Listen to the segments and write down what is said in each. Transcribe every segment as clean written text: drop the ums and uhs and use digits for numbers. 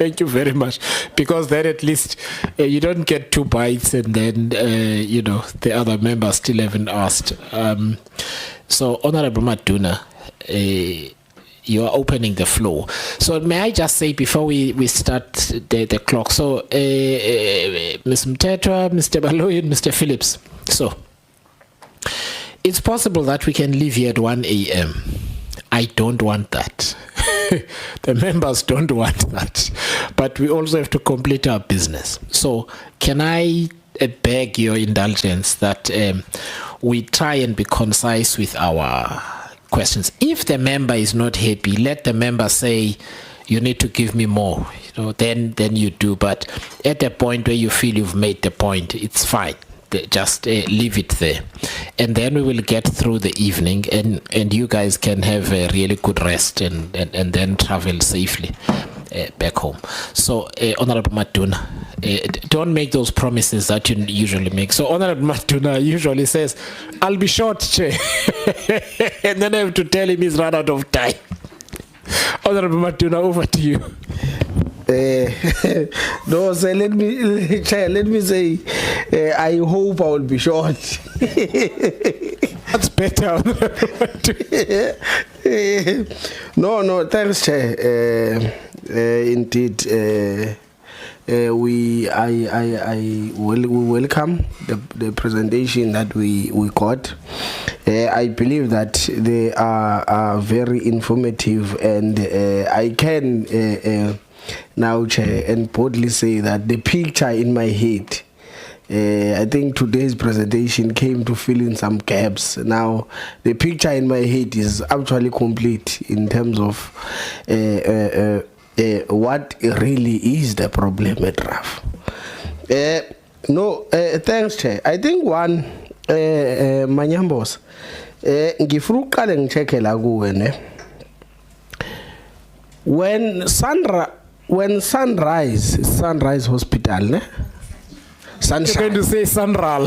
Thank you very much. Because then at least you don't get 2 bites and then, the other members still haven't asked. So, Honorable Maduna, you are opening the floor. So may I just say before we start the clock, so Ms. Mtetwa, Mr. Baloyi, and Mr. Phillips, so it's possible that we can leave here at 1 a.m. I don't want that. The members don't want that. But we also have to complete our business. So can I beg your indulgence that we try and be concise with our questions. If the member is not happy, let the member say, you need to give me more. Then you do. But at the point where you feel you've made the point, it's fine. Just leave it there, and then we will get through the evening, and you guys can have a really good rest and then travel safely back home. So, Honorable Maduna, don't make those promises that you usually make. So, Honorable Maduna usually says, "I'll be short, Chair," and then I have to tell him he's run out of time. Honorable Maduna, over to you. No, so let me say, I hope I will be short. That's better. No, thanks, Chair. Indeed, we welcome the presentation that we got. I believe that they are very informative, and I can now, Chair, and boldly say that the picture in my head, I think today's presentation came to fill in some gaps. Now, the picture in my head is actually complete in terms of what really is the problem at RAF. Thanks, Chair. I think one, Manyambos, ngifuna ngicheckela kuwe ne. When Sunrise Hospital, ne? Sunshine. You're going to say Sunral.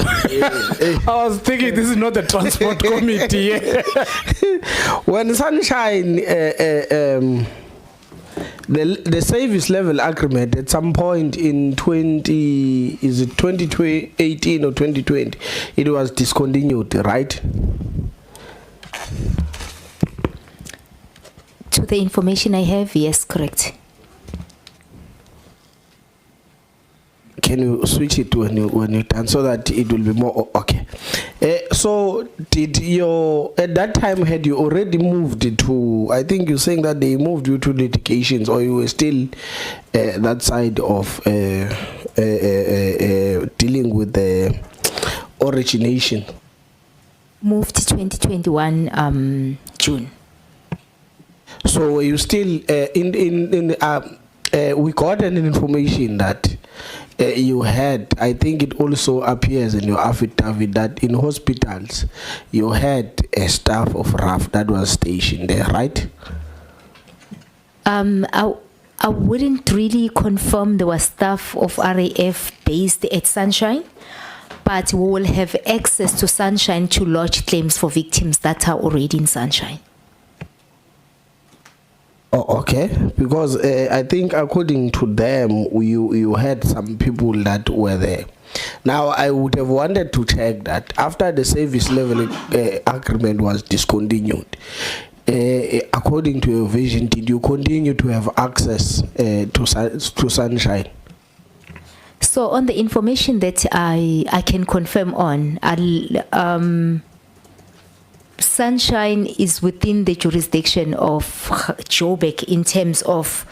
I was thinking this is not the transport committee. When Sunshine, the service level agreement at some point in 2018 or 2020, it was discontinued, right? To the information I have, yes, correct. Can you switch it when you turn so that it will be more okay? So did at that time had you already moved to? I think you're saying that they moved you to litigations, or you were still that side of dealing with the origination. Moved to 2021 June. So you still we got an information that you had, I think it also appears in your affidavit that in hospitals you had a staff of RAF that was stationed there, right? I wouldn't really confirm there was staff of RAF based at Sunshine, but we will have access to Sunshine to lodge claims for victims that are already in Sunshine. Oh, okay. Because I think according to them, you had some people that were there. Now, I would have wanted to check that after the service level agreement was discontinued, according to your vision, did you continue to have access to Sunshine? So on the information that I can confirm on, Sunshine is within the jurisdiction of Joburg in terms of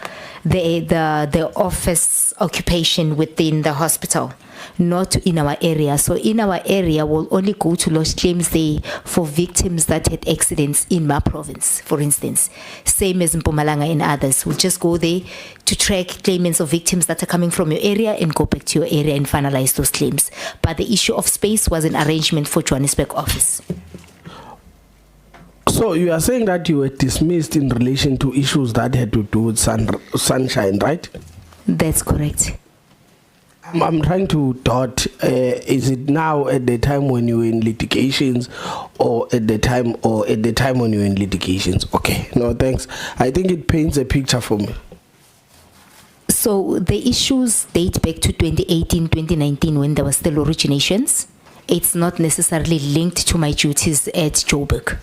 the office occupation within the hospital, not in our area. So in our area, we'll only go to lodge claims there for victims that had accidents in my province, for instance. Same as in Mpumalanga and others. We'll just go there to track claimants of victims that are coming from your area and go back to your area and finalize those claims. But the issue of space was an arrangement for Johannesburg office. So you are saying that you were dismissed in relation to issues that had to do with Sunshine, right? That's correct. I'm trying to dot. Is it now at the time when you were in litigations, or at the time when you were in litigations? Okay. No, thanks. I think it paints a picture for me. So the issues date back to 2018, 2019 when there were still originations. It's not necessarily linked to my duties at Joburg.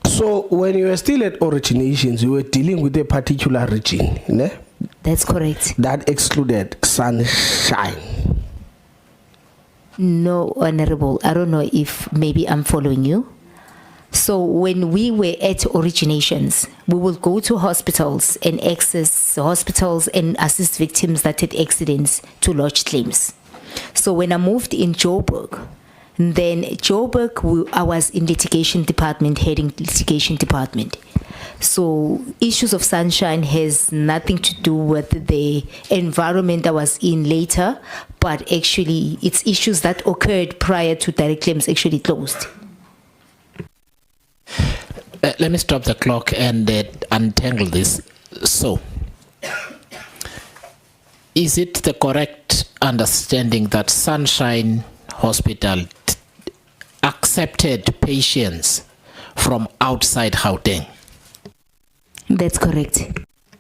So when you were still at originations, you were dealing with a particular region, ne? That's correct. That excluded Sunshine. No, Honorable. I don't know if maybe I'm following you. So when we were at originations, we will go to hospitals and access hospitals and assist victims that had accidents to lodge claims. So when I moved in Joburg, then Joburg, I was in litigation department, heading litigation department. So issues of Sunshine has nothing to do with the environment I was in later, but actually it's issues that occurred prior to direct claims actually closed. Let me stop the clock and untangle this. So, is it the correct understanding that Sunshine Hospital accepted patients from outside Gauteng? That's correct.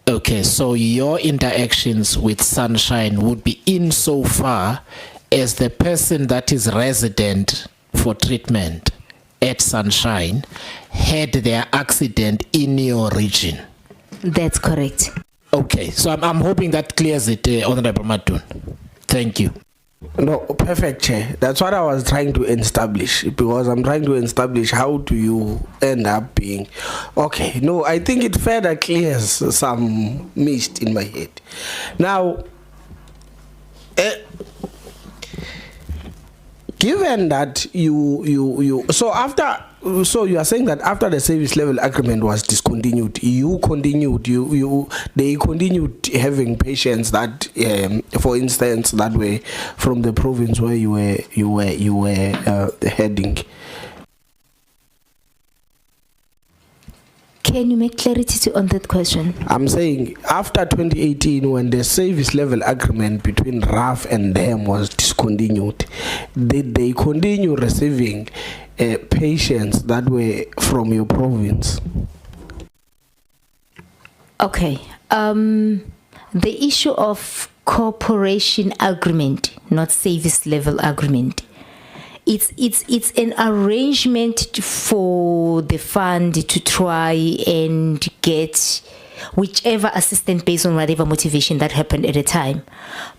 Okay, so your interactions with Sunshine would be insofar as the person that is resident for treatment at Sunshine had their accident in your region. That's correct. Okay, so I'm hoping that clears it, Honorable Matun. Thank you. No, perfect, Chair. That's what I was trying to establish, because I'm trying to establish how do you end up being. Okay, no, I think it further clears some mist in my head. Now, given that so you are saying that after the service level agreement was discontinued, they continued having patients that, for instance, that were from the province where you were heading. Can you make clarity on that question? I'm saying after 2018, when the service level agreement between RAF and them was discontinued, did they continue receiving patients that were from your province? Okay. The issue of cooperation agreement, not service level agreement. It's an arrangement for the fund to try and get whichever assistance based on whatever motivation that happened at the time.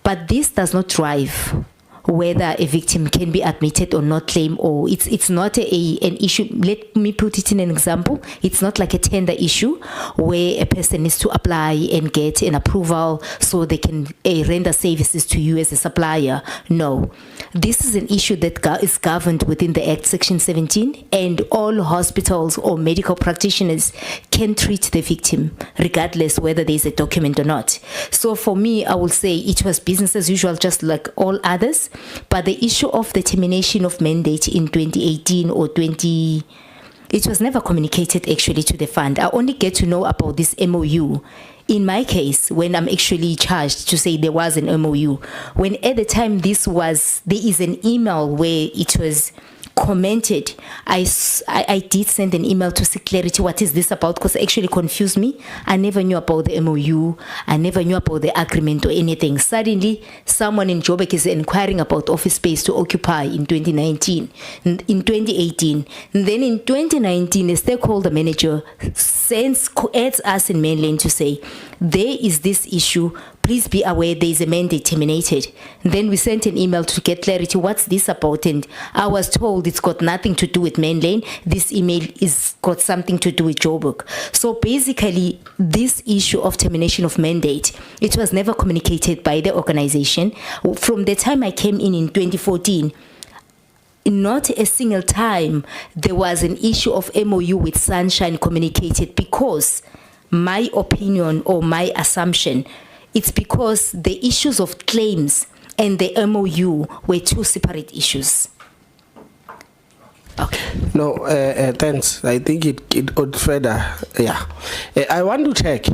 But this does not drive whether a victim can be admitted or not claim, or it's not an issue. Let me put it in an example. It's not like a tender issue where a person needs to apply and get an approval so they can render services to you as a supplier. No. This is an issue that is governed within the Act Section 17, and all hospitals or medical practitioners can treat the victim regardless whether there's a document or not. So for me, I will say it was business as usual, just like all others. But the issue of the termination of mandate in 2018 or it was never communicated actually to the fund. I only get to know about this MOU in my case when I'm actually charged to say there was an MOU. When at the time there is an email where it was commented, I did send an email to seek clarity. What is this about? Because it actually confused me. I never knew about the MOU. I never knew about the agreement or anything. Suddenly, someone in Joburg is inquiring about office space to occupy in 2019, in 2018. And then in 2019, a stakeholder manager adds us in mainland to say, there is this issue. Please be aware there is a mandate terminated. And then we sent an email to get clarity. What's this about? And I was told it's got nothing to do with mainland. This email is got something to do with Joburg. So basically, this issue of termination of mandate, it was never communicated by the organization. From the time I came in 2014, not a single time there was an issue of MOU with Sunshine communicated, because my opinion or my assumption, it's because the issues of claims and the MOU were two separate issues. Okay. No, thanks. I think it would further. Yeah. I want to check.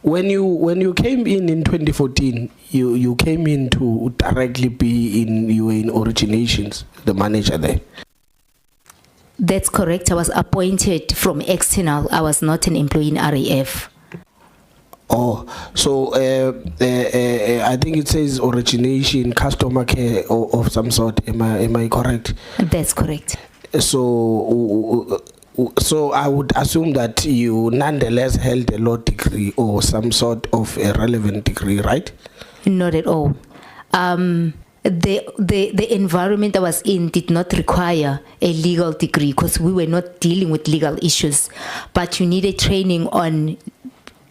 When you came in 2014, you came in to directly be you were in originations, the manager there. That's correct. I was appointed from external. I was not an employee in RAF. Oh, so I think it says origination, customer care of some sort. Am I correct? That's correct. So I would assume that you nonetheless held a law degree or some sort of a relevant degree, right? Not at all. The environment I was in did not require a legal degree because we were not dealing with legal issues, but you needed training on.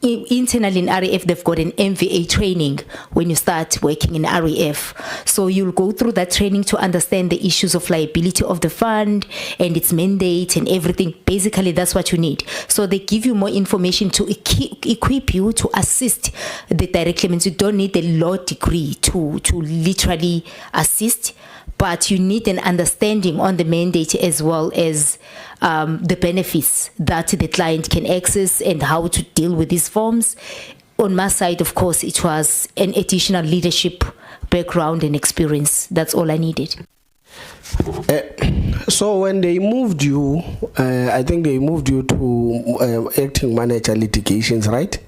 Internally in RAF, they've got an MVA training when you start working in RAF. So you'll go through that training to understand the issues of liability of the fund and its mandate and everything. Basically, that's what you need. So they give you more information to equip you to assist the direct claimants. You don't need a law degree to literally assist, but you need an understanding on the mandate as well as the benefits that the client can access and how to deal with these forms. On my side, of course, it was an additional leadership background and experience. That's all I needed. So when they moved you, I think they moved you to acting manager litigations, right?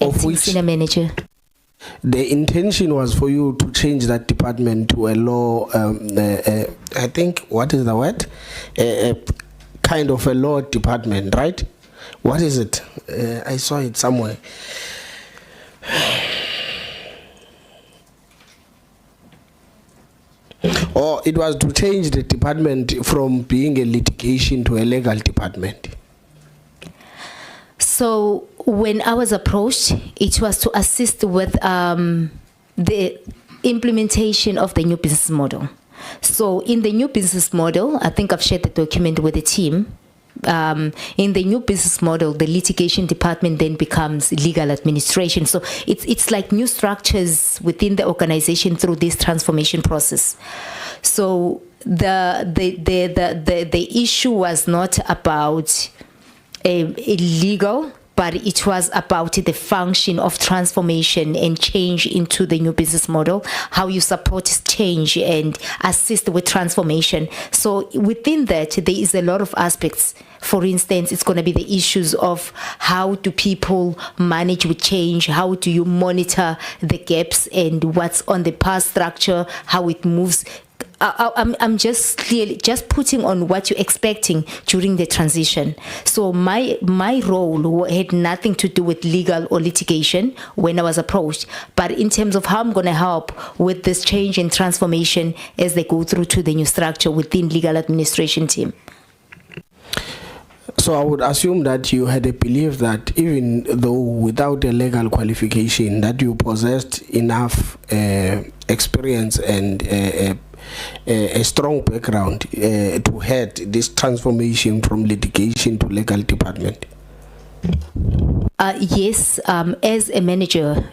Of which Senior manager. the intention was for you to change that department to a law, I think, what is the word? Kind of a law department, right? What is it? I saw it somewhere. Or it was to change the department from being a litigation to a legal department. So when I was approached, it was to assist with the implementation of the new business model. So in the new business model, I think I've shared the document with the team. In the new business model, the litigation department then becomes legal administration. So it's like new structures within the organization through this transformation process. So the issue was not about a legal, but it was about the function of transformation and change into the new business model, how you support change and assist with transformation. So within that, there is a lot of aspects. For instance, it's going to be the issues of how do people manage with change, how do you monitor the gaps and what's on the past structure, how it moves. I'm just clearly just putting on what you're expecting during the transition. So my role had nothing to do with legal or litigation when I was approached, but in terms of how I'm going to help with this change and transformation as they go through to the new structure within legal administration team. So I would assume that you had a belief that even though without a legal qualification, that you possessed enough experience and a strong background to head this transformation from litigation to legal department. Yes, as a manager,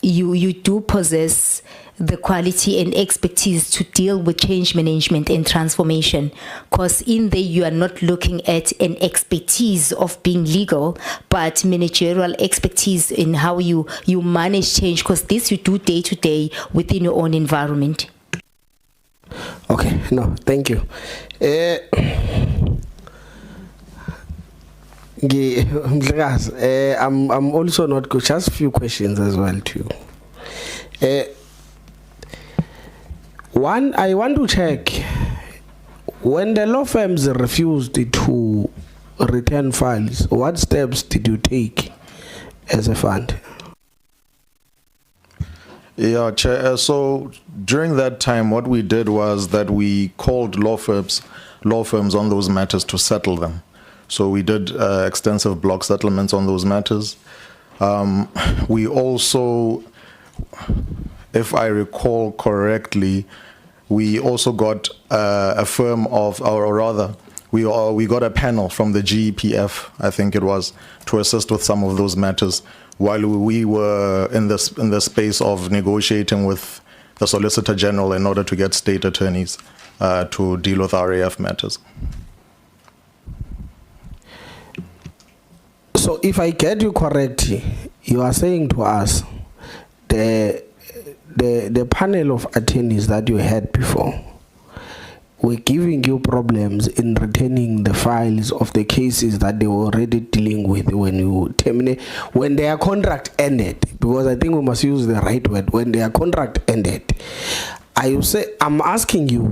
you do possess the quality and expertise to deal with change management and transformation, because in there you are not looking at an expertise of being legal, but managerial expertise in how you manage change, because this you do day to day within your own environment. Okay, no, thank you. I'm also not good. Just a few questions as well too. One, I want to check when the law firms refused to return files, what steps did you take as a fund? Yeah, Chair. So during that time, what we did was that we called law firms on those matters to settle them. So we did extensive block settlements on those matters. We also, if I recall correctly, we also got a firm of, or rather, we got a panel from the GEPF, I think it was, to assist with some of those matters while we were in the space of negotiating with the Solicitor General in order to get state attorneys to deal with RAF matters. So if I get you correctly, you are saying to us the panel of attorneys that you had before were giving you problems in retaining the files of the cases that they were already dealing with when you terminate, when their contract ended, because I think we must use the right word, when their contract ended. I'm asking you,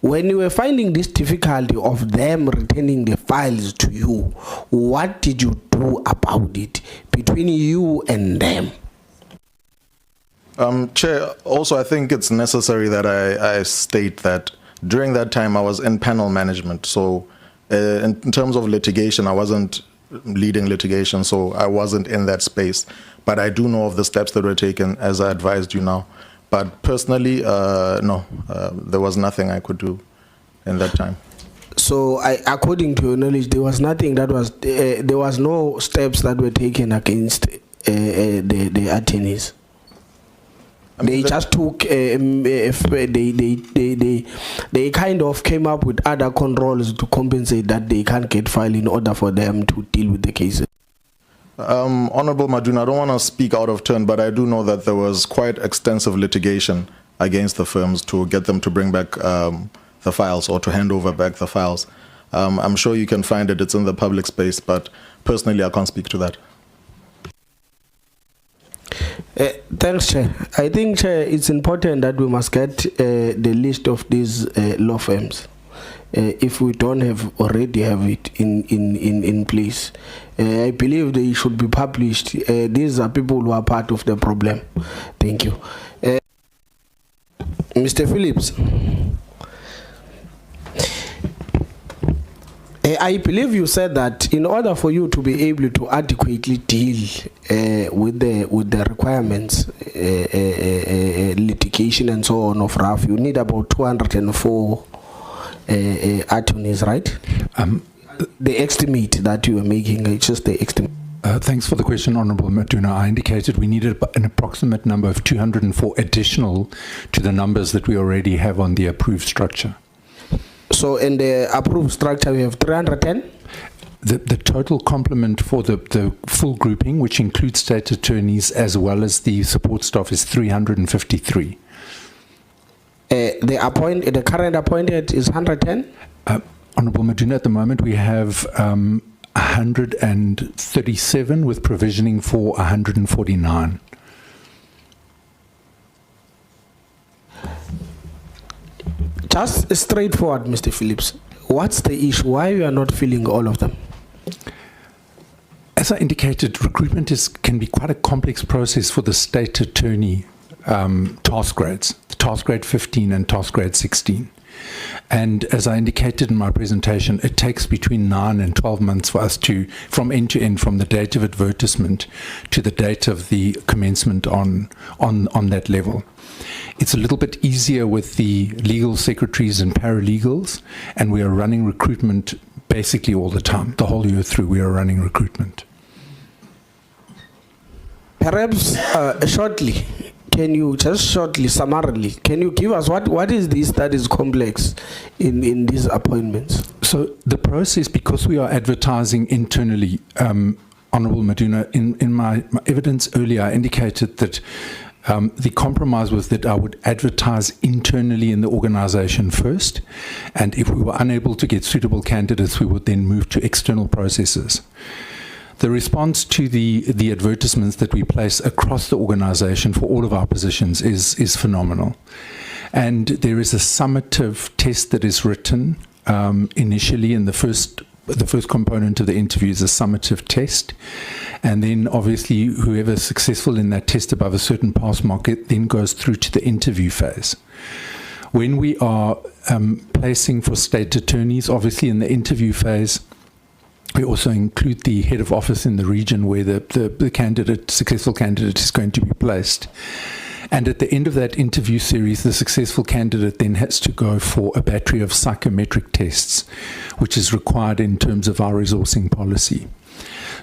when you were finding this difficulty of them returning the files to you, what did you do about it between you and them? Chair, also I think it's necessary that I state that during that time I was in panel management. So in terms of litigation, I wasn't leading litigation, so I wasn't in that space. But I do know of the steps that were taken, as I advised you now. But personally, no, there was nothing I could do in that time. So, according to your knowledge, there was nothing that was, there was no steps that were taken against the attorneys. They just took, they kind of came up with other controls to compensate that they can't get file in order for them to deal with the cases. Honorable Maduna, I don't want to speak out of turn, but I do know that there was quite extensive litigation against the firms to get them to bring back the files or to hand over back the files. I'm sure you can find it, it's in the public space, but personally I can't speak to that. Thanks, Chair. I think, Chair, it's important that we must get the list of these law firms. If we don't already have it in place, I believe they should be published. These are people who are part of the problem. Thank you. Mr. Phillips, I believe you said that in order for you to be able to adequately deal with the requirements, litigation and so on of RAF, you need about 204 attorneys, right? The estimate that you are making, it's just the estimate. Thanks for the question, Honourable Maduna. I indicated we needed an approximate number of 204 additional to the numbers that we already have on the approved structure. So in the approved structure, we have 310? The total complement for the full grouping, which includes state attorneys as well as the support staff, is 353. The current appointed is 110? Honourable Maduna, at the moment we have 137 with provisioning for 149. Just straightforward, Mr. Phillips. What's the issue? Why you are not filling all of them? As I indicated, recruitment can be quite a complex process for the state attorney task grades, task grade 15 and task grade 16. And as I indicated in my presentation, it takes between 9 and 12 months for us to, from end to end, from the date of advertisement to the date of the commencement on that level. It's a little bit easier with the legal secretaries and paralegals, and we are running recruitment basically all the time. The whole year through, we are running recruitment. Perhaps shortly, can you just shortly, summarily, can you give us what is this that is complex in these appointments? So the process, because we are advertising internally, Honourable Maduna, in my evidence earlier, I indicated that the compromise was that I would advertise internally in the organisation first, and if we were unable to get suitable candidates, we would then move to external processes. The response to the advertisements that we place across the organisation for all of our positions is phenomenal. And there is a summative test that is written initially in the first component of the interview is a summative test. And then obviously whoever is successful in that test above a certain pass mark, it then goes through to the interview phase. When we are placing for state attorneys, obviously in the interview phase, we also include the head of office in the region where the candidate, successful candidate, is going to be placed. And at the end of that interview series, the successful candidate then has to go for a battery of psychometric tests, which is required in terms of our resourcing policy.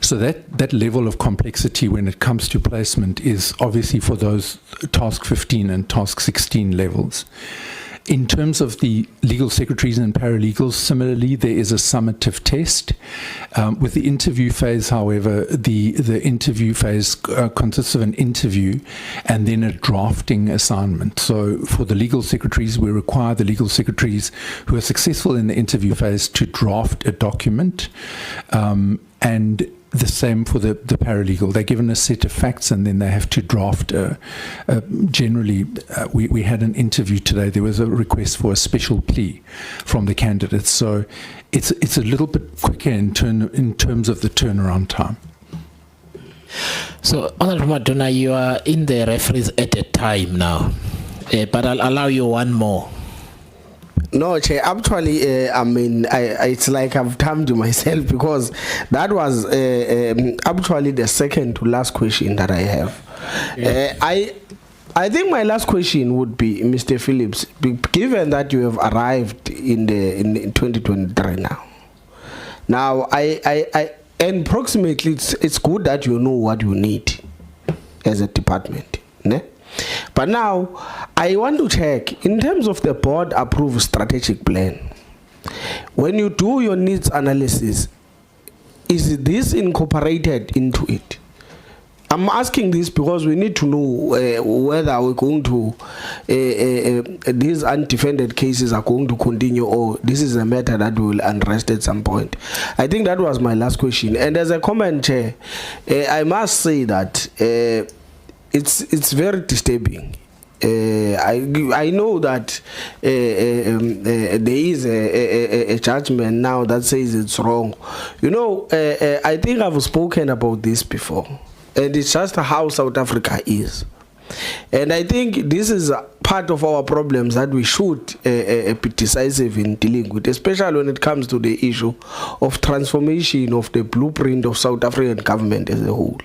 So that level of complexity when it comes to placement is obviously for those task 15 and task 16 levels. In terms of the legal secretaries and paralegals, similarly, there is a summative test. With the interview phase, however, the interview phase consists of an interview and then a drafting assignment. So for the legal secretaries, we require the legal secretaries who are successful in the interview phase to draft a document, and the same for the paralegal. They're given a set of facts and then they have to draft. Generally, we had an interview today. There was a request for a special plea from the candidates. So it's a little bit quicker in terms of the turnaround time. So, Honorable Maduna, you are in the referees at a time now, but I'll allow you one more. No, Chair, actually, I mean, it's like I've timed myself because that was actually the second to last question that I have. Yeah. I think my last question would be, Mr. Phillips, given that you have arrived in 2023 now. Now, and approximately, it's good that you know what you need as a department, ne? But now, I want to check, in terms of the board-approved strategic plan, when you do your needs analysis, is this incorporated into it? I'm asking this because we need to know whether we're going to, these undefended cases are going to continue, or this is a matter that will unrest at some point. I think that was my last question. And as a comment, Chair, I must say that it's very disturbing. I know that there is a judgment now that says it's wrong. You know, I think I've spoken about this before, and it's just how South Africa is. And I think this is part of our problems that we should be decisive in dealing with, especially when it comes to the issue of transformation of the blueprint of South African government as a whole.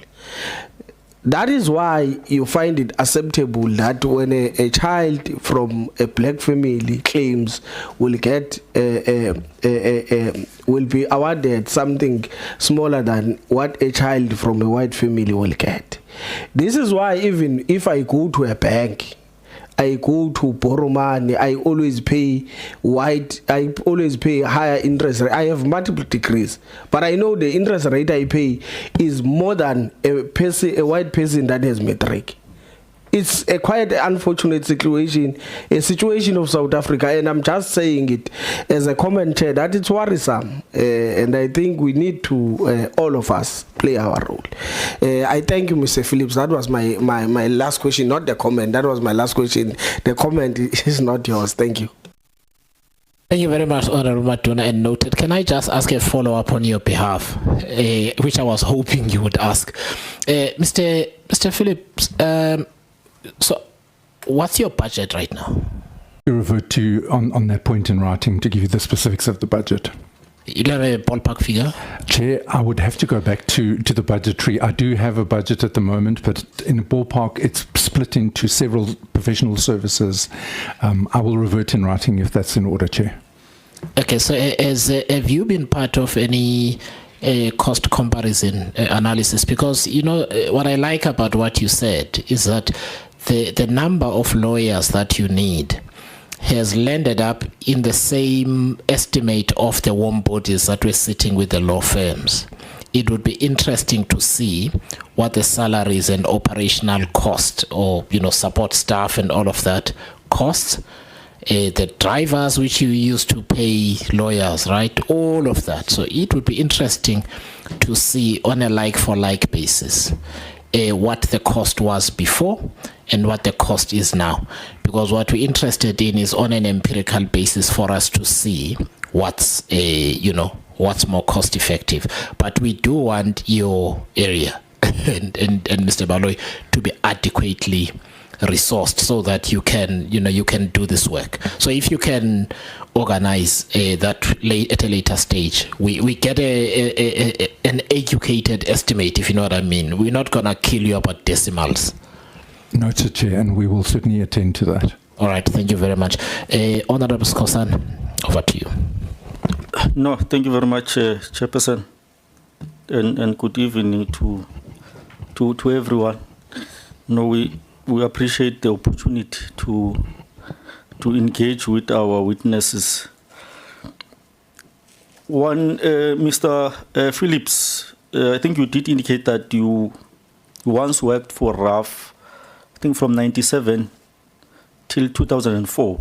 That is why you find it acceptable that when a child from a black family claims will get will be awarded something smaller than what a child from a white family will get. This is why even if I go to a bank, I go to borrow money, I always pay higher interest rate. I have multiple degrees, but I know the interest rate I pay is more than a white person that has matric. It's a quite unfortunate situation, a situation of South Africa, and I'm just saying it as a comment, Chair, that it's worrisome, and I think we need to, all of us, play our role. I thank you, Mr. Phillips. That was my last question, not the comment. That was my last question. The comment is not yours. Thank you. Thank you very much, Honorable Maduna, and noted. Can I just ask a follow-up on your behalf, which I was hoping you would ask? Mr. Phillips, so what's your budget right now? We revert to you on that point in writing to give you the specifics of the budget. You don't have a ballpark figure? Chair, I would have to go back to the budgetary. I do have a budget at the moment, but in a ballpark, it's split into several professional services. I will revert in writing if that's in order, Chair. Okay, so have you been part of any cost comparison analysis? Because, you know, what I like about what you said is that the number of lawyers that you need has landed up in the same estimate of the warm bodies that were sitting with the law firms. It would be interesting to see what the salaries and operational cost, or, you know, support staff and all of that costs, the drivers which you used to pay lawyers, right? All of that. So it would be interesting to see on a like-for-like basis what the cost was before and what the cost is now. Because what we're interested in is on an empirical basis for us to see what's, what's more cost effective. But we do want your area and Mr. Baloyi to be adequately resourced so that you can do this work. So if you can organize that at a later stage, we get an educated estimate, if you know what I mean. We're not gonna kill you about decimals. Noted, Chair, and we will certainly attend to that. All right, thank you very much. Honorable Skhosana, over to you. No, thank you very much, Chairperson, and good evening to everyone. No, we appreciate the opportunity to engage with our witnesses. One, Mr. Phillips, I think you did indicate that you once worked for RAF, I think from 97 till 2004,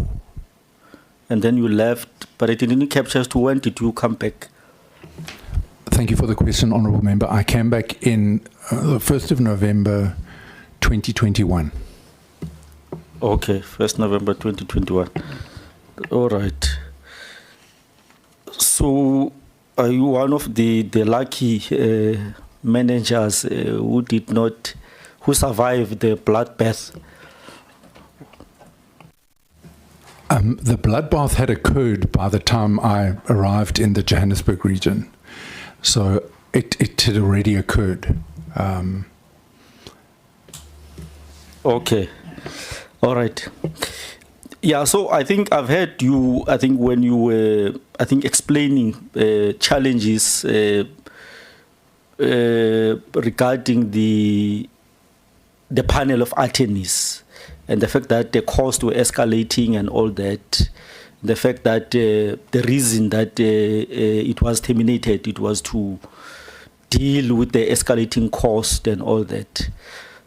and then you left, but I didn't capture as to when did you come back? Thank you for the question, Honourable Member. I came back in the 1st of November 2021. Okay, 1st November 2021. All right. So, are you one of the lucky managers who survived the bloodbath? The bloodbath had occurred by the time I arrived in the Johannesburg region. So it had already occurred. Okay. All right. Yeah, so I think I've heard you, I think when you were, explaining challenges regarding the panel of attorneys and the fact that the costs were escalating and all that. The fact that the reason that it was terminated, it was to deal with the escalating cost and all that.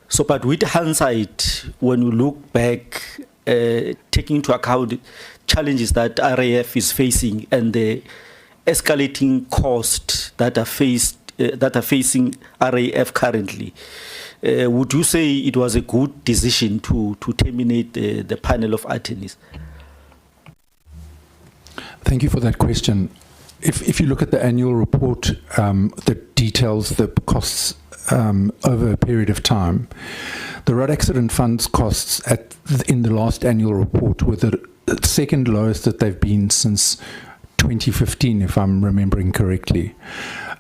So, but with hindsight, when you look back, taking into account challenges that RAF is facing and the escalating cost that are facing RAF currently, would you say it was a good decision to terminate the panel of attorneys? Thank you for that question. If you look at the annual report that details the costs over a period of time, the road accident funds costs in the last annual report were the second lowest that they've been since 2015, if I'm remembering correctly.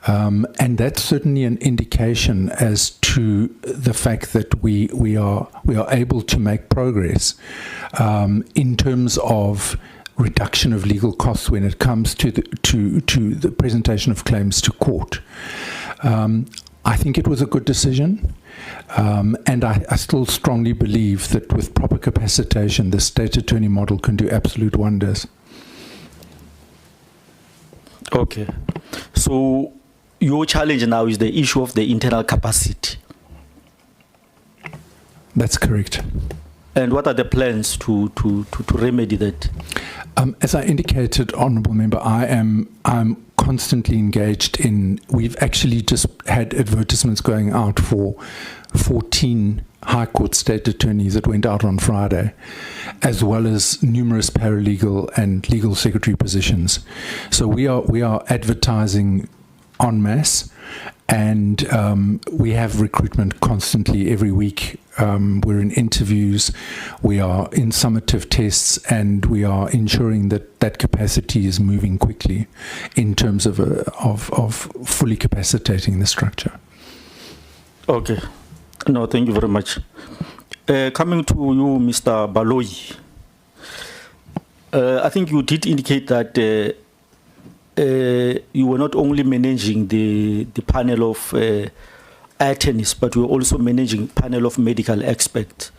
And that's certainly an indication as to the fact that we are able to make progress in terms of reduction of legal costs when it comes to the presentation of claims to court. I think it was a good decision, and I still strongly believe that with proper capacitation, the state attorney model can do absolute wonders. Okay, so your challenge now is the issue of the internal capacity. That's correct. And what are the plans to remedy that? As I indicated, Honourable Member, I'm constantly engaged in. We've actually just had advertisements going out for 14 High Court State Attorneys that went out on Friday, as well as numerous paralegal and legal secretary positions. So we are advertising en masse, and we have recruitment constantly every week. We're in interviews, we are in summative tests, and we are ensuring that that capacity is moving quickly in terms of fully capacitating the structure. Okay. No, thank you very much. Coming to you, Mr. Baloyi, I think you did indicate that you were not only managing the panel of attorneys, but you were also managing panel of medical experts.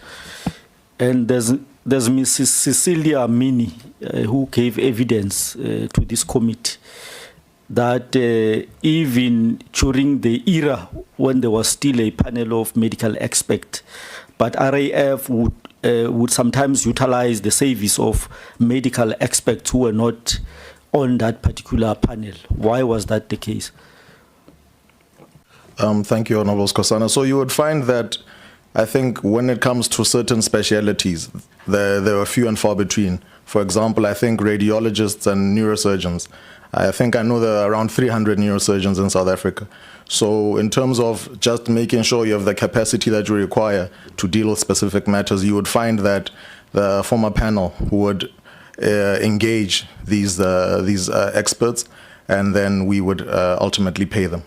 And there's Mrs. Cecilia Mini, who gave evidence to this committee that even during the era when there was still a panel of medical experts, but RAF would sometimes utilize the service of medical experts who were not on that particular panel. Why was that the case? Thank you, Honourable Skosana. So you would find that, I think, when it comes to certain specialities, there are few and far between. For example, I think radiologists and neurosurgeons, I think I know there are around 300 neurosurgeons in South Africa. So in terms of just making sure you have the capacity that you require to deal with specific matters, you would find that the former panel who would engage these experts, and then we would ultimately pay them.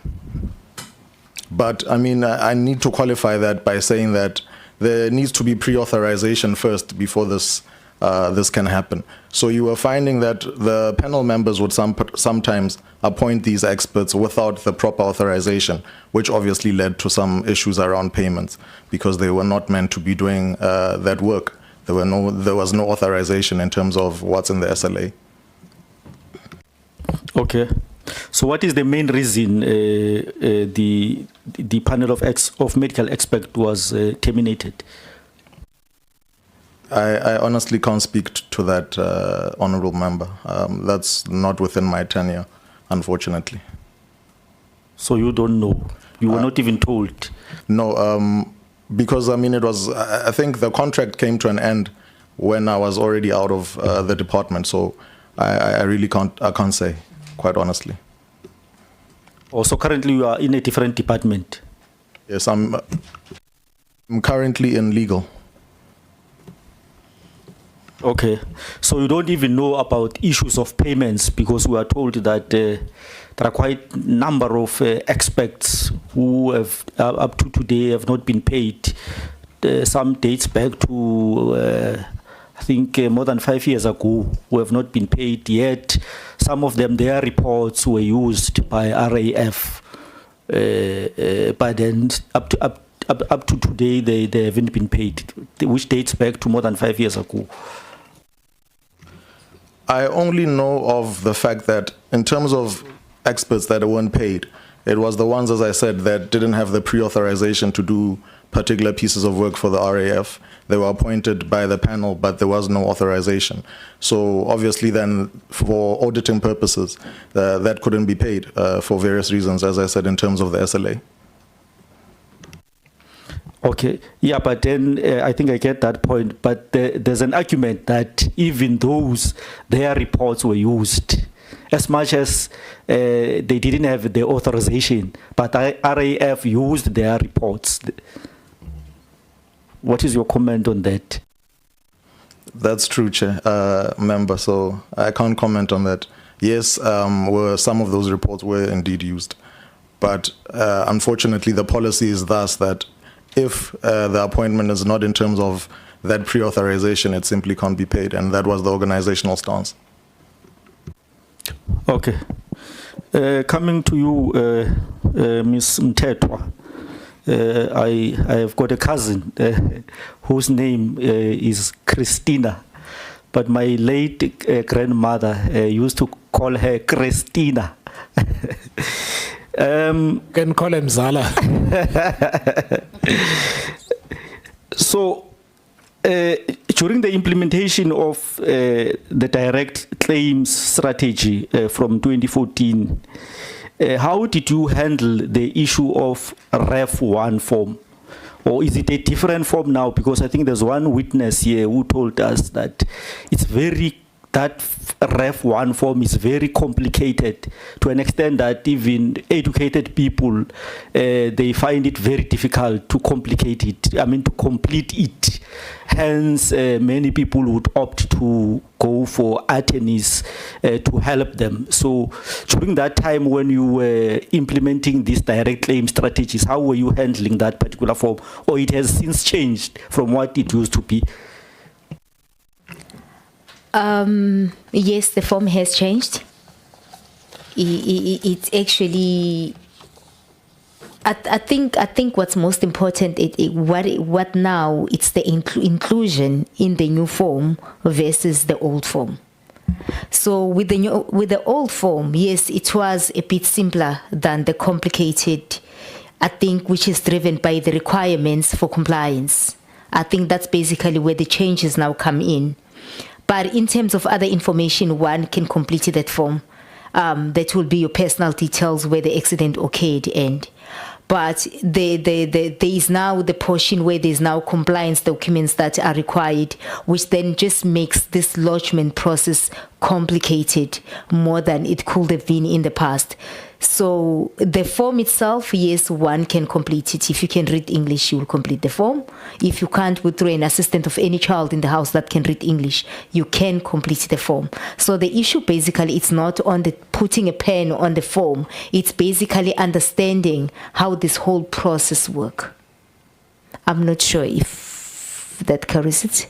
But I mean, I need to qualify that by saying that there needs to be pre-authorization first before this can happen. So you are finding that the panel members would sometimes appoint these experts without the proper authorization, which obviously led to some issues around payments because they were not meant to be doing that work. There was no authorization in terms of what's in the SLA. Okay. So what is the main reason the panel of medical experts was terminated? I honestly can't speak to that, honorable member. That's not within my tenure, unfortunately. So you don't know? You were not even told? No, because it was, I think the contract came to an end when I was already out of the department. So I really can't say, quite honestly. Also, currently you are in a different department? Yes, I'm currently in legal. Okay, so you don't even know about issues of payments, because we are told that there are quite a number of experts who have up to today have not been paid. Some dates back to I think more than 5 years ago, who have not been paid yet. Some of them, their reports were used by RAF, but then up to today they haven't been paid, which dates back to more than 5 years ago. I only know of the fact that in terms of experts that weren't paid, it was the ones, as I said, that didn't have the pre-authorization to do particular pieces of work for the RAF. They were appointed by the panel, but there was no authorization. So obviously then, for auditing purposes, that couldn't be paid for various reasons, as I said, in terms of the SLA. Okay, yeah, but then I think I get that point. But there's an argument that even those, their reports were used, as much as they didn't have the authorization, but RAF used their reports. What is your comment on that? That's true, Chair, member, so I can't comment on that. Yes, some of those reports were indeed used, but unfortunately the policy is thus that if the appointment is not in terms of that pre-authorization, it simply can't be paid, and that was the organizational stance. Okay. Coming to you, Ms. Mtetwa, I have got a cousin whose name is Christina, but my late grandmother used to call her Christina. Can call him Zala. So, during the implementation of the direct claims strategy from 2014, how did you handle the issue of REF 1 form? Or is it a different form now? Because I think there's one witness here who told us that that REF 1 form is very complicated, to an extent that even educated people, they find it very difficult to complete it. Hence, many people would opt to go for attorneys to help them. So during that time when you were implementing these direct claim strategies, how were you handling that particular form? Or it has since changed from what it used to be? Yes, the form has changed. It's actually, I think what's most important, what now, it's the inclusion in the new form versus the old form. So with the old form, yes, it was a bit simpler than the complicated, I think, which is driven by the requirements for compliance. I think that's basically where the changes now come in. But in terms of other information, one can complete that form. That will be your personal details, where the accident occurred, but there is now the portion where there's now compliance documents that are required, which then just makes this lodgement process complicated more than it could have been in the past. So the form itself, yes, one can complete it. If you can read English, you will complete the form. If you can't, through an assistant of any child in the house that can read English, you can complete the form. So the issue basically, it's not on the putting a pen on the form. It's basically understanding how this whole process works. I'm not sure if that covers it.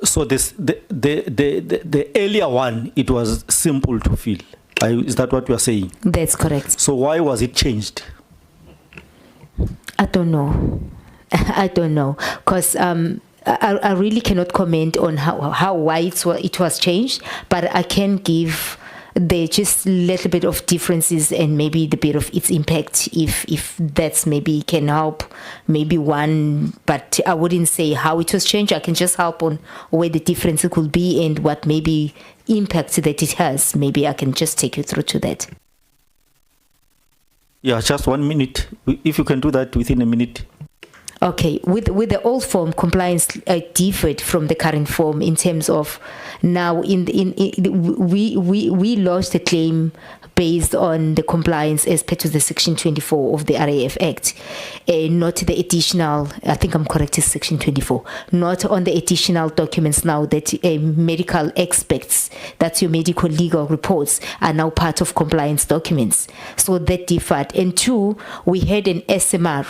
So the earlier one, it was simple to fill. Is that what you are saying? That's correct. So why was it changed? I don't know. I don't know. Because I really cannot comment on why it was changed, but I can give the just little bit of differences and maybe the bit of its impact if that's maybe can help maybe one, but I wouldn't say how it was changed. I can just help on where the difference could be and what maybe impact that it has. Maybe I can just take you through to that. Yeah, just 1 minute. If you can do that within a minute. Okay, with the old form, compliance differed from the current form in terms of now we lodged a claim based on the compliance as per to the Section 24 of the RAF Act, not the additional. I think I'm correct. Is Section 24, not on the additional documents now that medical experts, that's your medical legal reports, are now part of compliance documents. So that differed. And two, we had an SMR.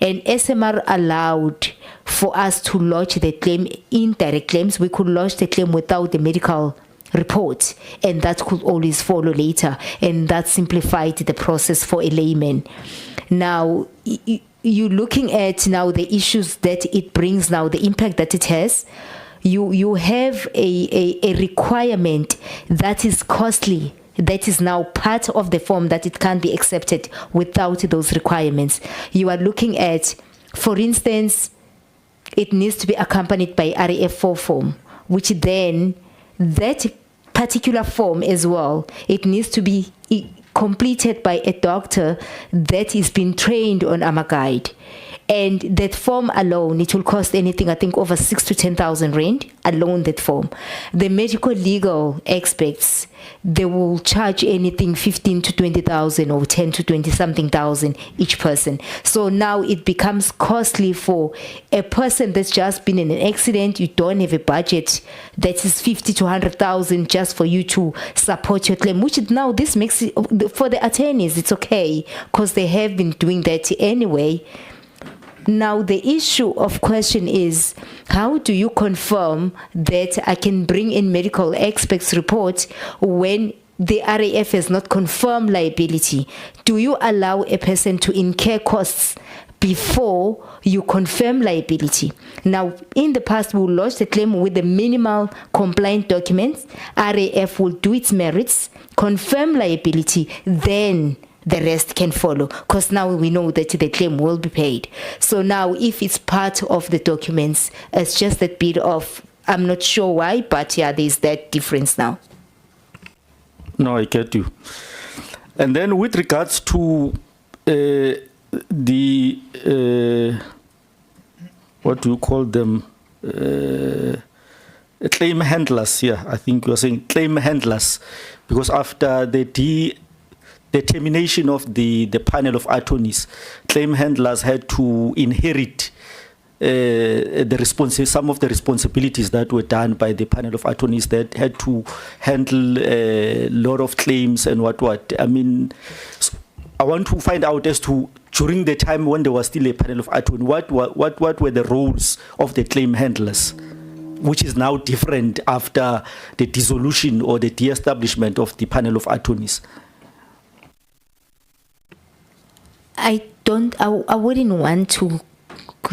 And SMR allowed for us to lodge the claim, indirect claims. We could lodge the claim without the medical report, and that could always follow later, and that simplified the process for a layman. Now, you're looking at now the issues that it brings now, the impact that it has. You have a requirement that is costly, that is now part of the form, that it can't be accepted without those requirements. You are looking at, for instance, it needs to be accompanied by RAF4 form, which then that particular form as well, it needs to be completed by a doctor that is been trained on AMAGuide. And that form alone, it will cost anything, I think, over 6,000 to 10,000 rand alone, that form. The medical legal experts, they will charge anything 15 to 20,000 or 10 to 20 something thousand each person. So now it becomes costly for a person that's just been in an accident. You don't have a budget that is 50 to 100,000 just for you to support your claim, which now this makes it, for the attorneys, it's okay because they have been doing that anyway. Now, the issue of question is, how do you confirm that I can bring in medical experts' report when the RAF has not confirmed liability? Do you allow a person to incur costs before you confirm liability? Now, in the past, we will lodge the claim with the minimal compliant documents. RAF will do its merits, confirm liability, then the rest can follow, because now we know that the claim will be paid. So now if it's part of the documents, it's just that bit of, I'm not sure why, but yeah, there's that difference now. No, I get you. And then with regards to the, what do you call them? Claim handlers, yeah, I think you are saying claim handlers, because after the termination of the panel of attorneys, claim handlers had to inherit some of the responsibilities that were done by the panel of attorneys that had to handle a lot of claims and what. I mean, I want to find out as to, during the time when there was still a panel of attorneys, what were the roles of the claim handlers, which is now different after the dissolution or the de-establishment of the panel of attorneys. I wouldn't want to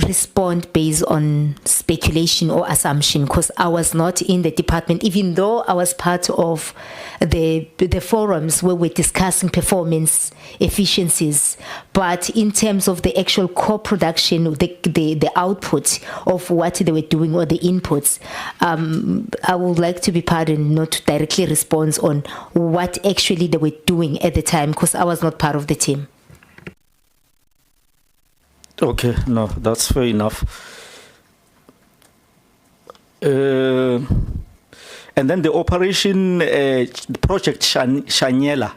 respond based on speculation or assumption, because I was not in the department, even though I was part of the forums where we're discussing performance efficiencies. But in terms of the actual co-production, the output of what they were doing or the inputs, I would like to be pardoned not to directly respond on what actually they were doing at the time, because I was not part of the team. Okay, no, that's fair enough. And then the operation, Project Shanyela,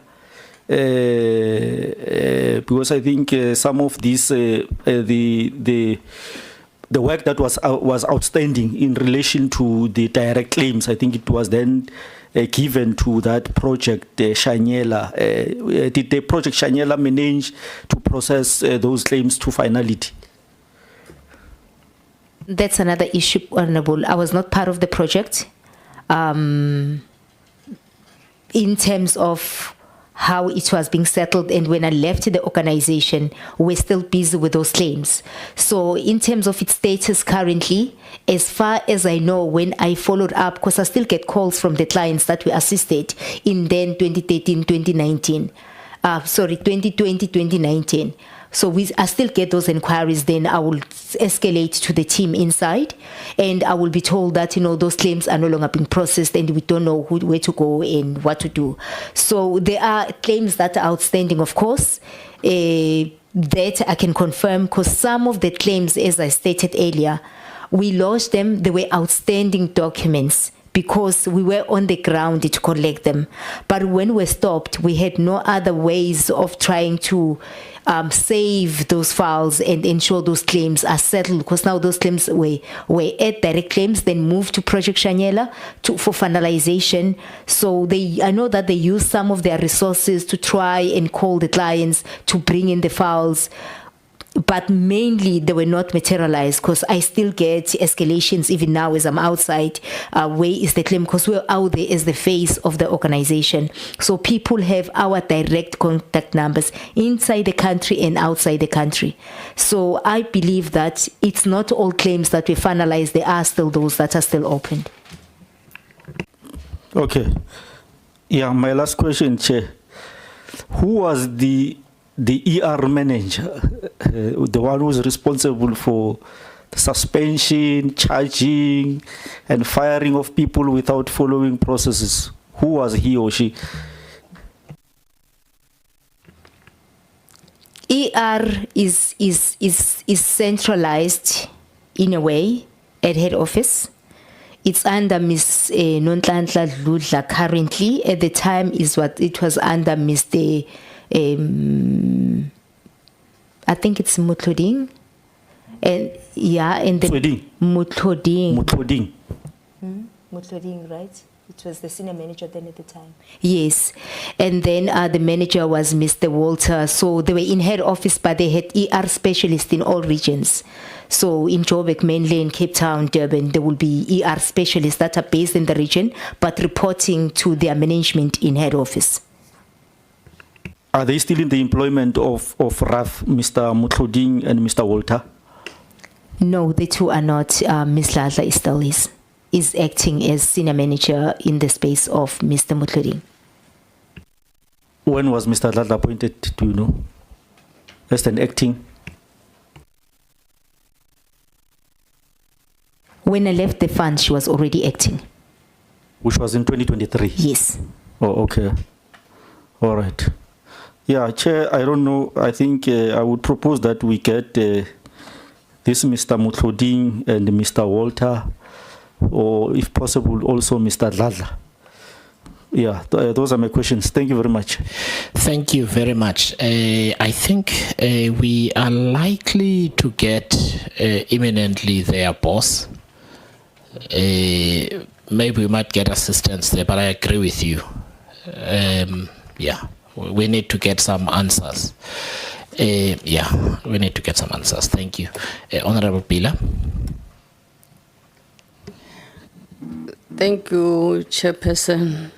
because I think some of these, the work that was outstanding in relation to the direct claims, I think it was then given to that project Shanyela. Did the project Shanyela manage to process those claims to finality? That's another issue, Honorable. I was not part of the project. In terms of how it was being settled. And when I left the organization, we're still busy with those claims. So in terms of its status currently, as far as I know, when I followed up, because I still get calls from the clients that we assisted in then 2013, 2019, 2020, 2019. So I still get those inquiries. Then I will escalate to the team inside, and I will be told that, those claims are no longer being processed and we don't know where to go and what to do. So there are claims that are outstanding, of course, that I can confirm, because some of the claims, as I stated earlier, we lodged them, they were outstanding documents, because we were on the ground to collect them. But when we stopped, we had no other ways of trying to save those files and ensure those claims are settled, because now those claims were at direct claims, then moved to Project Shanyela for finalization. So I know that they use some of their resources to try and call the clients to bring in the files, but mainly they were not materialized, because I still get escalations even now as I'm outside. Where is the claim? Because we're out there as the face of the organization. So people have our direct contact numbers inside the country and outside the country. So I believe that it's not all claims that we finalized. There are still those that are still open. Okay. Yeah, my last question, Chair. Who was the ER manager, the one who was responsible for the suspension, charging, and firing of people without following processes? Who was he or she? ER is centralized in a way at head office. It's under Ms. Nonhlanhla Dludla currently. At the time, it was under Mr. I think it's Mutloding, and the Mutloding, right? It was the senior manager then at the time. Yes, and then the manager was Mr. Walter. So they were in head office, but they had ER specialists in all regions. So in Joburg, mainly in Cape Town, Durban, there will be ER specialists that are based in the region, but reporting to their management in head office. Are they still in the employment of RAF, Mr. Mutloding and Mr. Walter? No, the two are not. Ms. Dludla is acting as senior manager in the space of Mr. Mutloding. When was Mr. Dludla appointed, do you know? As an acting? When I left the fund, she was already acting. Which was in 2023? Yes. Oh, okay. All right. Yeah, Chair, I don't know. I think I would propose that we get this Mr. Mutloding and Mr. Walter, or if possible, also Mr. Dludla. Yeah, those are my questions. Thank you very much. Thank you very much. I think we are likely to get imminently their boss. Maybe we might get assistance there, but I agree with you. Yeah. We need to get some answers. We need to get some answers. Thank you. Honorable Pila. Thank you, Chairperson.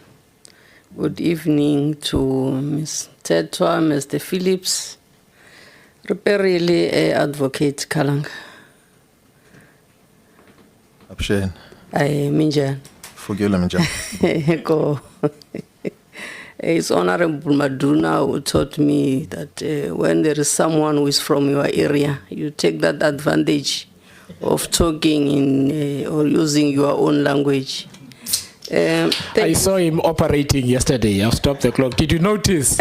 Good evening to Ms. Tetwa, Mr. Phillips, Reperili, Advocate Kalanga. Abshen. Minjan. Forgive me, Minjan. Go. It's Honorable Maduna who taught me that when there is someone who is from your area, you take that advantage of talking in or using your own language. I saw him operating yesterday. I've stopped the clock. Did you notice?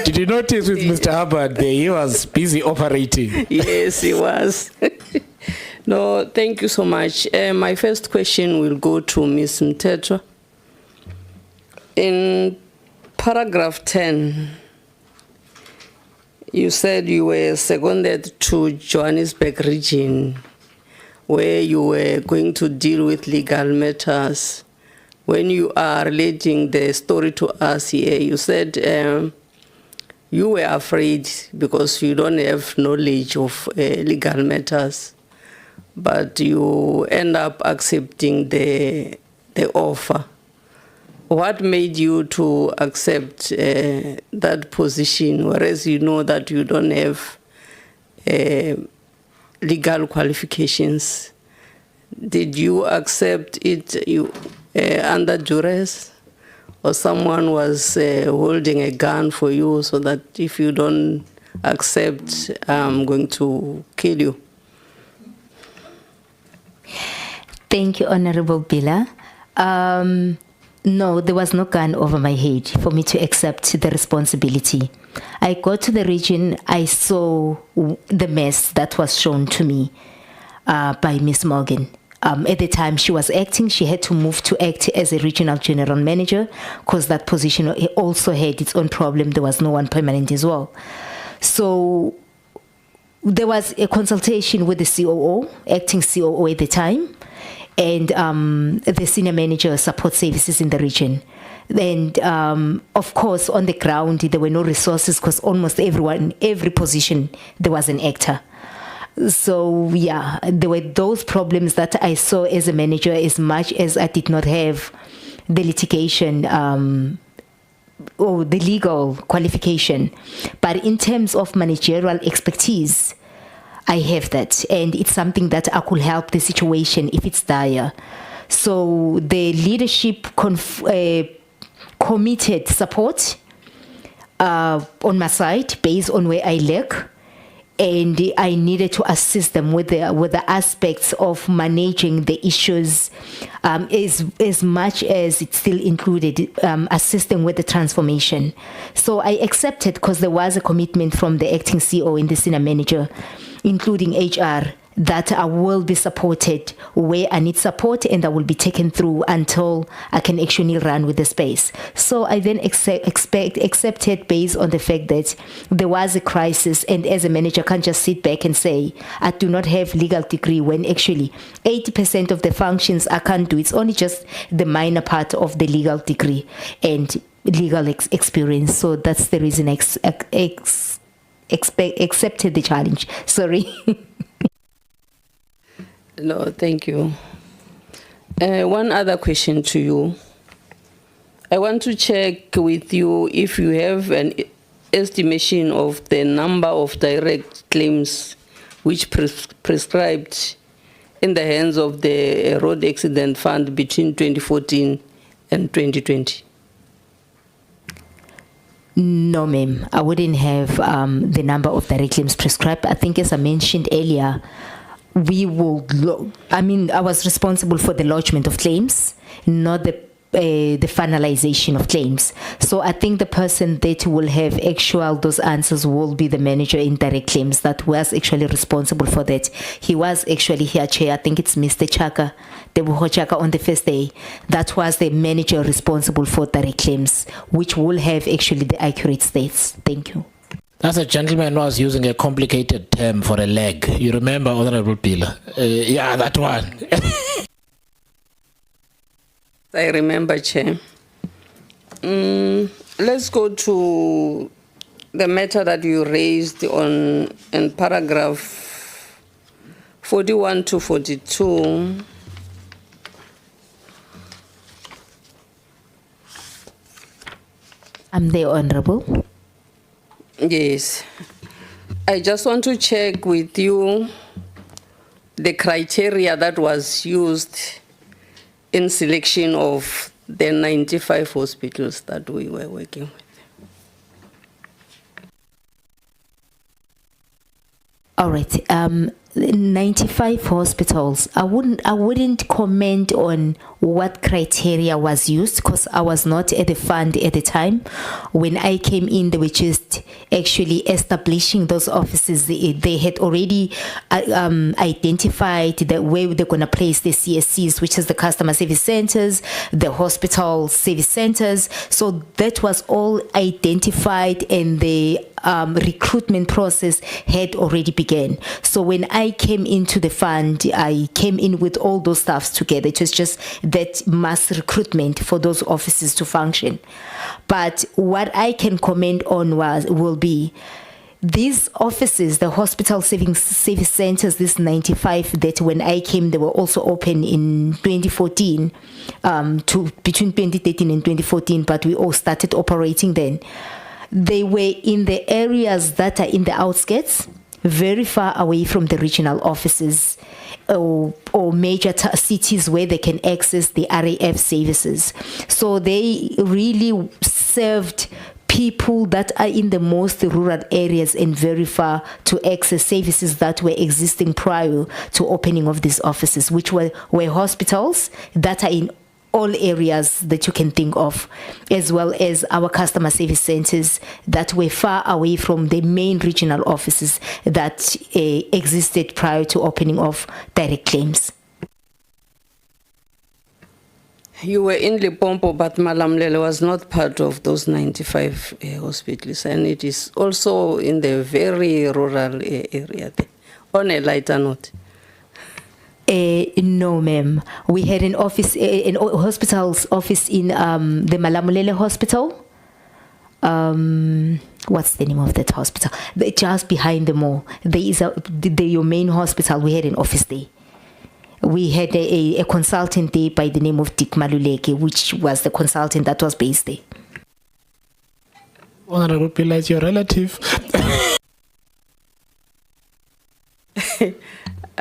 Did you notice with Mr. Hubbard there? He was busy operating. Yes, he was. No, thank you so much. My first question will go to Ms. Mtetwa. In paragraph 10, you said you were seconded to Johannesburg region, where you were going to deal with legal matters. When you are relating the story to us here, you said you were afraid because you don't have knowledge of legal matters, but you end up accepting the offer. what made you to accept that position, whereas you know that you don't have legal qualifications? Did you accept it under duress, or someone was holding a gun for you so that if you don't accept, I'm going to kill you? Thank you, Honorable Bila. No, there was no gun over my head for me to accept the responsibility. I got to the region, I saw the mess that was shown to me by Miss Morgan. At the time she was acting, she had to move to act as a regional general manager because that position also had its own problem. There was no one permanent as well. So there was a consultation with the COO, acting COO at the time, and the senior manager of support services in the region. And of course, on the ground, there were no resources because almost every position, there was an actor. So yeah, there were those problems that I saw as a manager, as much as I did not have the litigation or the legal qualification. But in terms of managerial expertise, I have that, and it's something that I could help the situation if it's dire. So the leadership committed support on my side based on where I lack, and I needed to assist them with the aspects of managing the issues, as much as it still included assisting with the transformation. So I accepted because there was a commitment from the acting CEO and the senior manager, including HR, that I will be supported where I need support, and I will be taken through until I can actually run with the space. So I then accepted based on the fact that there was a crisis, and as a manager, I can't just sit back and say, I do not have legal degree, when actually 80% of the functions I can't do. It's only just the minor part of the legal degree and legal experience. So that's the reason I accepted the challenge. Sorry. No, thank you. One other question to you. I want to check with you if you have an estimation of the number of direct claims which prescribed in the hands of the Road Accident Fund between 2014 and 2020. No, ma'am. I wouldn't have the number of direct claims prescribed. I think, as I mentioned earlier, I was responsible for the lodgement of claims, not the finalization of claims. So I think the person that will have those answers will be the manager in direct claims that was actually responsible for that. He was actually here, Chair. I think it's Mr. Chaka, Debuho Chaka, on the first day. That was the manager responsible for direct claims, which will have actually the accurate states. Thank you. That's a gentleman who was using a complicated term for a leg. You remember, Honorable Pila? Yeah, that one. I remember, Chair. Let's go to the matter that you raised in paragraph 41 to 42. I'm the Honorable. Yes. I just want to check with you the criteria that was used in selection of the 95 hospitals that we were working with. All right. 95 hospitals. I wouldn't comment on what criteria was used because I was not at the fund at the time. When I came in, they were just actually establishing those offices. They had already identified the where they're going to place the CSCs, which is the customer service centers, the hospital service centers. So that was all identified, and the recruitment process had already begun. So when I came into the fund, I came in with all those staffs together. It was just that mass recruitment for those offices to function. But what I can comment on will be these offices, the hospital service centers, these 95 that when I came, they were also open in 2014, between 2013 and 2014, but we all started operating then. They were in the areas that are in the outskirts, very far away from the regional offices or major cities where they can access the RAF services. So they really served people that are in the most rural areas and very far to access services that were existing prior to opening of these offices, which were hospitals that are in all areas that you can think of, as well as our customer service centers that were far away from the main regional offices that existed prior to opening of direct claims. You were in Limpopo, but Malamulele was not part of those 95 hospitals, and it is also in the very rural area there. On a lighter note. No, ma'am. We had an office, an hospital's office in the Malamulele Hospital. What's the name of that hospital? Just behind the mall. There is your main hospital. We had an office there. We had a consultant there by the name of Dick Maluleke, which was the consultant that was based there. Honorable Pillai is your relative.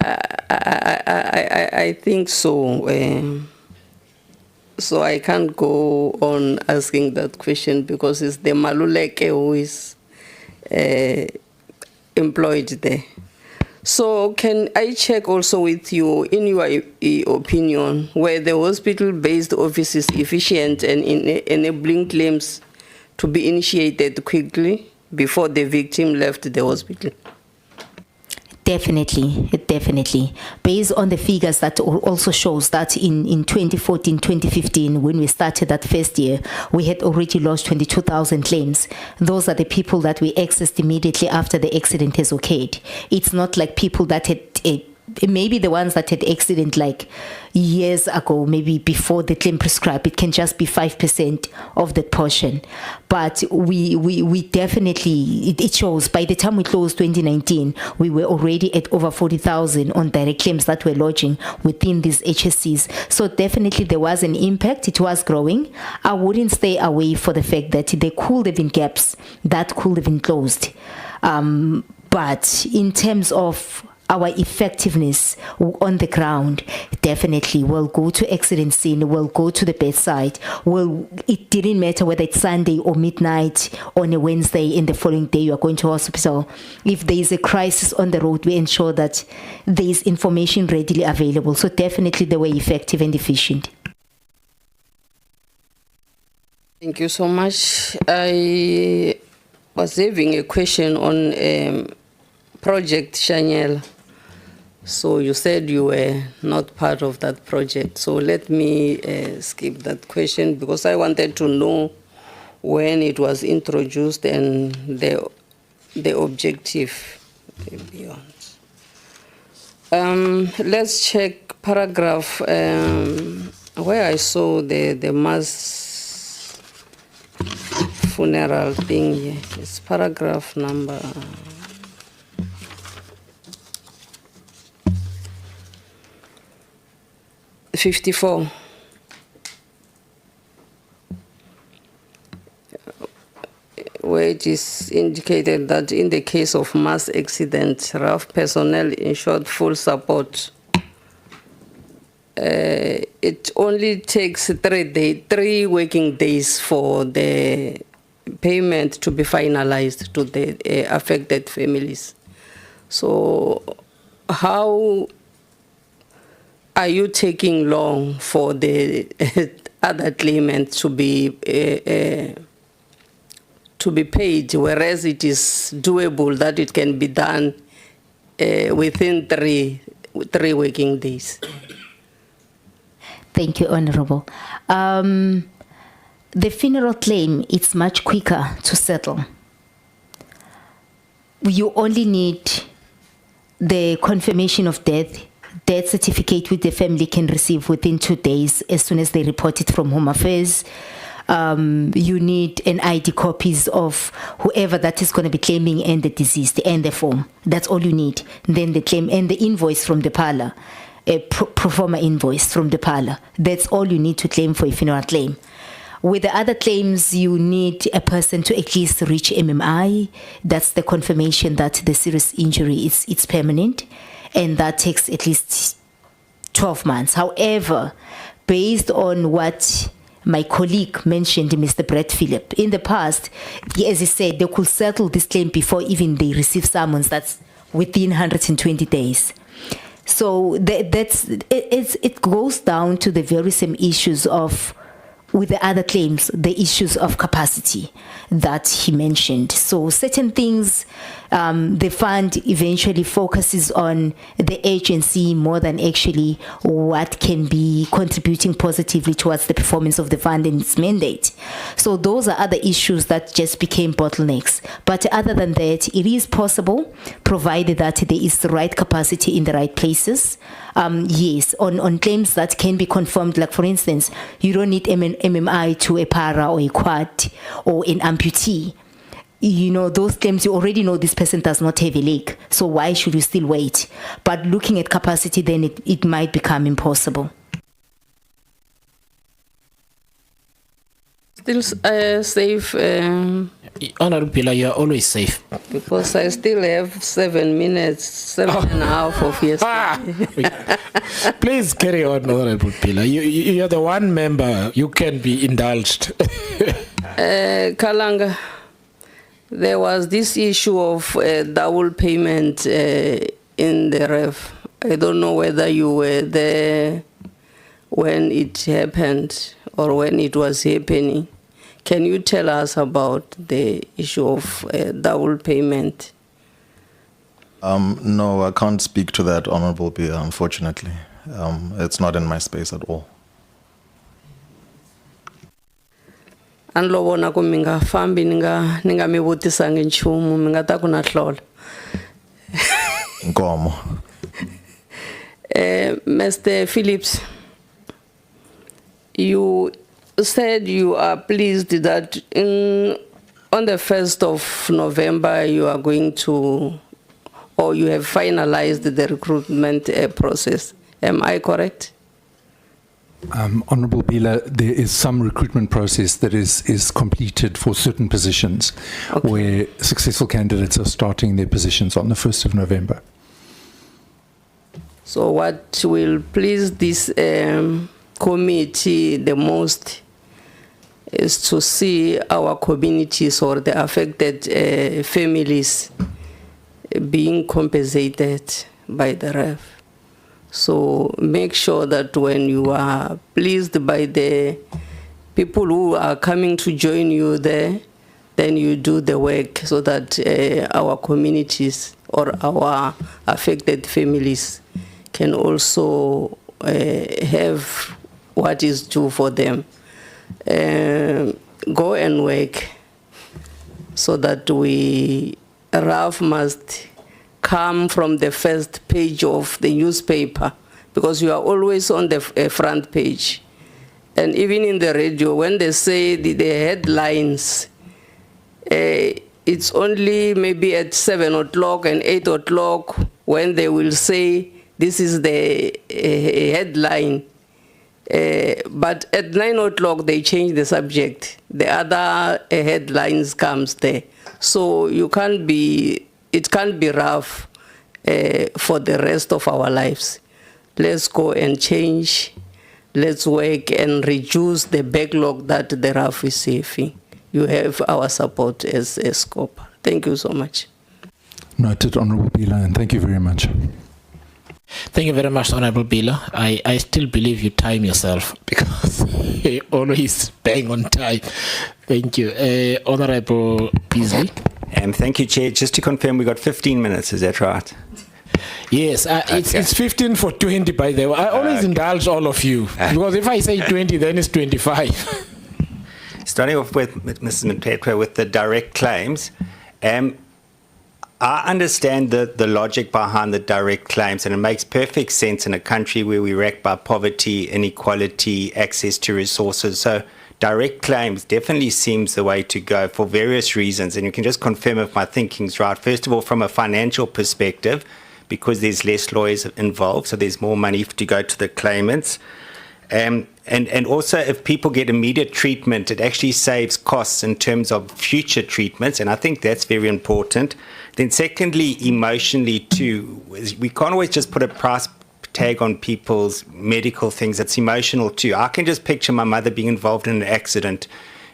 I think so. So I can't go on asking that question because it's the Maluleke who is employed there. So can I check also with you, in your opinion, were the hospital-based offices efficient and enabling claims to be initiated quickly before the victim left the hospital? Definitely. Based on the figures that also shows that in 2014, 2015, when we started that first year, we had already lost 22,000 claims. Those are the people that we accessed immediately after the accident has occurred. It's not like people that had maybe the ones that had accident like years ago, maybe before the claim prescribed, it can just be 5% of that portion. But we definitely, it shows by the time we closed 2019, we were already at over 40,000 on direct claims that were lodging within these HSCs. So definitely there was an impact. It was growing. I wouldn't stay away for the fact that there could have been gaps that could have been closed. But in terms of our effectiveness on the ground, definitely we'll go to accident scene, we'll go to the bedside. It didn't matter whether it's Sunday or midnight on a Wednesday and the following day you are going to hospital. If there is a crisis on the road, we ensure that there is information readily available. So definitely they were effective and efficient. Thank you so much. I was having a question on Project Shanyela. So you said you were not part of that project. So let me skip that question because I wanted to know when it was introduced and the objective beyond. Let's check paragraph where I saw the mass funeral thing here. It's paragraph number 54. Where it is indicated that in the case of mass accident, RAF personnel ensured full support. It only takes 3 working days for the payment to be finalized to the affected families. So how are you taking long for the other claimant to be paid, whereas it is doable that it can be done within 3 working days? Thank you, Honorable. The funeral claim, it's much quicker to settle. You only need the confirmation of death certificate which the family can receive within 2 days as soon as they report it from Home Affairs. you need an ID copies of whoever that is going to be claiming and the deceased and the form. That's all you need. Then the claim and the invoice from the parlor, a pro forma invoice from the parlor. That's all you need to claim for a funeral claim. With the other claims, you need a person to at least reach MMI. That's the confirmation that the serious injury is it's permanent, and that takes at least 12 months. However, based on what my colleague mentioned, Mr. Brett Phillip, in the past, as he said, they could settle this claim before even they receive summons. That's within 120 days. So it goes down to the very same issues of, with the other claims, the issues of capacity that he mentioned. So certain things, the fund eventually focuses on the agency more than actually what can be contributing positively towards the performance of the fund and its mandate. So those are other issues that just became bottlenecks. But other than that, it is possible, provided that there is the right capacity in the right places. Yes, on claims that can be confirmed, like for instance, you don't need MMI to a para or a quad or an amputee. You know, those claims, you already know this person does not have a leg, so why should you still wait? But looking at capacity, then it might become impossible. Still safe, Honorable Pilar, you are always safe. because I still have 7 minutes, 7.5 of yesterday. Please carry on, Honorable Pilar. You're the one member, you can be indulged. Kalanga, there was this issue of double payment in the ref. I don't know whether you were there when it happened or when it was happening. Can you tell us about the issue of double payment? No, I can't speak to that, Honorable Peter, unfortunately. It's not in my space at all. Anlovona ku mi nga fambi ni nga mi vutisangi nchumu mi nga ta ku na hlola. Nkomo. Mr. Phillips, you said you are pleased that on the 1st of November you are going to, or you have finalized the recruitment process. Am I correct? Honourable Bila, there is some recruitment process that is completed for certain positions, Okay. where successful candidates are starting their positions on the 1st of November. So what will please this committee the most is to see our communities or the affected families being compensated by the ref. So make sure that when you are pleased by the people who are coming to join you there, then you do the work so that our communities or our affected families can also have what is due for them. Go and work so that RAF must come from the first page of the newspaper, because you are always on the front page. And even in the radio, when they say the headlines, it's only maybe at 7 o'clock and 8 o'clock when they will say this is the headline. But at 9 o'clock they change the subject. The other headlines comes there. So it can't be rough for the rest of our lives. Let's go and change. Let's work and reduce the backlog that the RAF is saving. You have our support as a scope. Thank you so much. Noted, Honourable Bila, and thank you very much. Thank you very much, Honorable Bila. I still believe you time yourself because you always bang on time. Thank you. Honorable Beasley. Thank you, Chair. Just to confirm, we got 15 minutes, is that right? Yes, it's 15 for 20, by the way. I always indulge all of you because if I say 20, then it's 25. Starting off with Mrs. Mthethwa with the direct claims, I understand the logic behind the direct claims, and it makes perfect sense in a country where we're wrecked by poverty, inequality, access to resources. So direct claims definitely seems the way to go for various reasons. And you can just confirm if my thinking's right. First of all, from a financial perspective, because there's less lawyers involved, so there's more money to go to the claimants. And also, if people get immediate treatment, it actually saves costs in terms of future treatments, and I think that's very important. Then secondly, emotionally too, we can't always just put a price tag on people's medical things. It's emotional too. I can just picture my mother being involved in an accident,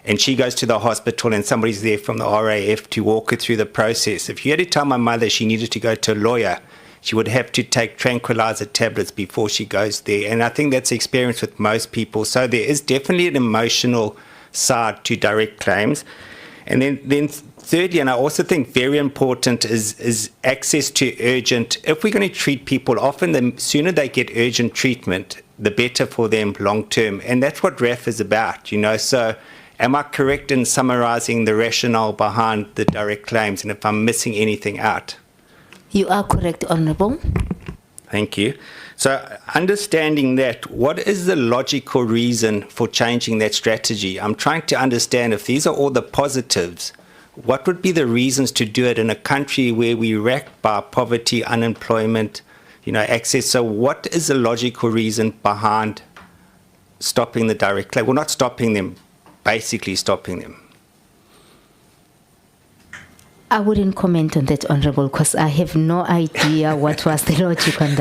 and she goes to the hospital and somebody's there from the RAF to walk her through the process. If you had to tell my mother she needed to go to a lawyer, she would have to take tranquilizer tablets before she goes there. And I think that's the experience with most people. So there is definitely an emotional side to direct claims. And then thirdly, and I also think very important, is access to urgent. If we're going to treat people, often the sooner they get urgent treatment, the better for them long term. And that's what RAF is about, you know. So am I correct in summarizing the rationale behind the direct claims, and if I'm missing anything out? You are correct, Honourable. Thank you. So understanding that, what is the logical reason for changing that strategy? I'm trying to understand if these are all the positives, what would be the reasons to do it in a country where we're racked by poverty, unemployment, you know, access? So what is the logical reason behind stopping the direct claim? Well, not stopping them, basically stopping them. I wouldn't comment on that, Honourable, because I have no idea what was the logic on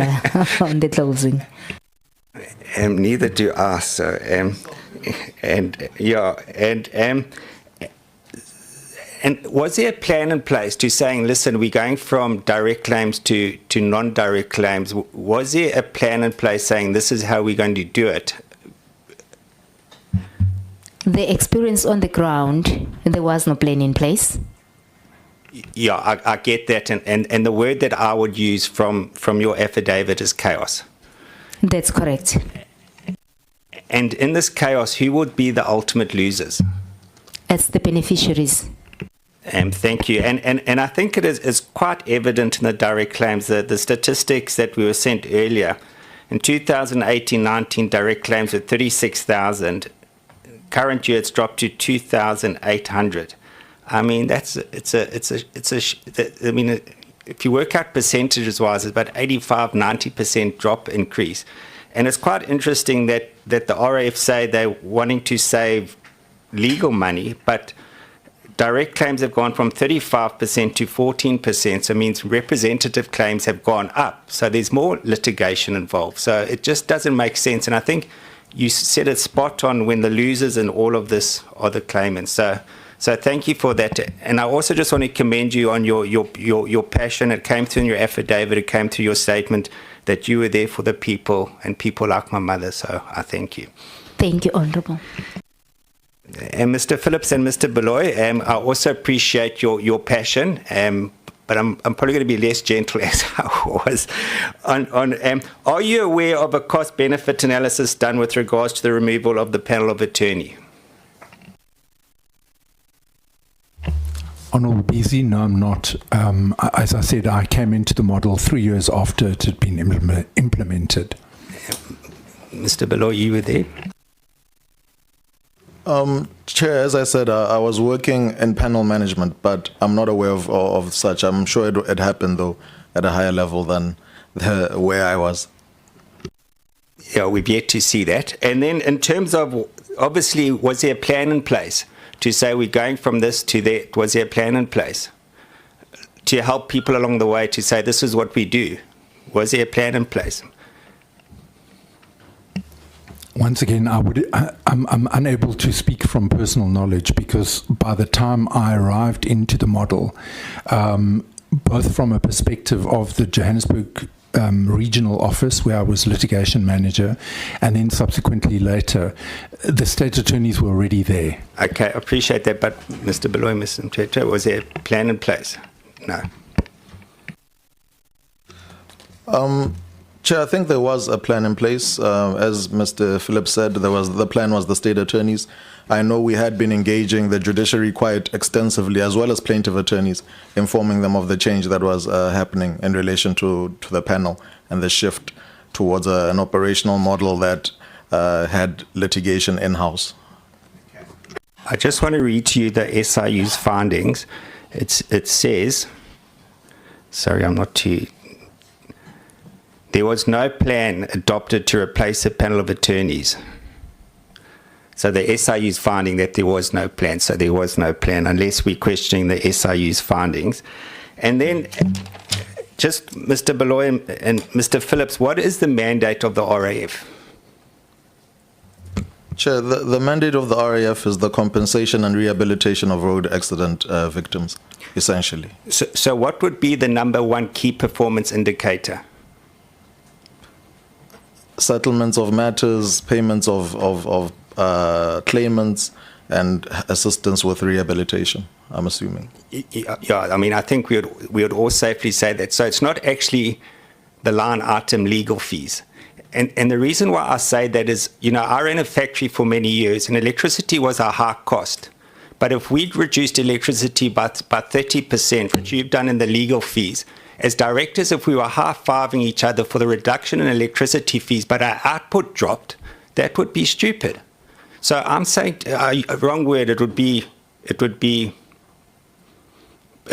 the closing. Neither do I. So, and was there a plan in place to saying, listen, we're going from direct claims to non-direct claims? Was there a plan in place saying this is how we're going to do it? The experience on the ground, there was no plan in place. Yeah, I get that, and the word that I would use from your affidavit is chaos. That's correct. And in this chaos, who would be the ultimate losers? It's the beneficiaries. Thank you. And I think it is quite evident in the direct claims, the statistics that we were sent earlier. In 2018-19, direct claims were 36,000. Current year, it's dropped to 2,800. I mean, if you work out percentages wise, it's about 85-90% drop increase. And it's quite interesting that the RAF say they're wanting to save legal money, but direct claims have gone from 35% to 14%. So it means representative claims have gone up. So there's more litigation involved. So it just doesn't make sense. And I think you said it spot on when the losers in all of this are the claimants. So thank you for that. And I also just want to commend you on your passion. It came through in your affidavit, it came through your statement that you were there for the people and people like my mother. So I thank you. Thank you, Honourable. And Mr. Phillips and Mr. Beloy, I also appreciate your passion, but I'm probably going to be less gentle as I was. Are you aware of a cost-benefit analysis done with regards to the removal of the panel of attorney? Honourable Beesley, no, I'm not. As I said, I came into the model 3 years after it had been implemented. Mr. Beloy, you were there? Chair, as I said, I was working in panel management, but I'm not aware of such. I'm sure it happened, though, at a higher level than where I was. Yeah, we've yet to see that. And then in terms of, obviously, was there a plan in place to say we're going from this to that? Was there a plan in place to help people along the way to say this is what we do? Was there a plan in place? Once again, I'm unable to speak from personal knowledge because by the time I arrived into the model, both from a perspective of the Johannesburg regional office where I was litigation manager, and then subsequently later, the state attorneys were already there. Okay, I appreciate that, but Mr. Beloy, Mr. Mthethwa, was there a plan in place? No. Chair, I think there was a plan in place. As Mr. Phillips said, the plan was the state attorneys. I know we had been engaging the judiciary quite extensively, as well as plaintiff attorneys, informing them of the change that was happening in relation to the panel and the shift towards an operational model that had litigation in-house. Okay. I just want to read to you the SIU's findings. It says, sorry, I'm not too... There was no plan adopted to replace a panel of attorneys. So the SIU's finding that there was no plan. So there was no plan unless we're questioning the SIU's findings. And then just Mr. Baloy and Mr. Phillips, what is the mandate of the RAF? Chair, the mandate of the RAF is the compensation and rehabilitation of road accident victims, essentially. So what would be the number one key performance indicator? Settlements of matters, payments of claimants, and assistance with rehabilitation, I'm assuming. Yeah, I mean, I think we would all safely say that. So it's not actually the line item legal fees. And the reason why I say that is, you know, I ran a factory for many years and electricity was a high cost. But if we'd reduced electricity by 30%, which you've done in the legal fees, as directors, if we were high-fiving each other for the reduction in electricity fees, but our output dropped, that would be stupid. So I'm saying, wrong word, it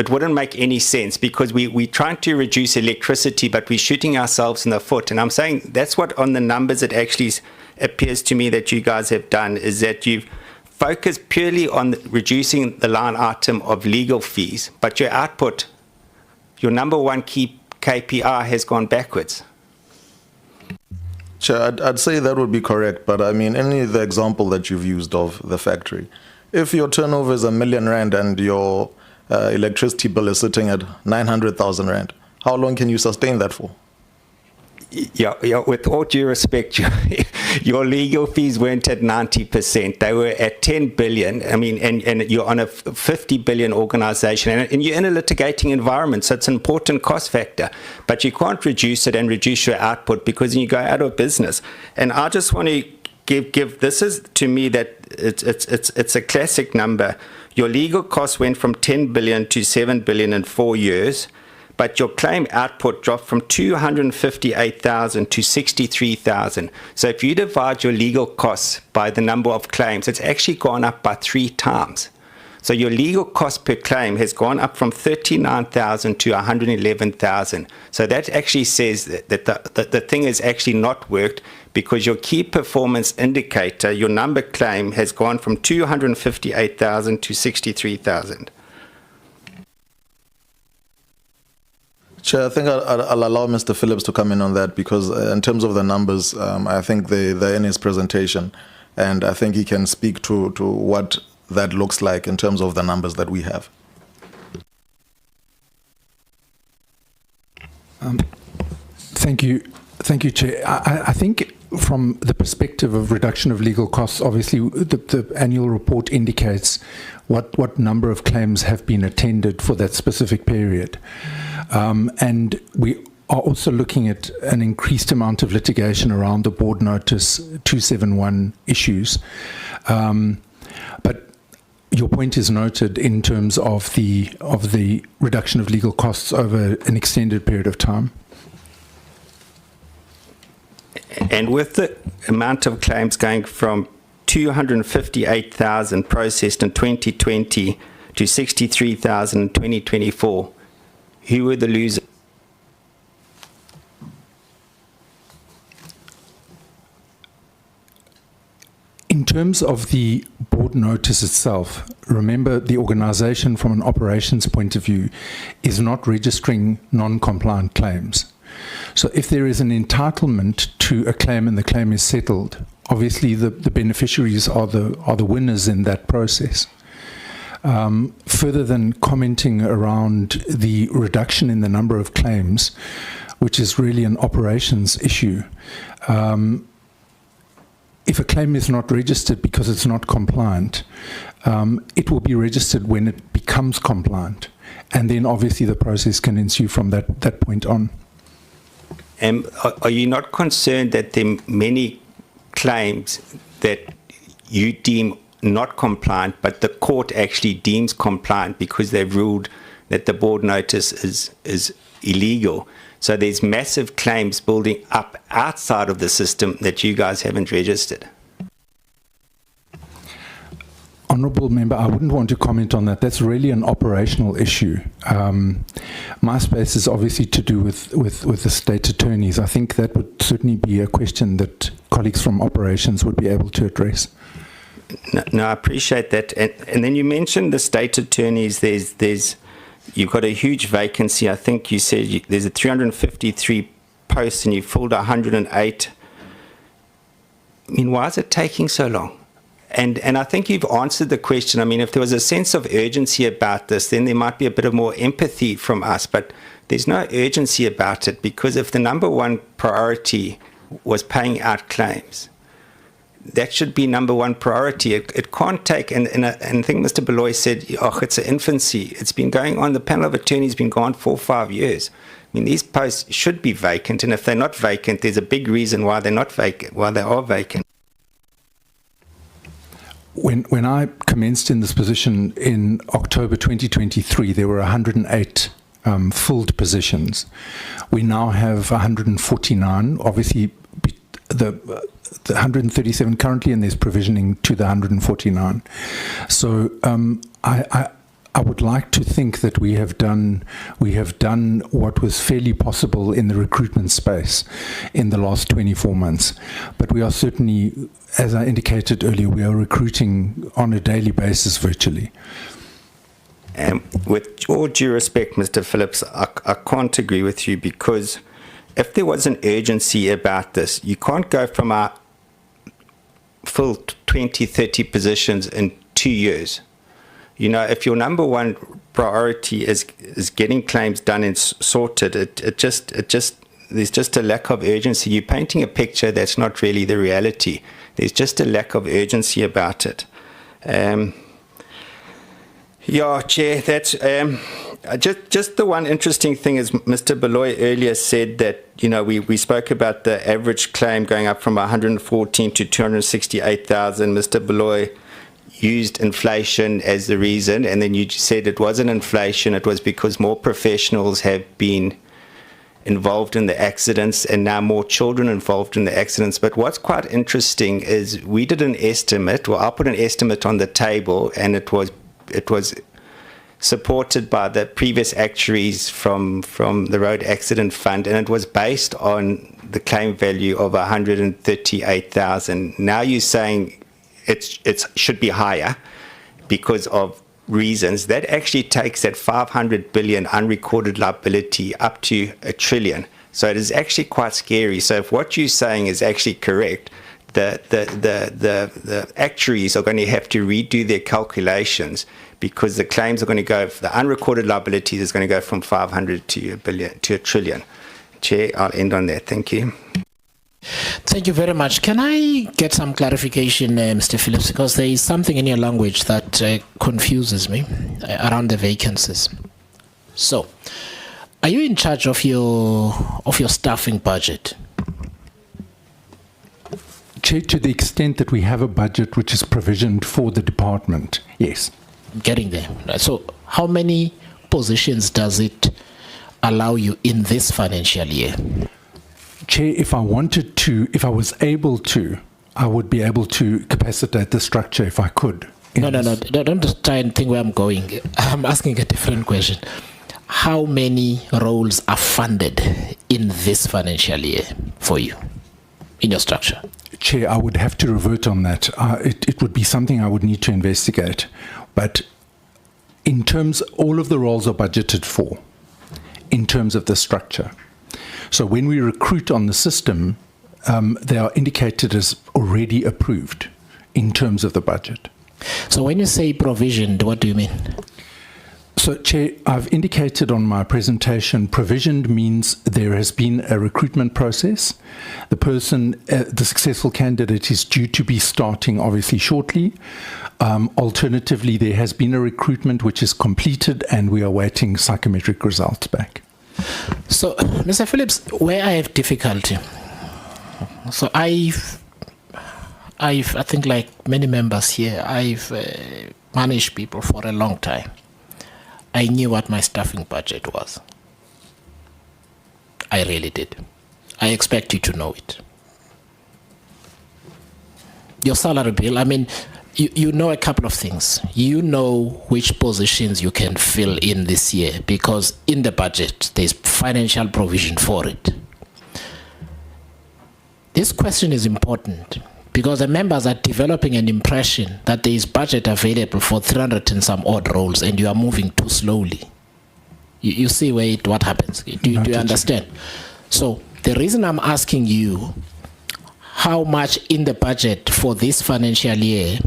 wouldn't make any sense because we're trying to reduce electricity, but we're shooting ourselves in the foot. And I'm saying that's what on the numbers it actually appears to me that you guys have done, is that you've focused purely on reducing the line item of legal fees, but your output, your number one key KPI has gone backwards. Chair, I'd say that would be correct, but I mean, any of the example that you've used of the factory, if your turnover is R1 million and your electricity bill is sitting at 900,000 rand, how long can you sustain that for? Yeah, with all due respect, your legal fees weren't at 90%. They were at 10 billion. I mean, and you're on a 50 billion organization, and you're in a litigating environment, so it's an important cost factor. But you can't reduce it and reduce your output because you go out of business. And I just want to give this is to me that it's a classic number. Your legal costs went from 10 billion to 7 billion in 4 years. But your claim output dropped from 258,000 to 63,000. So if you divide your legal costs by the number of claims, it's actually gone up by 3 times. So your legal cost per claim has gone up from 39,000 to 111,000. So that actually says that the thing has actually not worked because your key performance indicator, your number claim, has gone from 258,000 to 63,000. Chair, I think I'll allow Mr. Phillips to come in on that because in terms of the numbers, I think they're in his presentation, and I think he can speak to what that looks like in terms of the numbers that we have. Thank you, Chair. I think from the perspective of reduction of legal costs, obviously the annual report indicates what number of claims have been attended for that specific period. And we are also looking at an increased amount of litigation around the board notice 271 issues. But your point is noted in terms of the reduction of legal costs over an extended period of time. And with the amount of claims going from 258,000 processed in 2020 to 63,000 in 2024, who were the losers? In terms of the board notice itself, remember the organization from an operations point of view is not registering non-compliant claims. So if there is an entitlement to a claim and the claim is settled, obviously the beneficiaries are the winners in that process. Further than commenting around the reduction in the number of claims, which is really an operations issue, if a claim is not registered because it's not compliant, it will be registered when it becomes compliant, and then obviously the process can ensue from that point on. Are you not concerned that there are many claims that you deem not compliant, but the court actually deems compliant because they've ruled that the board notice is illegal? So there's massive claims building up outside of the system that you guys haven't registered. Honourable Member, I wouldn't want to comment on that. That's really an operational issue. My space is obviously to do with the state attorneys. I think that would certainly be a question that colleagues from operations would be able to address. No, I appreciate that. And then you mentioned the state attorneys. You've got a huge vacancy. I think you said there's a 353 posts and you filled 108. I mean, why is it taking so long? And I think you've answered the question. I mean, if there was a sense of urgency about this, then there might be a bit of more empathy from us. But there's no urgency about it, because if the number one priority was paying out claims, that should be number one priority. It can't take, and I think Mr. Beloy said, oh, it's an infancy. It's been going on. The panel of attorneys has been gone 4 or 5 years. I mean, these posts should be vacant. And if they're not vacant, there's a big reason why they're not vacant, why they are vacant. When I commenced in this position in October 2023, there were 108 filled positions. We now have 149. Obviously, the 137 currently, and there's provisioning to the 149. So I would like to think that we have done what was fairly possible in the recruitment space in the last 24 months. But we are certainly, as I indicated earlier, we are recruiting on a daily basis virtually. With all due respect, Mr. Phillips, I can't agree with you, because if there was an urgency about this, you can't go from our full 20, 30 positions in 2 years. You know, if your number one priority is getting claims done and sorted, there's just a lack of urgency. You're painting a picture that's not really the reality. There's just a lack of urgency about it. Yeah, Chair, that's just the one interesting thing is Mr. Beloy earlier said that, you know, we spoke about the average claim going up from 114 to 268,000. Mr. Beloy used inflation as the reason, and then you said it wasn't inflation, it was because more professionals have been involved in the accidents and now more children involved in the accidents. But what's quite interesting is we did an estimate, well, I put an estimate on the table, and it was supported by the previous actuaries from the Road Accident Fund, and it was based on the claim value of 138,000. Now you're saying it should be higher because of reasons. That actually takes that 500 billion unrecorded liability up to 1 trillion. So it is actually quite scary. So if what you're saying is actually correct, the actuaries are going to have to redo their calculations, because the claims are going to go, the unrecorded liabilities is going to go from 500 to 1 billion to 1 trillion. Chair, I'll end on that. Thank you. Thank you very much. Can I get some clarification, Mr. Phillips, because there is something in your language that confuses me around the vacancies. So, are you in charge of your staffing budget? Chair, to the extent that we have a budget which is provisioned for the department, yes. Getting there. So, how many positions does it allow you in this financial year? Chair, if I was able to, I would be able to capacitate the structure if I could. No. Don't try and think where I'm going. I'm asking a different question. How many roles are funded in this financial year for you in your structure? Chair, I would have to revert on that. It would be something I would need to investigate. But in terms, all of the roles are budgeted for in terms of the structure. So when we recruit on the system, they are indicated as already approved in terms of the budget. So when you say provisioned, what do you mean? So, Chair, I've indicated on my presentation, provisioned means there has been a recruitment process. The person, the successful candidate, is due to be starting obviously shortly. Alternatively, there has been a recruitment which is completed, and we are waiting psychometric results back. So, Mr. Phillips, where I have difficulty, so I think like many members here, I've managed people for a long time. I knew what my staffing budget was. I really did. I expect you to know it. Your salary bill, I mean, you know a couple of things. You know which positions you can fill in this year because in the budget there's financial provision for it. This question is important because the members are developing an impression that there is budget available for 300 and some odd roles and you are moving too slowly. You see what happens. Do you understand? So the reason I'm asking you how much in the budget for this financial year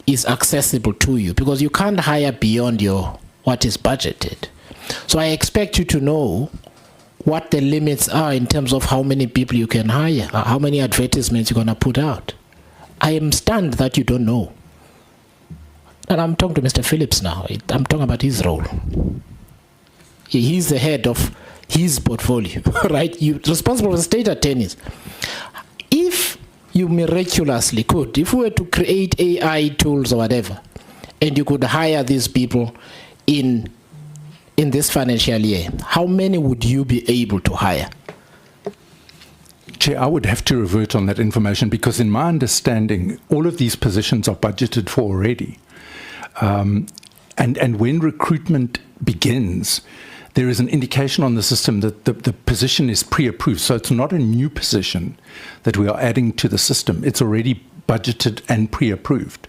is accessible to you, because you can't hire beyond what is budgeted. So I expect you to know what the limits are in terms of how many people you can hire, how many advertisements you're going to put out. I am stunned that you don't know. And I'm talking to Mr. Phillips now. I'm talking about his role. He's the head of his portfolio, right? You're responsible for state attorneys. If you miraculously could, if we were to create AI tools or whatever, and you could hire these people in this financial year, how many would you be able to hire? Chair, I would have to revert on that information because in my understanding, all of these positions are budgeted for already. And when recruitment begins, there is an indication on the system that the position is pre-approved. So it's not a new position that we are adding to the system. It's already budgeted and pre-approved.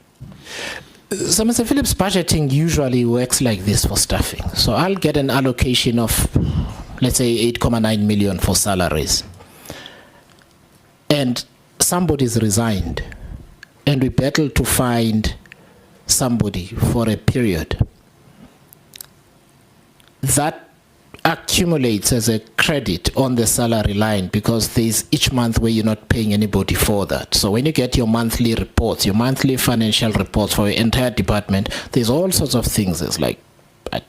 So, Mr. Phillips, budgeting usually works like this for staffing. So I'll get an allocation of, let's say, 8.9 million for salaries. And somebody's resigned. And we battle to find somebody for a period. That accumulates as a credit on the salary line because there's each month where you're not paying anybody for that. So when you get your monthly reports, your monthly financial reports for your entire department, there's all sorts of things. There's like,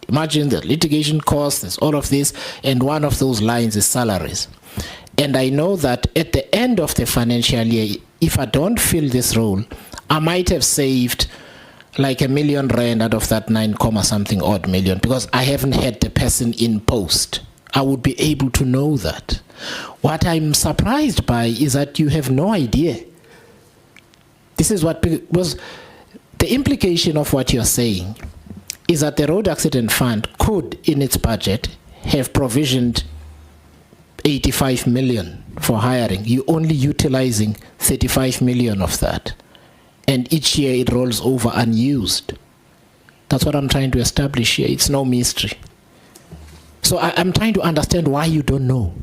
imagine the litigation costs, there's all of this, and one of those lines is salaries. And I know that at the end of the financial year, if I don't fill this role, I might have saved like R1 million out of that 9 odd million because I haven't had the person in post. I would be able to know that. What I'm surprised by is that you have no idea. This is what was the implication of what you're saying is that the Road Accident Fund could, in its budget, have provisioned 85 million for hiring. You're only utilizing 35 million of that. And each year it rolls over unused. That's what I'm trying to establish here. It's no mystery. So I'm trying to understand why you don't know.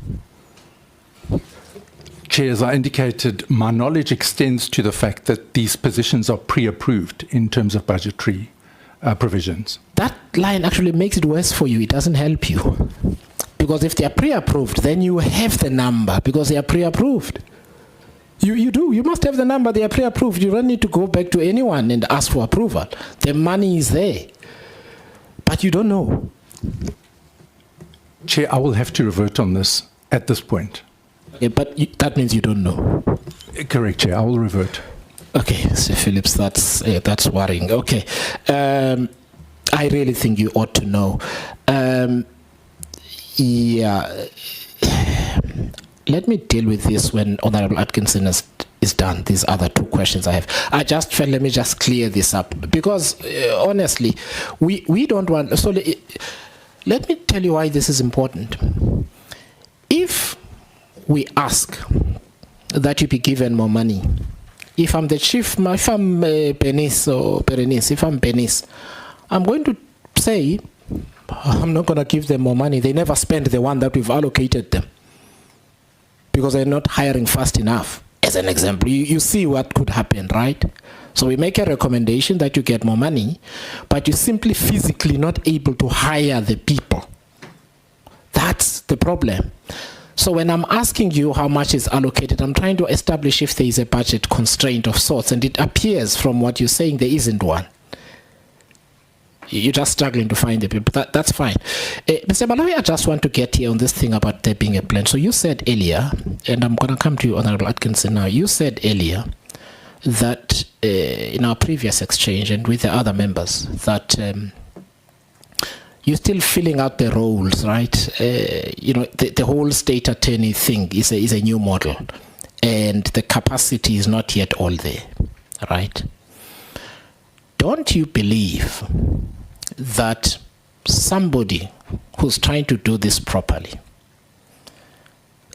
Chair, as I indicated, my knowledge extends to the fact that these positions are pre-approved in terms of budgetary provisions. That line actually makes it worse for you. It doesn't help you. Because if they are pre-approved, then you have the number because they are pre-approved. You do. You must have the number. They are pre-approved. You don't need to go back to anyone and ask for approval. The money is there. But you don't know. Chair, I will have to revert on this at this point. Okay, but that means you don't know. Correct, Chair. I will revert. Okay, Mr. Phillips, that's worrying. Okay. I really think you ought to know. Yeah. Let me deal with this when Honorable Atkinson is done. These other two questions I have. I just felt, let me just clear this up because honestly, we don't want. So let me tell you why this is important. If we ask that you be given more money, if I'm the chief, if I'm Bernice or Berenice, if I'm Bernice, I'm going to say I'm not going to give them more money. They never spend the one that we've allocated them, because they're not hiring fast enough. As an example, you see what could happen, right? So we make a recommendation that you get more money, but you're simply physically not able to hire the people. That's the problem. So when I'm asking you how much is allocated, I'm trying to establish if there is a budget constraint of sorts, and it appears from what you're saying there isn't one. You're just struggling to find the people. That's fine. Mr. Malawi, I just want to get here on this thing about there being a plan. So you said earlier, and I'm going to come to you, Honorable Atkinson, now. You said earlier that in our previous exchange and with the other members that you're still filling out the roles, right? You know, the whole state attorney thing is a new model, and the capacity is not yet all there, right? don't you believe that somebody who's trying to do this properly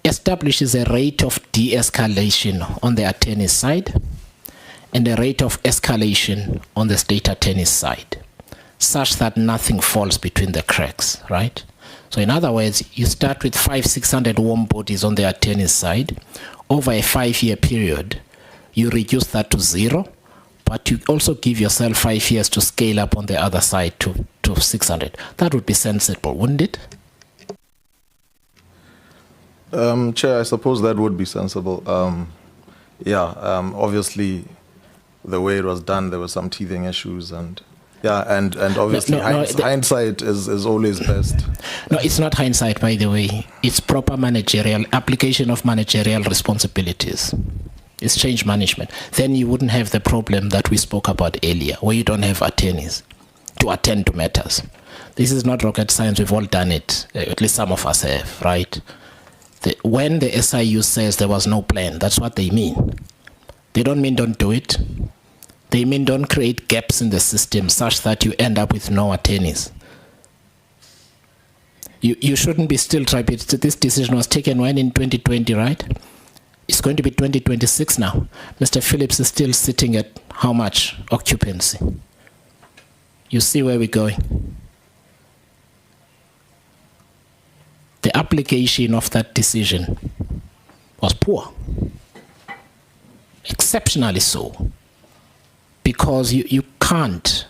establishes a rate of de-escalation on the attorney's side and a rate of escalation on the state attorney's side, such that nothing falls between the cracks, right? So in other words, you start with 500-600 warm bodies on the attorney's side. Over a 5-year period, you reduce that to 0, but you also give yourself 5 years to scale up on the other side to 600. That would be sensible, wouldn't it? Chair, I suppose that would be sensible. Obviously, the way it was done, there were some teething issues, and obviously hindsight is always best. No, it's not hindsight, by the way. It's proper managerial application of managerial responsibilities. It's change management. Then you wouldn't have the problem that we spoke about earlier, where you don't have attorneys to attend to matters. This is not rocket science. We've all done it. At least some of us have, right? When the SIU says there was no plan, that's what they mean. They don't mean don't do it. They mean don't create gaps in the system such that you end up with no attorneys. You shouldn't be still trying. This decision was taken when in 2020, right? It's going to be 2026 now. Mr. Phillips is still sitting at how much occupancy? You see where we're going. The application of that decision was poor. Exceptionally so. Because you can't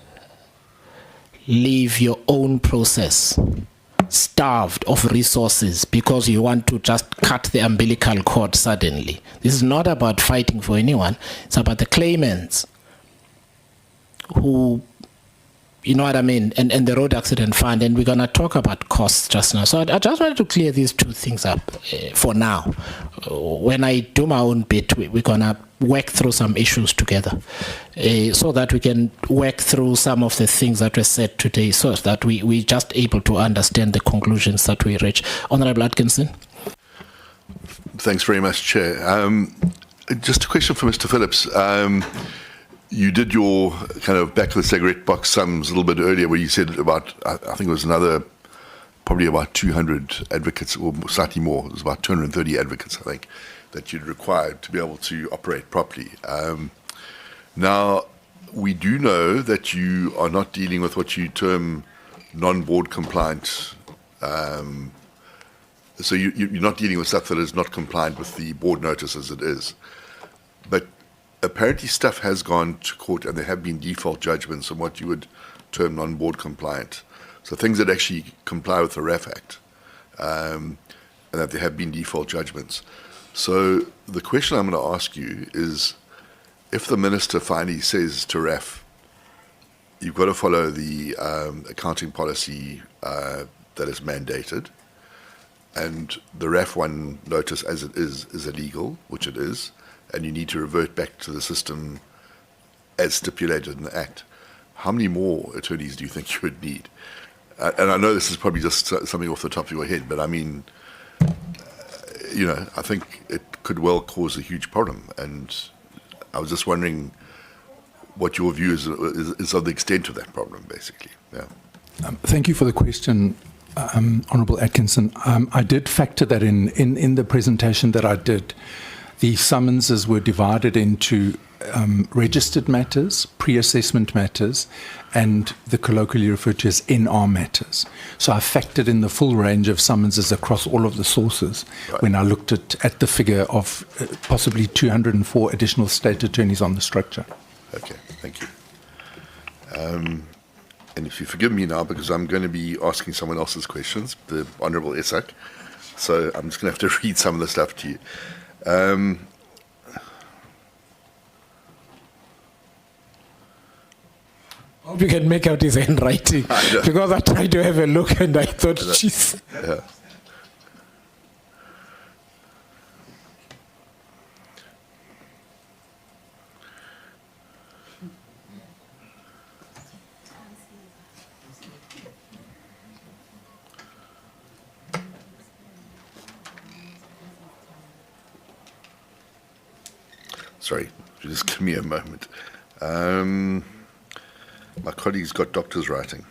leave your own process starved of resources because you want to just cut the umbilical cord suddenly. This is not about fighting for anyone. It's about the claimants who, you know what I mean, and the road accident fund, and we're going to talk about costs just now. So I just wanted to clear these two things up for now. When I do my own bit, we're going to work through some issues together so that we can work through some of the things that were said today so that we're just able to understand the conclusions that we reach. Honorable Atkinson. Thanks very much, Chair. Just a question for Mr. Phillips. You did your kind of back of the cigarette box sums a little bit earlier where you said about, I think it was probably about 200 advocates or slightly more. It was about 230 advocates, I think, that you'd required to be able to operate properly. Now, we do know that you are not dealing with what you term non-board compliant. So you're not dealing with stuff that is not compliant with the board notice as it is. But apparently stuff has gone to court and there have been default judgments on what you would term non-board compliant. So things that actually comply with the RAF Act, and that there have been default judgments. So the question I'm going to ask you is, if the minister finally says to RAF, you've got to follow the accounting policy that is mandated, and the RAF 1 notice as it is illegal, which it is, and you need to revert back to the system as stipulated in the Act, how many more attorneys do you think you would need? And I know this is probably just something off the top of your head, but I mean, I think it could well cause a huge problem. And I was just wondering what your view is of the extent of that problem, basically. Yeah. Thank you for the question, Honourable Atkinson. I did factor that in the presentation that I did. The summonses were divided into registered matters, pre-assessment matters, and the colloquially referred to as NR matters. So I factored in the full range of summonses across all of the sources when I looked at the figure of possibly 204 additional state attorneys on the structure. Okay, thank you. And if you forgive me now, because I'm going to be asking someone else's questions, the Honourable Isak, so I'm just going to have to read some of the stuff to you. Hope you can make out his handwriting, because I tried to have a look and I thought, jeez. Yeah. Sorry, just give me a moment. My colleague's got doctor's writing.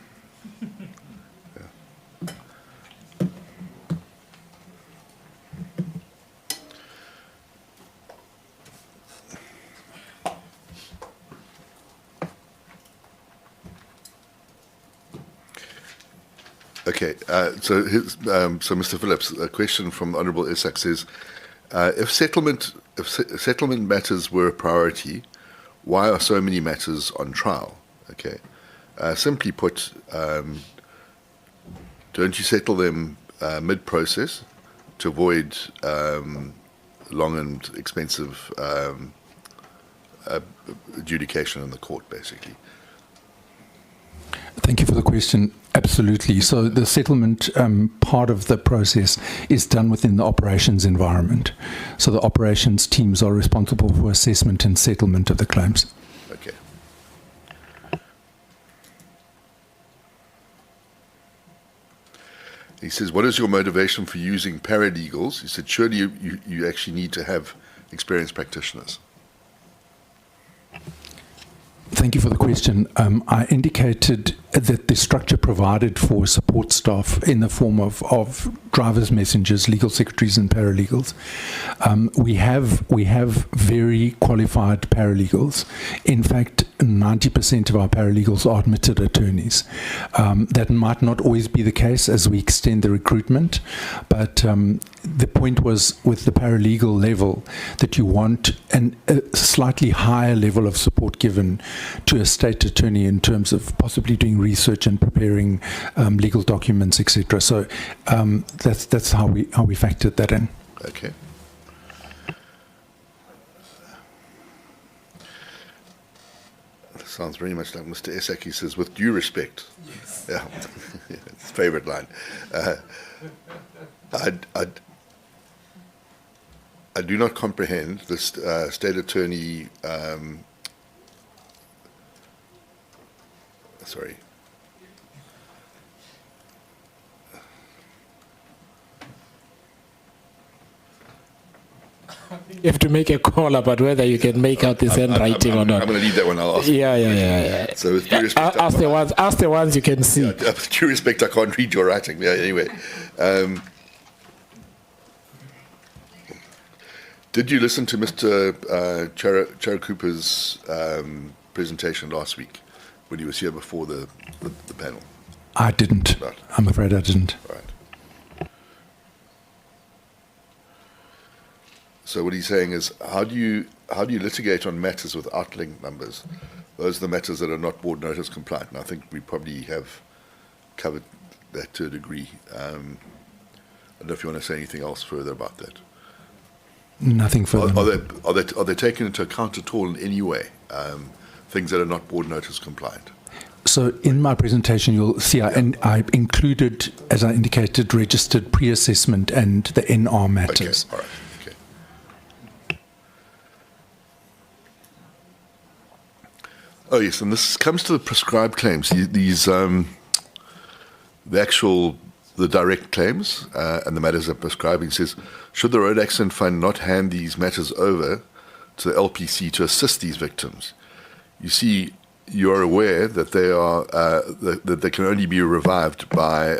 Okay, so Mr. Phillips, a question from the Honourable Isak says, if settlement matters were a priority, why are so many matters on trial? Okay, simply put, don't you settle them mid-process to avoid long and expensive adjudication in the court, basically? Thank you for the question. Absolutely. So the settlement part of the process is done within the operations environment. So the operations teams are responsible for assessment and settlement of the claims. Okay. He says, what is your motivation for using paralegals? He said, surely you actually need to have experienced practitioners. Thank you for the question. I indicated that the structure provided for support staff in the form of drivers, messengers, legal secretaries, and paralegals. We have very qualified paralegals. In fact, 90% of our paralegals are admitted attorneys. That might not always be the case as we extend the recruitment, but the point was with the paralegal level that you want a slightly higher level of support given to a state attorney in terms of possibly doing research and preparing legal documents, etc. So that's how we factored that in. Okay. Sounds very much like Mr. Isak. He says, with due respect. Yes. Yeah, his favorite line. I do not comprehend this state attorney. Sorry. You have to make a call about whether you can make out this handwriting or not. I'm going to leave that one. I'll ask. Yeah. So with due respect, Ask the ones you can see. Yeah, with due respect, I can't read your writing. Yeah, anyway. Did you listen to Mr. Charakupa's presentation last week when he was here before the panel? I didn't. Right. I'm afraid I didn't. All right. So what he's saying is, how do you litigate on matters without link numbers? Those are the matters that are not board notice compliant. And I think we probably have covered that to a degree. I don't know if you want to say anything else further about that. Nothing further. Are they taken into account at all in any way? Things that are not board notice compliant. So in my presentation, you'll see I included, as I indicated, registered pre-assessment and the NR matters. Okay. All right. Oh yes, and this comes to the prescribed claims. These the direct claims and the matters that prescribing says, should the Road Accident Fund not hand these matters over to the LPC to assist these victims? You see, you are aware that they are that they can only be revived by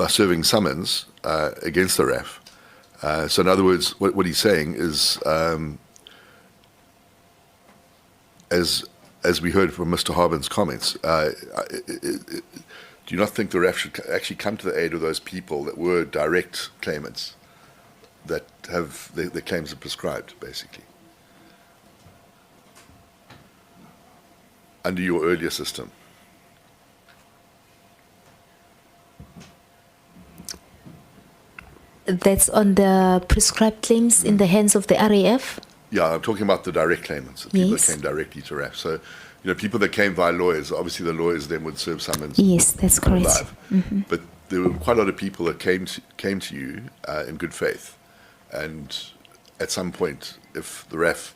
serving summons against the RAF. So in other words, what he's saying is. As we heard from Mr. Harbin's comments, do you not think the RAF should actually come to the aid of those people that were direct claimants that have their claims are prescribed, basically, under your earlier system? That's on the prescribed claims in the hands of the RAF? Yeah, I'm talking about the direct claimants, the people Yes. that came directly to RAF. So, people that came via lawyers, obviously the lawyers then would serve summons. Yes, that's correct. Live. But there were quite a lot of people that came to you in good faith. And at some point, if the RAF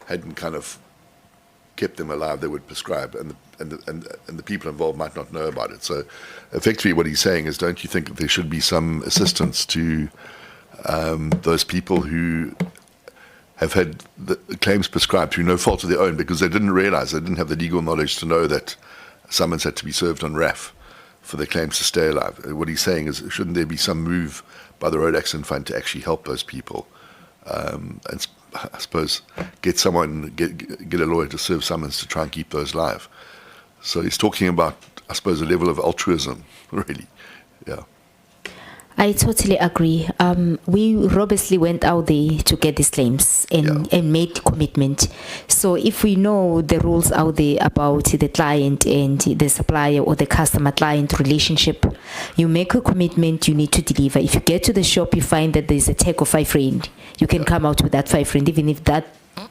hadn't kind of kept them alive, they would prescribe, and the people involved might not know about it. So effectively what he's saying is, don't you think that there should be some assistance to those people who have had the claims prescribed through no fault of their own because they didn't realize, they didn't have the legal knowledge to know that summons had to be served on RAF for their claims to stay alive. What he's saying is, shouldn't there be some move by the Road Accident Fund to actually help those people? And I suppose get a lawyer to serve summons to try and keep those alive. So he's talking about, I suppose, a level of altruism, really. Yeah. I totally agree. We robustly went out there to get these claims and made commitment. So if we know the rules out there about the client and the supplier or the customer-client relationship, you make a commitment, you need to deliver. If you get to the shop, you find that there's a tag of 5 rand, you can come out with that 5 rand, even if that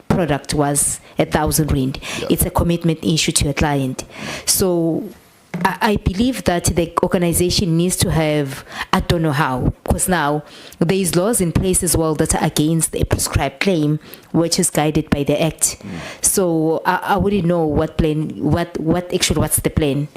product was 1,000 rand. It's a commitment issue to a client. So I believe that the organization needs to have, I don't know how, because now there is laws in place as well that are against a prescribed claim, which is guided by the Act. So I wouldn't know what's the plan.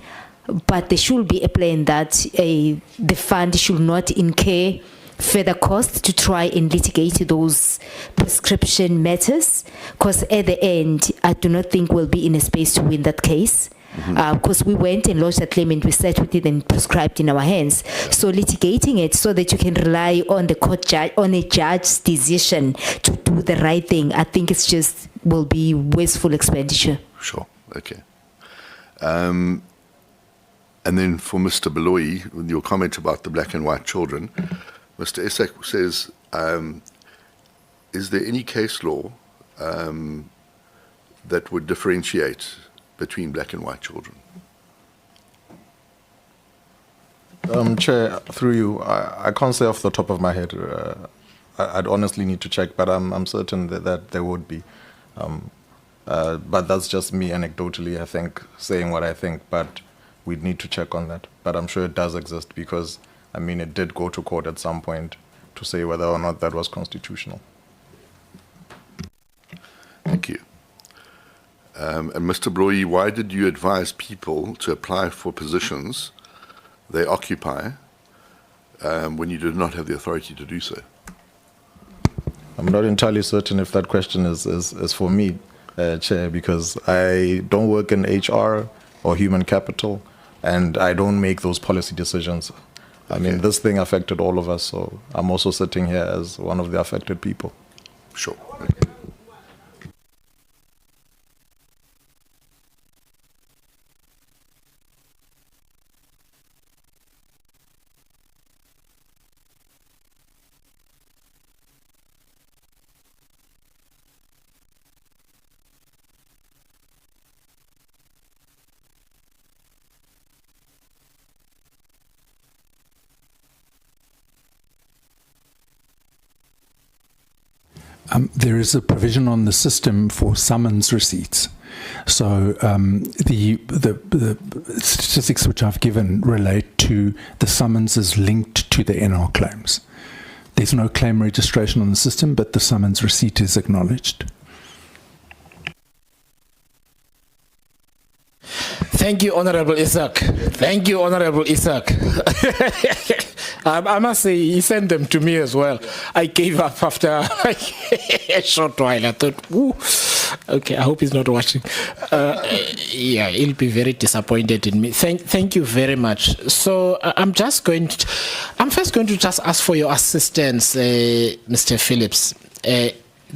But there should be a plan that the fund should not incur further costs to try and litigate those prescription matters, because at the end, I do not think we'll be in a space to win that case. Because we went and lodged a claim and we sat with it and prescribed in our hands. So litigating it so that you can rely on the court judge, on a judge's decision to do the right thing, I think it's just will be wasteful expenditure. Sure. Okay. And then for Mr. Beloyi, with your comment about the black and white children, Mr. Isak says, is there any case law that would differentiate between black and white children? Chair, through you, I can't say off the top of my head. I'd honestly need to check, but I'm certain that there would be. But that's just me anecdotally, I think, saying what I think, but we'd need to check on that. But I'm sure it does exist because, I mean, it did go to court at some point to say whether or not that was constitutional. Thank you. And Mr. Bloyi, why did you advise people to apply for positions they occupy when you did not have the authority to do so? I'm not entirely certain if that question is for me, Chair, because I don't work in HR or human capital, and I don't make those policy decisions. I mean, this thing affected all of us, so I'm also sitting here as one of the affected people. Sure. There is a provision on the system for summons receipts. So the statistics which I've given relate to the summonses linked to the NR claims. There's no claim registration on the system, but the summons receipt is acknowledged. Thank you, Honorable Isak. Thank you, Honorable Isak. I must say, he sent them to me as well. I gave up after a short while. I thought, ooh, okay, I hope he's not watching. Yeah, he'll be very disappointed in me. Thank you very much. So I'm first going to just ask for your assistance, Mr. Phillips.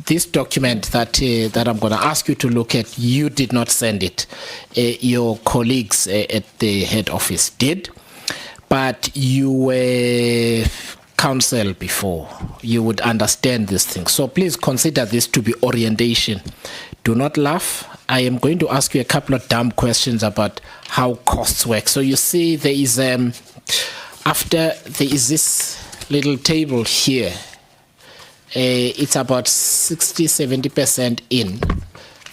This document that I'm going to ask you to look at, you did not send it. Your colleagues at the head office did, but you were counsel before. You would understand this thing. So please consider this to be orientation. Do not laugh. I am going to ask you a couple of dumb questions about how costs work. So you see there is this little table here. It's about 60-70% in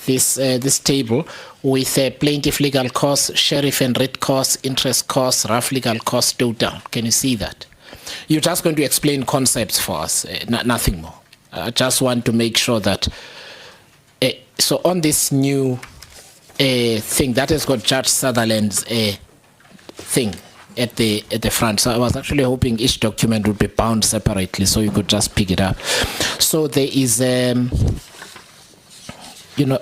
this table with plaintiff legal costs, sheriff and writ costs, interest costs, rough legal costs total. Can you see that? You're just going to explain concepts for us, nothing more. I just want to make sure that. So on this new thing that has got Judge Sutherland's thing at the front. So I was actually hoping each document would be bound separately so you could just pick it up. So there is you know,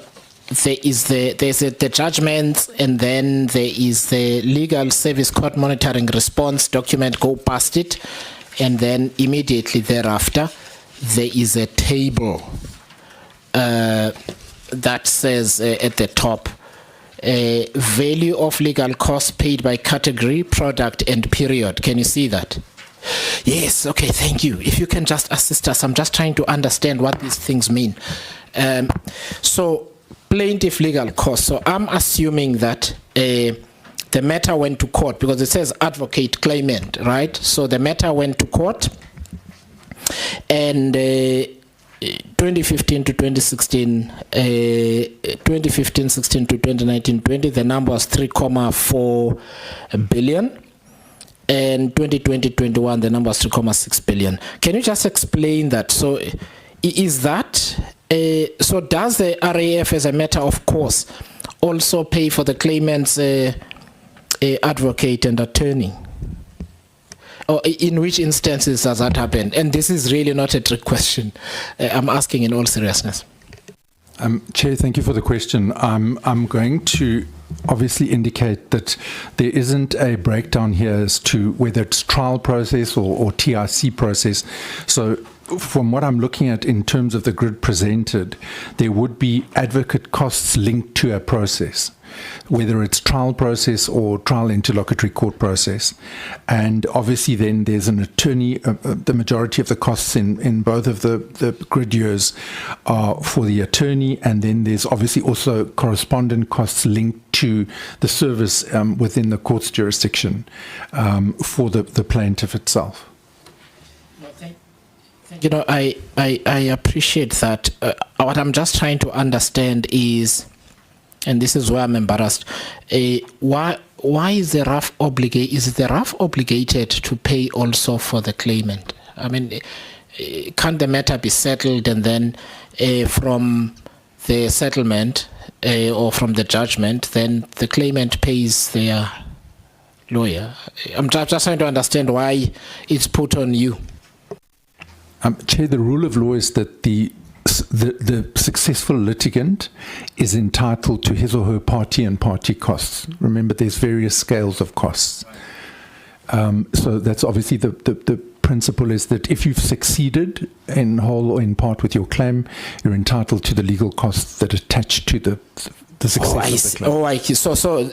there's the judgments, and then there is the legal service court monitoring response document, go past it, and then immediately thereafter there is a table that says at the top, value of legal costs paid by category, product, and period. Can you see that? Yes, okay, thank you. If you can just assist us, I'm just trying to understand what these things mean. So, plaintiff legal costs. So I'm assuming that the matter went to court because it says advocate claimant, right? So the matter went to court, and 2015 to 2016, 2015-16 to 2019-20, the number was 3.4 billion. And 2020-21, the number is 2.6 billion. Can you just explain that? So, is that so? Does the RAF, as a matter of course, also pay for the claimant's advocate and attorney? Or in which instances does that happen? And this is really not a trick question. I'm asking in all seriousness. Chair, thank you for the question. I'm going to obviously indicate that there isn't a breakdown here as to whether it's trial process or TRC process. So from what I'm looking at in terms of the grid presented, there would be advocate costs linked to a process, whether it's trial process or trial interlocutory court process. And obviously then there's an attorney, the majority of the costs in both of the grid years are for the attorney, and then there's obviously also correspondent costs linked to the service within the court's jurisdiction for the plaintiff itself. You know, I appreciate that. What I'm just trying to understand is, and this is where I'm embarrassed, why is the RAF obligated to pay also for the claimant? I mean, can't the matter be settled and then from the settlement or from the judgment, then the claimant pays their lawyer? I'm just trying to understand why it's put on you. Chair, the rule of law is that the successful litigant is entitled to his or her party and party costs. Remember, there's various scales of costs. So that's obviously the principle is that if you've succeeded in whole or in part with your claim, you're entitled to the legal costs that attach to the success of the claim. I see. So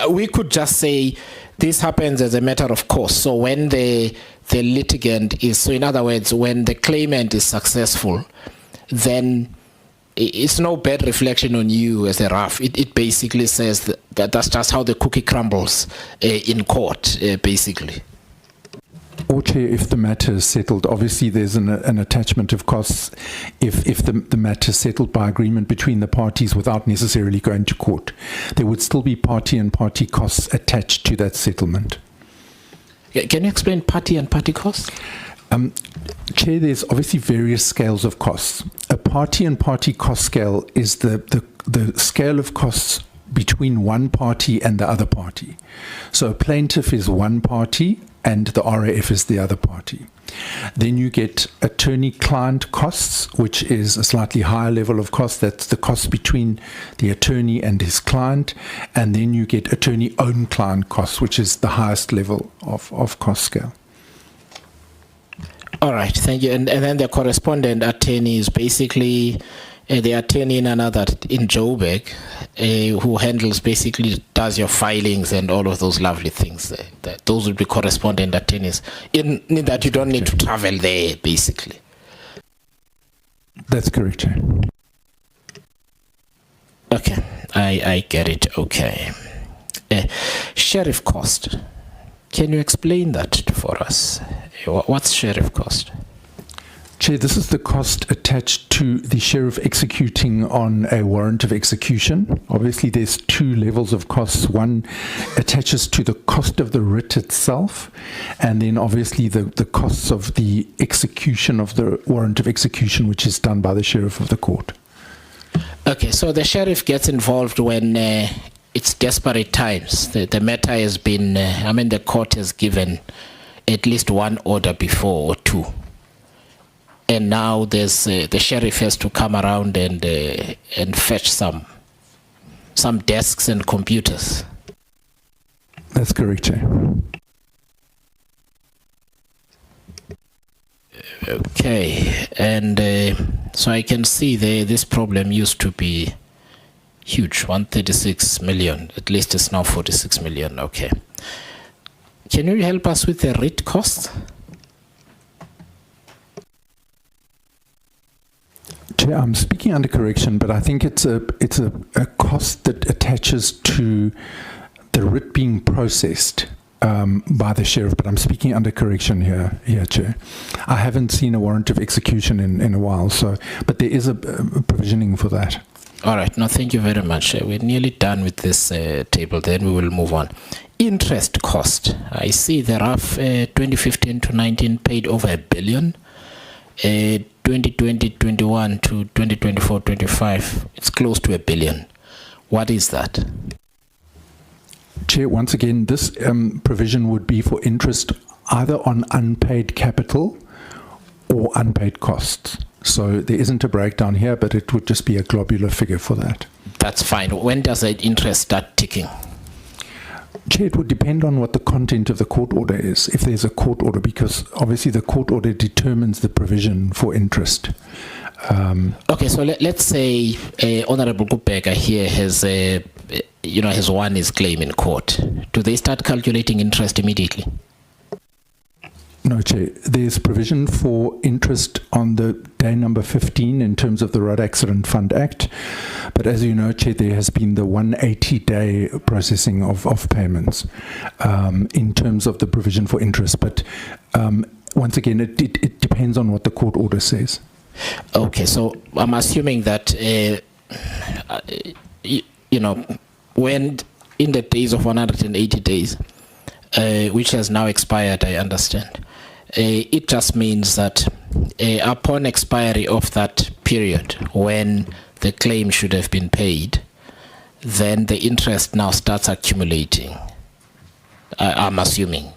we could just say this happens as a matter of course. So when the litigant is, so in other words, when the claimant is successful, then it's no bad reflection on you as a RAF. It basically says that that's just how the cookie crumbles in court, basically. Or, Chair, if the matter is settled, obviously there's an attachment of costs if the matter is settled by agreement between the parties without necessarily going to court. There would still be party and party costs attached to that settlement. Can you explain party and party costs? Chair, there's obviously various scales of costs. A party and party cost scale is the scale of costs between one party and the other party. So a plaintiff is one party and the RAF is the other party. Then you get attorney-client costs, which is a slightly higher level of cost. That's the cost between the attorney and his client. And then you get attorney-owned client costs, which is the highest level of cost scale. All right, thank you. And then the correspondent attorney is basically the attorney in Joburg, who handles basically does your filings and all of those lovely things. Those would be correspondent attorneys. In that you don't need to travel there, basically. That's correct, Chair. Okay, I get it. Okay. Sheriff cost. Can you explain that for us? What's sheriff cost? Chair, this is the cost attached to the sheriff executing on a warrant of execution. Obviously, there's two levels of costs. One attaches to the cost of the writ itself, and then obviously the costs of the execution of the warrant of execution, which is done by the sheriff of the court. Okay, so the sheriff gets involved when it's desperate times. The matter has been, the court has given at least one order before or two. and now there's the sheriff has to come around and fetch some desks and computers. That's correct, Chair. Okay, and so I can see this problem used to be huge, 136 million. At least it's now 46 million. Okay. Can you help us with the RIT cost? Chair, I'm speaking under correction, but I think it's a cost that attaches to the writ being processed by the sheriff. But I'm speaking under correction here, Chair. I haven't seen a warrant of execution in a while, but there is a provisioning for that. All right. No, thank you very much. We're nearly done with this table. Then we will move on. Interest cost. I see the RAF 2015 to 19 paid over $1 billion. 2020-21 to 2024-25, it's close to $1 billion. What is that? Chair, once again, this provision would be for interest either on unpaid capital or unpaid costs. So there isn't a breakdown here, but it would just be a globular figure for that. That's fine. When does that interest start ticking? Chair, it would depend on what the content of the court order is, if there's a court order, because obviously the court order determines the provision for interest. Okay, so let's say Honorable Kupeka here has won his claim in court. Do they start calculating interest immediately? No, Chair. There's provision for interest on the day number 15 in terms of the Road Accident Fund Act. But as you know, Chair, there has been the 180-day processing of payments in terms of the provision for interest. But once again, it depends on what the court order says. Okay, so I'm assuming that, when in the days of 180 days, which has now expired, I understand, it just means that upon expiry of that period, when the claim should have been paid, then the interest now starts accumulating. I'm assuming.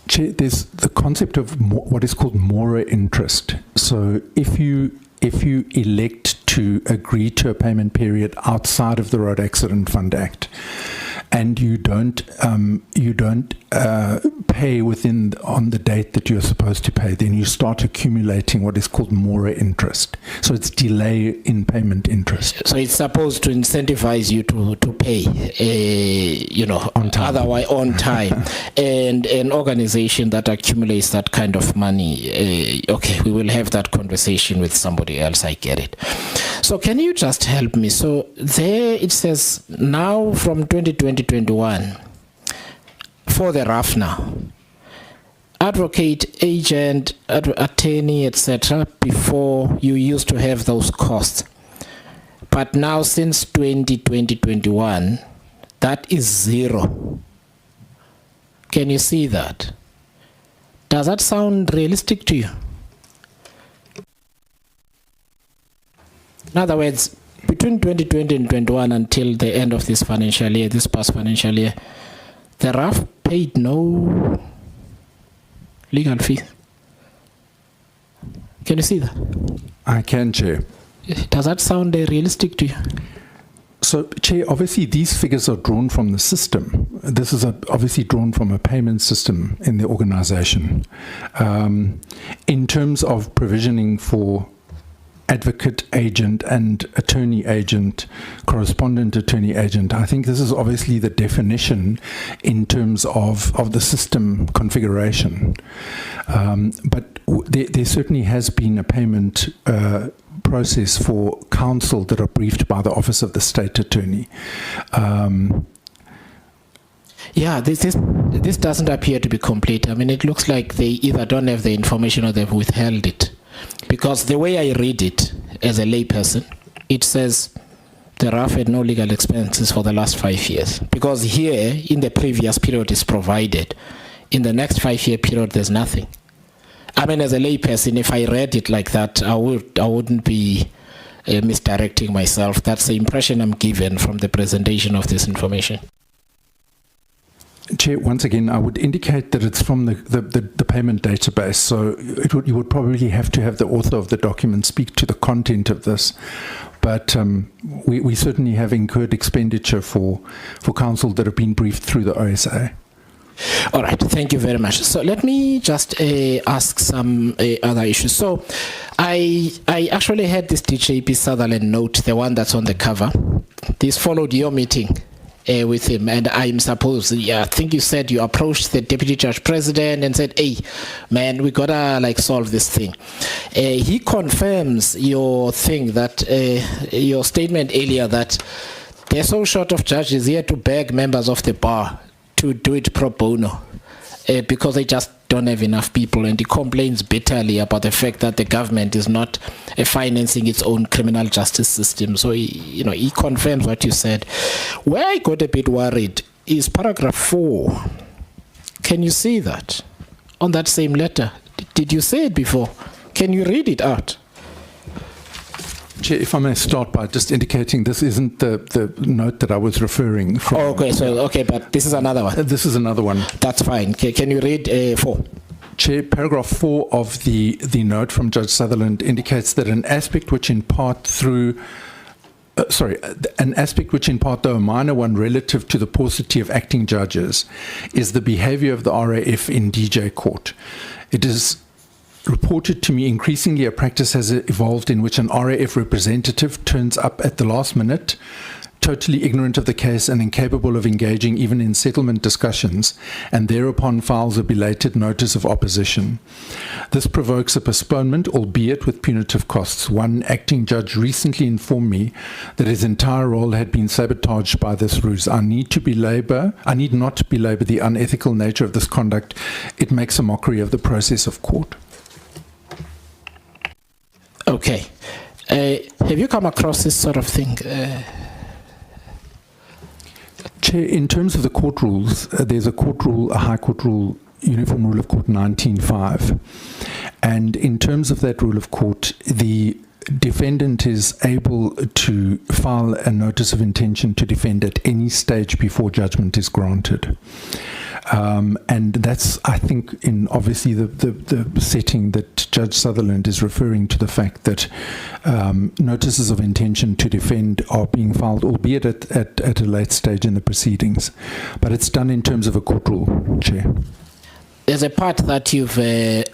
Chair, there's the concept of what is called mora interest. So if you elect to agree to a payment period outside of the Road Accident Fund Act, and you don't pay on the date that you're supposed to pay, then you start accumulating what is called mora interest. So it's delay in payment interest. So it's supposed to incentivize you to pay, on time. Otherwise on time. And an organization that accumulates that kind of money, okay, we will have that conversation with somebody else. I get it. So can you just help me? So there it says now from 2020-21 for the RAF now, advocate, agent, attorney, etc. Before you used to have those costs, but now since 2020-21 that is zero. Can you see that? Does that sound realistic to you? In other words, between 2020 and 21 until the end of this financial year, this past financial year, the RAF paid no legal fees. Can you see that? I can, Chair. Does that sound realistic to you? So, Chair, obviously these figures are drawn from the system. This is obviously drawn from a payment system in the organization. In terms of provisioning for advocate agent and attorney agent, correspondent attorney agent, I think this is obviously the definition in terms of the system configuration. But there certainly has been a payment process for counsel that are briefed by the Office of the State Attorney. Yeah, this doesn't appear to be complete. I mean, it looks like they either don't have the information or they've withheld it. Because the way I read it as a layperson, it says the RAF had no legal expenses for the last 5 years. Because here, in the previous period is provided. In the next 5-year period, there's nothing. I mean, as a layperson, if I read it like that, I wouldn't be misdirecting myself. That's the impression I'm given from the presentation of this information. Chair, once again, I would indicate that it's from the payment database, so you would probably have to have the author of the document speak to the content of this. But we certainly have incurred expenditure for council that have been briefed through the OSA. All right, thank you very much. So let me just ask some other issues. So I actually had this DJP Sutherland note, the one that's on the cover. This followed your meeting with him, and I think you said you approached the deputy judge president and said, hey man, we gotta solve this thing. He confirms your thing, that your statement earlier, that they're so short of judges here to beg members of the bar to do it pro bono because they just don't have enough people, and he complains bitterly about the fact that the government is not financing its own criminal justice system. So he confirms what you said. Where I got a bit worried is paragraph 4. Can you see that on that same letter? Did you say it before? Can you read it out? Chair, if I may start by just indicating this isn't the note that I was referring from. Oh, okay, but this is another one. This is another one. That's fine. Can you read 4? Chair, paragraph 4 of the note from Judge Sutherland indicates that an aspect which in part though a minor one relative to the paucity of acting judges is the behavior of the RAF in DJ court. It is reported to me increasingly a practice has evolved in which an RAF representative turns up at the last minute, totally ignorant of the case and incapable of engaging even in settlement discussions, and thereupon files a belated notice of opposition. This provokes a postponement, albeit with punitive costs. One acting judge recently informed me that his entire role had been sabotaged by this ruse. I need not belabor the unethical nature of this conduct. It makes a mockery of the process of court. Okay. Have you come across this sort of thing? Chair, in terms of the court rules, there's a High Court rule, Uniform Rule of Court 19.5. And in terms of that rule of court, the defendant is able to file a notice of intention to defend at any stage before judgment is granted. And that's, I think, in obviously the setting that Judge Sutherland is referring to, the fact that notices of intention to defend are being filed, albeit at a late stage in the proceedings. But it's done in terms of a court rule, Chair. There's a part that you've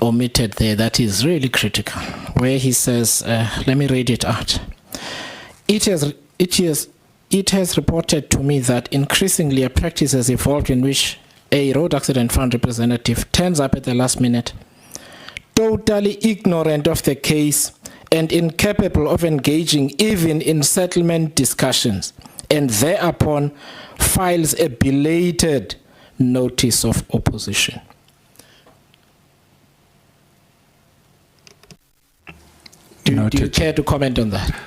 omitted there that is really critical, where he says, let me read it out. It has reported to me that increasingly a practice has evolved in which a road accident fund representative turns up at the last minute, totally ignorant of the case and incapable of engaging even in settlement discussions, and thereupon files a belated notice of opposition. Do you care to comment on that?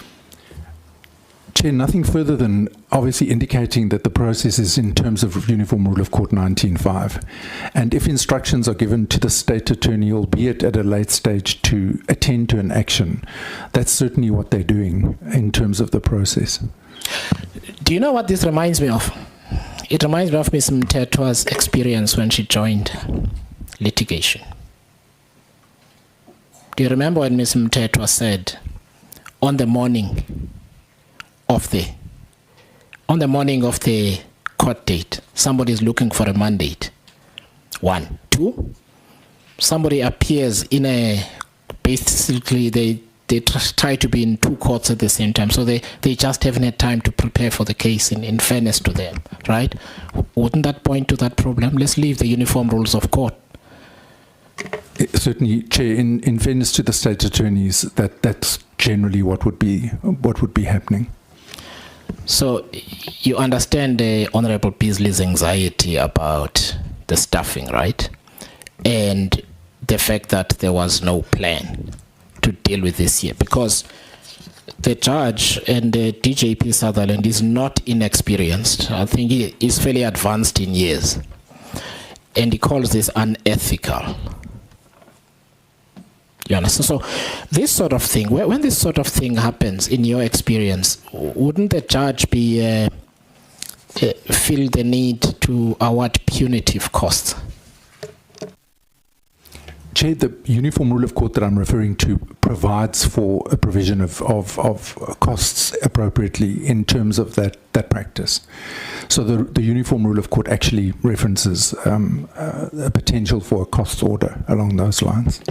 Chair, nothing further than obviously indicating that the process is in terms of Uniform Rule of Court 19.5. And if instructions are given to the State Attorney, albeit at a late stage, to attend to an action, that's certainly what they're doing in terms of the process. Do you know what this reminds me of? It reminds me of Ms. Mtetwa's experience when she joined litigation. Do you remember when Ms. Mtetwa said, on the morning of the court date, somebody is looking for a mandate? 1. 2, somebody appears basically they try to be in 2 courts at the same time, so they just haven't had time to prepare for the case in fairness to them, right? Wouldn't that point to that problem? Let's leave the uniform rules of court. Certainly, Chair, in fairness to the State Attorneys, that's generally what would be happening. So you understand Honorable Beasley's anxiety about the staffing, right? And the fact that there was no plan to deal with this here, because the judge and the DJP Sutherland is not inexperienced. I think he is fairly advanced in years, and he calls this unethical. You understand? So this sort of thing, when this sort of thing happens, in your experience, wouldn't the judge be feel the need to award punitive costs? Chair, the uniform rule of court that I'm referring to provides for a provision of costs appropriately in terms of that practice. So the uniform rule of court actually references a potential for a cost order along those lines.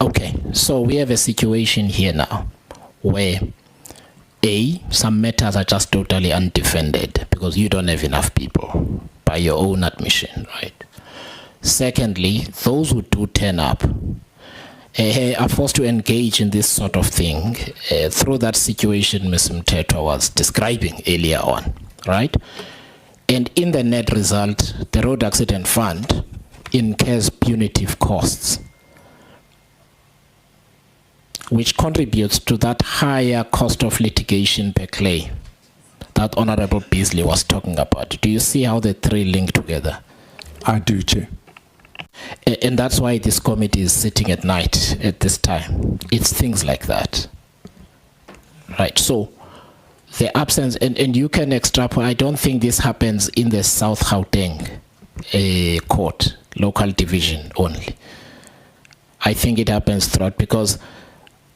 Okay, so we have a situation here now where some matters are just totally undefended because you don't have enough people by your own admission, right? Secondly, those who do turn up are forced to engage in this sort of thing through that situation Ms. Mthethwa was describing earlier on, right? And in the net result, the Road Accident Fund incurs punitive costs, which contributes to that higher cost of litigation per claim that Honorable Beasley was talking about. Do you see how the three link together? I do, Chair. And that's why this committee is sitting at night at this time. It's things like that. Right, so the absence, and you can extrapolate, I don't think this happens in the South Gauteng court, local division only. I think it happens throughout because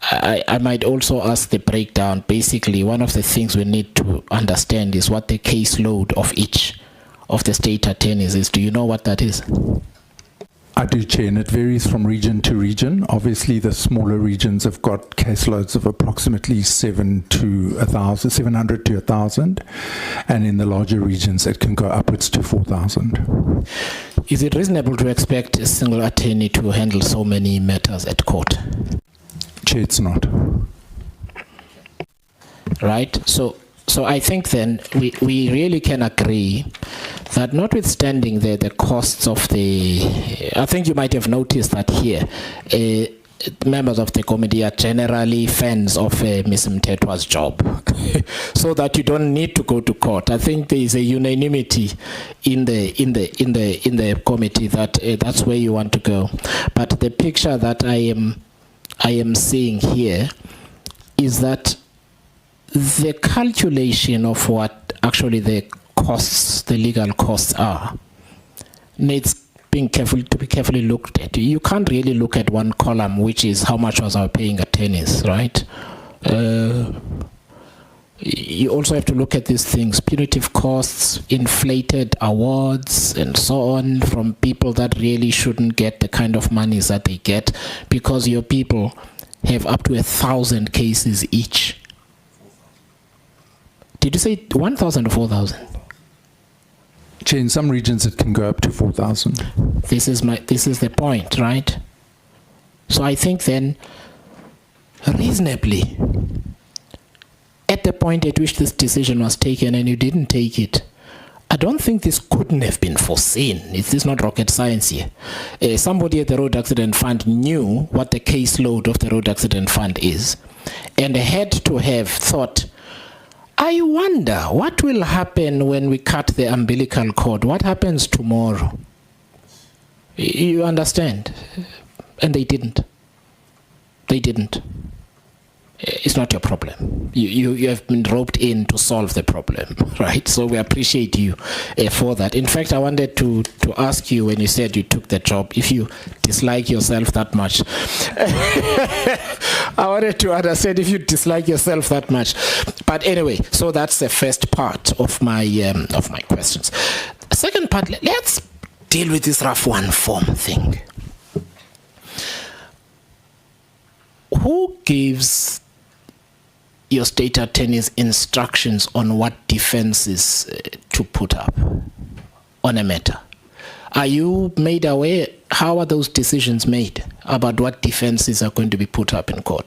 I might also ask the breakdown. Basically, one of the things we need to understand is what the caseload of each of the state attorneys is. Do you know what that is? I do, Chair, and it varies from region to region. Obviously, the smaller regions have got caseloads of approximately 700 to 1,000, and in the larger regions, it can go upwards to 4,000. Is it reasonable to expect a single attorney to handle so many matters at court? Chair, it's not. Right, so I think then we really can agree that notwithstanding the costs of I think you might have noticed that here, members of the committee are generally fans of Ms. Mthethwa's job, so that you don't need to go to court. I think there is a unanimity in the committee that that's where you want to go. But the picture that I am seeing here is that the calculation of what actually the costs, the legal costs are, needs to be carefully looked at. You can't really look at one column, which is how much was our paying attorneys, right? You also have to look at these things, punitive costs, inflated awards, and so on, from people that really shouldn't get the kind of monies that they get because your people have up to 1,000 cases each. Did you say 1,000 or 4,000? Chair, in some regions it can go up to 4,000. This is the point, right? So I think then, reasonably, at the point at which this decision was taken and you didn't take it, I don't think this couldn't have been foreseen. This is not rocket science here. Somebody at the Road Accident Fund knew what the caseload of the Road Accident Fund is and had to have thought, I wonder what will happen when we cut the umbilical cord. What happens tomorrow? You understand? And they didn't. They didn't. It's not your problem. You have been roped in to solve the problem, right? So we appreciate you for that. In fact, I wanted to ask you, when you said you took the job, if you dislike yourself that much. I wanted to understand if you dislike yourself that much. But anyway, so that's the first part of my questions. Second part, let's deal with this rough one form thing. Who gives your state attorneys instructions on what defenses to put up on a matter? Are you made aware? How are those decisions made about what defenses are going to be put up in court?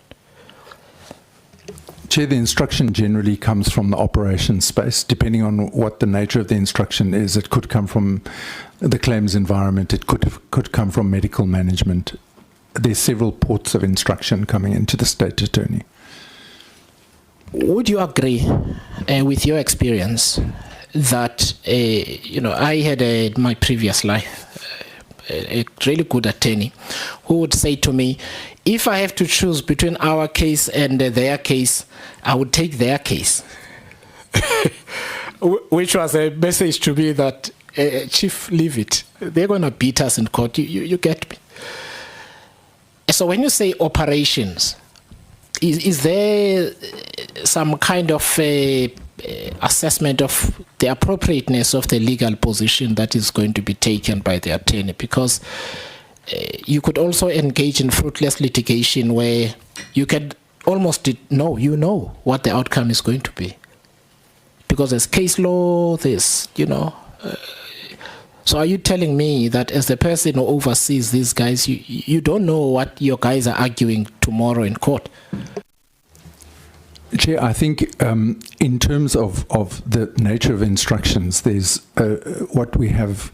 Chair, the instruction generally comes from the operations space. Depending on what the nature of the instruction is, it could come from the claims environment, it could come from medical management. There's several ports of instruction coming into the state attorney. Would you agree with your experience that, I had my previous life, a really good attorney who would say to me, if I have to choose between our case and their case, I would take their case. which was a message to me that, Chief, leave it. They're going to beat us in court. You get me? So when you say operations, is there some kind of assessment of the appropriateness of the legal position that is going to be taken by the attorney? Because you could also engage in fruitless litigation where you can almost know what the outcome is going to be. Because there's case law, there's, so are you telling me that as the person who oversees these guys, you don't know what your guys are arguing tomorrow in court? Chair, I think in terms of the nature of instructions, there's what we have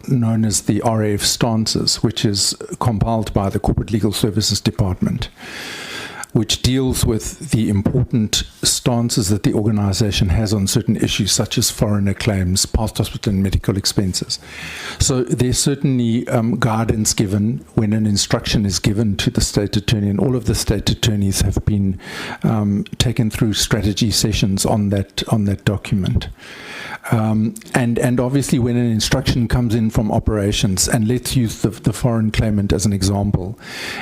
known as the RAF stances, which is compiled by the Corporate Legal Services Department, which deals with the important stances that the organization has on certain issues such as foreigner claims, past hospital and medical expenses. So there's certainly guidance given when an instruction is given to the state attorney, and all of the state attorneys have been taken through strategy sessions on that document. And obviously when an instruction comes in from operations, and let's use the foreign claimant as an example,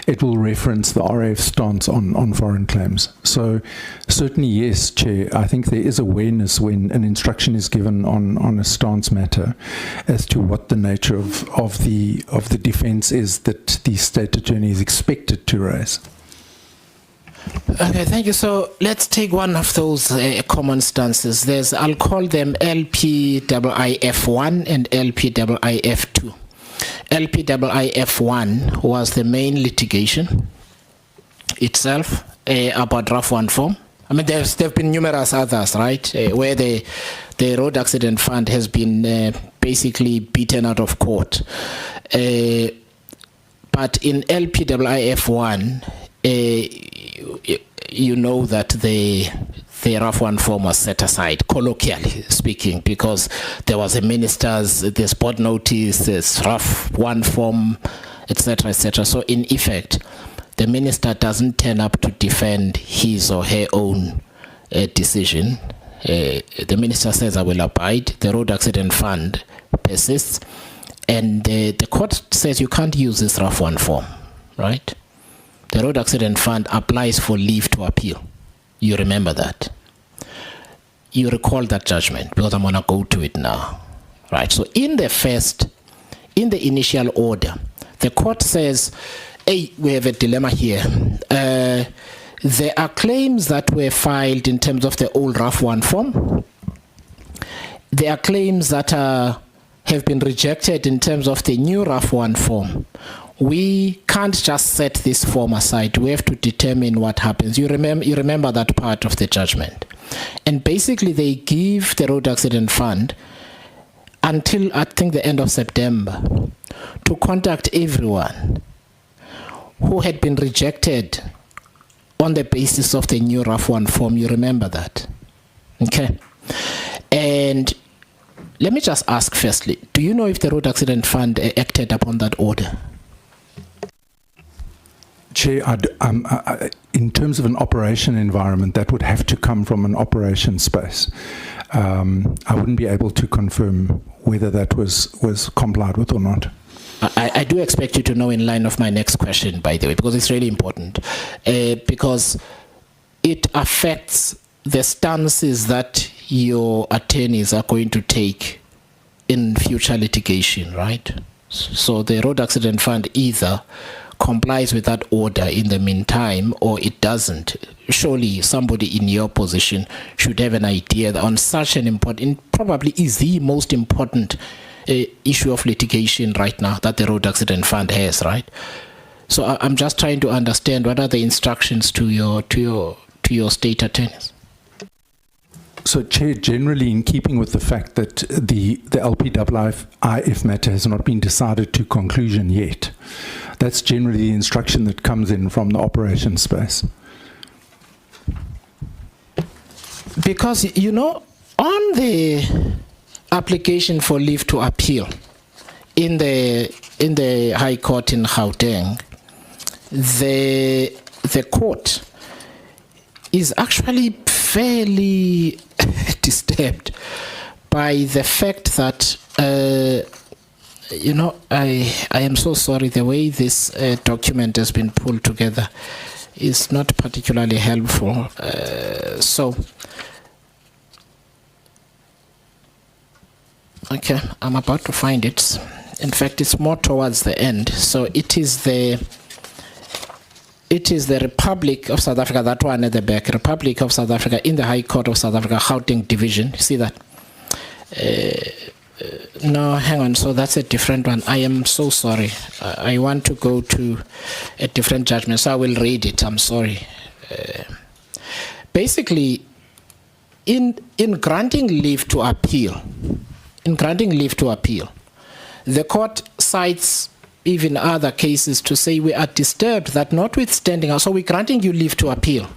it will reference the RAF stance on foreign claims. So certainly, yes, Chair, I think there is awareness when an instruction is given on a stance matter as to what the nature of the defense is that the state attorney is expected to raise. Okay, thank you. So let's take one of those common stances. I'll call them LPIIF1 and LPIIF2. LPIIF1 was the main litigation itself about RAF 1 form. I mean, there have been numerous others, right, where the road accident fund has been basically beaten out of court. But in LPIIF1, you know that the RAF 1 form was set aside, colloquially speaking, because there was a there's board notice, there's RAF 1 form, etc., etc. So in effect, the minister doesn't turn up to defend his or her own decision. The minister says, I will abide. The road accident fund persists. And the court says you can't use this RAF 1 form, right? The road accident fund applies for leave to appeal. You remember that. You recall that judgment, because I'm going to go to it now. Right, so in the initial order, the court says, hey, we have a dilemma here. There are claims that were filed in terms of the old RAF 1 form. There are claims that have been rejected in terms of the new RAF 1 form. We can't just set this form aside. We have to determine what happens. You remember that part of the judgment. And basically they give the road accident fund until I think the end of September to contact everyone who had been rejected on the basis of the new RAF 1 form. You remember that? Okay. And let me just ask firstly, do you know if the road accident fund acted upon that order? Chair, in terms of an operation environment, that would have to come from an operation space. I wouldn't be able to confirm whether that was complied with or not. I do expect you to know in line of my next question, by the way, because it's really important. Because it affects the stances that your attorneys are going to take in future litigation, right? So the road accident fund either complies with that order in the meantime, or it doesn't. Surely somebody in your position should have an idea that on such an important, probably is the most important issue of litigation right now that the road accident fund has, right? So I'm just trying to understand what are the instructions to your state attorneys. So, Chair, generally in keeping with the fact that the LPIIF matter has not been decided to conclusion yet, that's generally the instruction that comes in from the operation space. Because, you know, on the application for leave to appeal in the High Court in Gauteng, the court is actually fairly disturbed by the fact that, I am so sorry, the way this document has been pulled together is not particularly helpful. Okay, I'm about to find it. In fact, it's more towards the end. So it is the Republic of South Africa, that one at the back, Republic of South Africa in the High Court of South Africa, Gauteng Division. You see that? No, hang on. So that's a different one. I am so sorry. I want to go to a different judgment, so I will read it. I'm sorry. Basically, in granting leave to appeal, the court cites even other cases to say we are disturbed that notwithstanding, so we're granting you leave to appeal,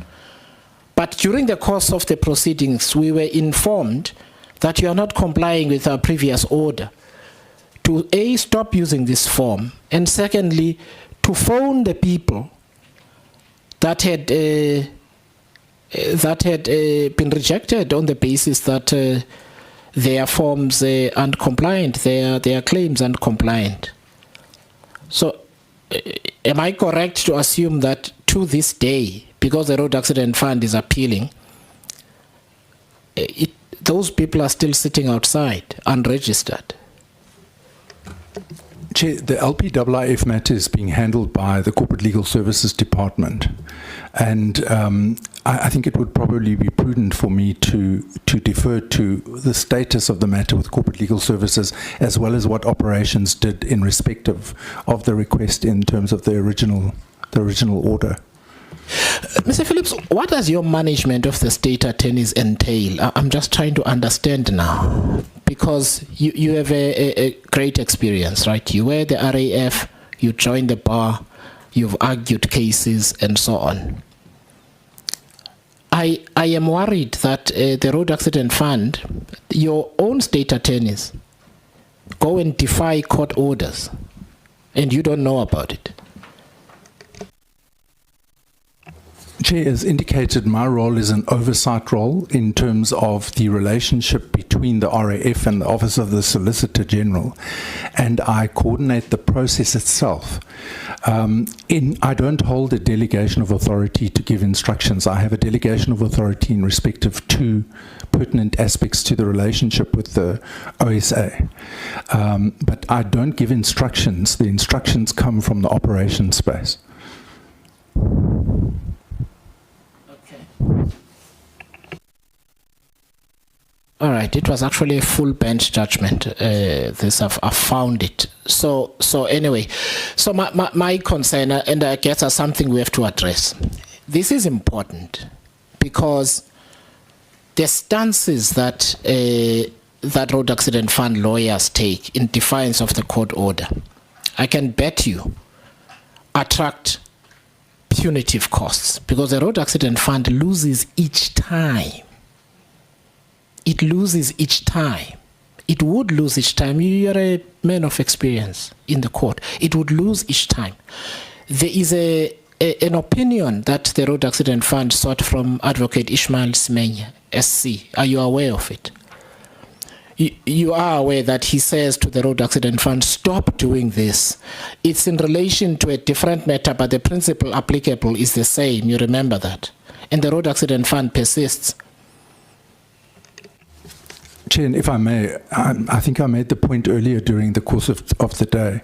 but during the course of the proceedings, we were informed that you are not complying with our previous order to A, stop using this form, and secondly, to phone the people that had been rejected on the basis that their forms aren't compliant, their claims aren't compliant. So, am I correct to assume that to this day, because the Road Accident Fund is appealing, those people are still sitting outside, unregistered? Chair, the LPIIF matter is being handled by the Corporate Legal Services Department, and I think it would probably be prudent for me to defer to the status of the matter with Corporate Legal Services, as well as what operations did in respect of the request in terms of the original order. Mr. Phillips, what does your management of the state attorneys entail? I'm just trying to understand now, because you have a great experience, right? You were the RAF, you joined the bar, you've argued cases, and so on. I am worried that the Road Accident Fund, your own state attorneys, go and defy court orders, and you don't know about it. Chair, as indicated, my role is an oversight role in terms of the relationship between the RAF and the Office of the Solicitor General, and I coordinate the process itself. I don't hold a delegation of authority to give instructions. I have a delegation of authority in respect of two pertinent aspects to the relationship with the OSA. But I don't give instructions. The instructions come from the operations space. All right, it was actually a full bench judgment. I found it. So anyway, so my concern, and I guess that's something we have to address. This is important because the stances that that Road Accident Fund lawyers take in defiance of the court order, I can bet you, attract punitive costs, because the Road Accident Fund loses each time. It loses each time. It would lose each time. You're a man of experience in the court. It would lose each time. There is an opinion that the Road Accident Fund sought from Advocate Ishmael Semenya, SC. Are you aware of it? You are aware that he says to the Road Accident Fund, stop doing this. It's in relation to a different matter, but the principle applicable is the same. You remember that. And the Road Accident Fund persists. Chair, if I may, I think I made the point earlier during the course of the day.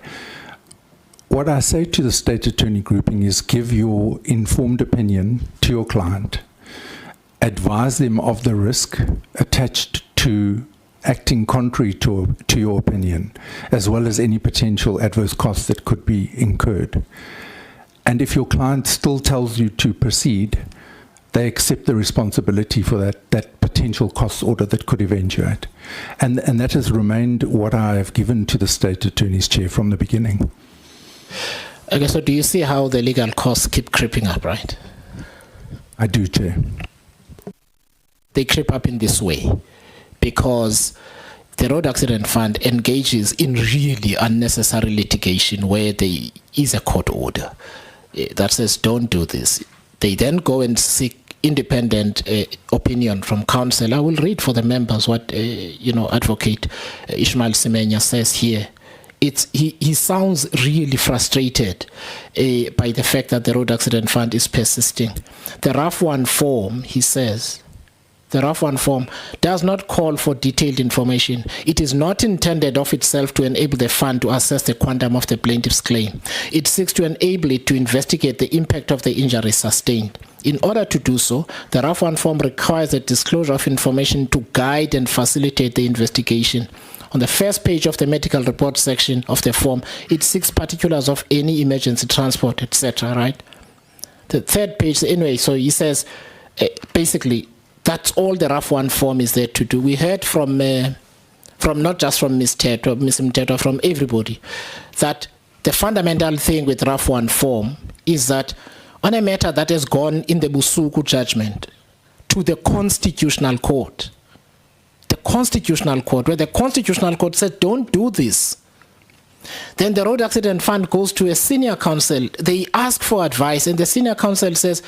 What I say to the state attorney grouping is give your informed opinion to your client, advise them of the risk attached to acting contrary to your opinion, as well as any potential adverse costs that could be incurred. And if your client still tells you to proceed, they accept the responsibility for that potential cost order that could eventuate. And that has remained what I have given to the State Attorney's Chair from the beginning. Okay, so do you see how the legal costs keep creeping up, right? I do, Chair. They creep up in this way because the Road Accident Fund engages in really unnecessary litigation where there is a court order that says don't do this. They then go and seek independent opinion from counsel. I will read for the members what Advocate Ishmael Semenya says here. He sounds really frustrated by the fact that the Road Accident Fund is persisting. The RAF 1 form, he says, the RAF 1 form does not call for detailed information. It is not intended of itself to enable the fund to assess the quantum of the plaintiff's claim. It seeks to enable it to investigate the impact of the injury sustained. In order to do so, the RAF 1 form requires the disclosure of information to guide and facilitate the investigation. On the first page of the medical report section of the form, it seeks particulars of any emergency transport, etc., right? The third page, anyway, so he says, basically, that's all the RAF 1 form is there to do. We heard from not just from Ms. Mteto, from everybody, that the fundamental thing with RAF 1 form is that on a matter that has gone in the Busuku judgment to the Constitutional Court, where the Constitutional Court said, don't do this. Then the Road Accident Fund goes to a senior counsel. They ask for advice, and the senior counsel says,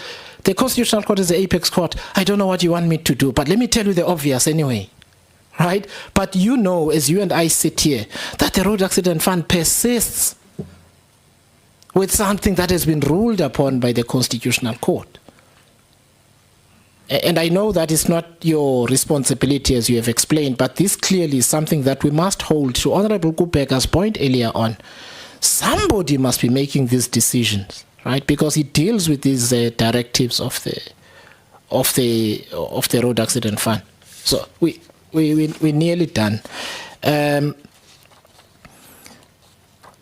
the Constitutional Court is the apex court. I don't know what you want me to do, but let me tell you the obvious anyway. Right? But you know, as you and I sit here, that the Road Accident Fund persists with something that has been ruled upon by the Constitutional Court. And I know that is not your responsibility, as you have explained, but this clearly is something that we must hold. To Honorable Kubeka's point earlier on, somebody must be making these decisions, right? Because he deals with these directives of the Road Accident Fund. So we're nearly done.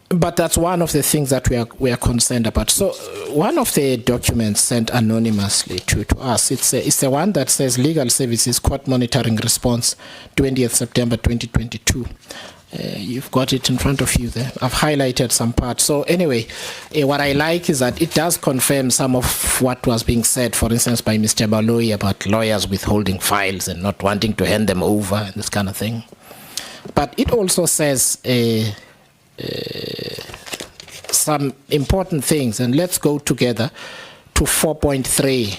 But that's one of the things that we are concerned about. So one of the documents sent anonymously to us, it's the one that says Legal Services Court Monitoring Response, 20th September 2022. You've got it in front of you there. I've highlighted some parts. So anyway, what I like is that it does confirm some of what was being said, for instance, by Mr. Baloyi about lawyers withholding files and not wanting to hand them over and this kind of thing. But it also says some important things, and let's go together to 4.3.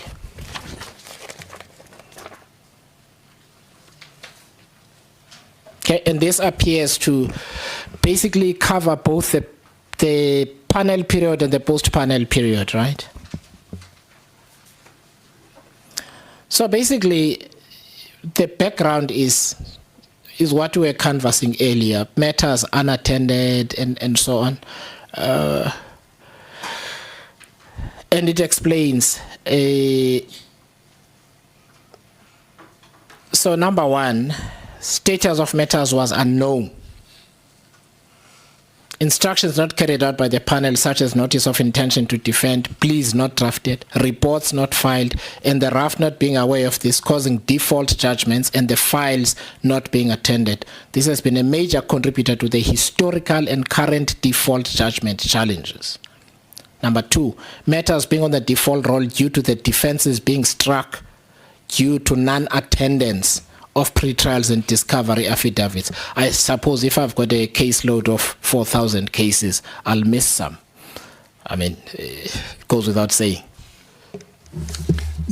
Okay, and this appears to basically cover both the panel period and the post-panel period, right? So basically, the background is what we were canvassing earlier, matters unattended and so on. And it explains. So number one, status of matters was unknown. Instructions not carried out by the panel, such as notice of intention to defend, pleas not drafted, reports not filed, and the RAF not being aware of this, causing default judgments and the files not being attended. This has been a major contributor to the historical and current default judgment challenges. Number two, matters being on the default roll due to the defenses being struck due to non-attendance of pre-trials and discovery affidavits. I suppose if I've got a caseload of 4,000 cases, I'll miss some. I mean, it goes without saying.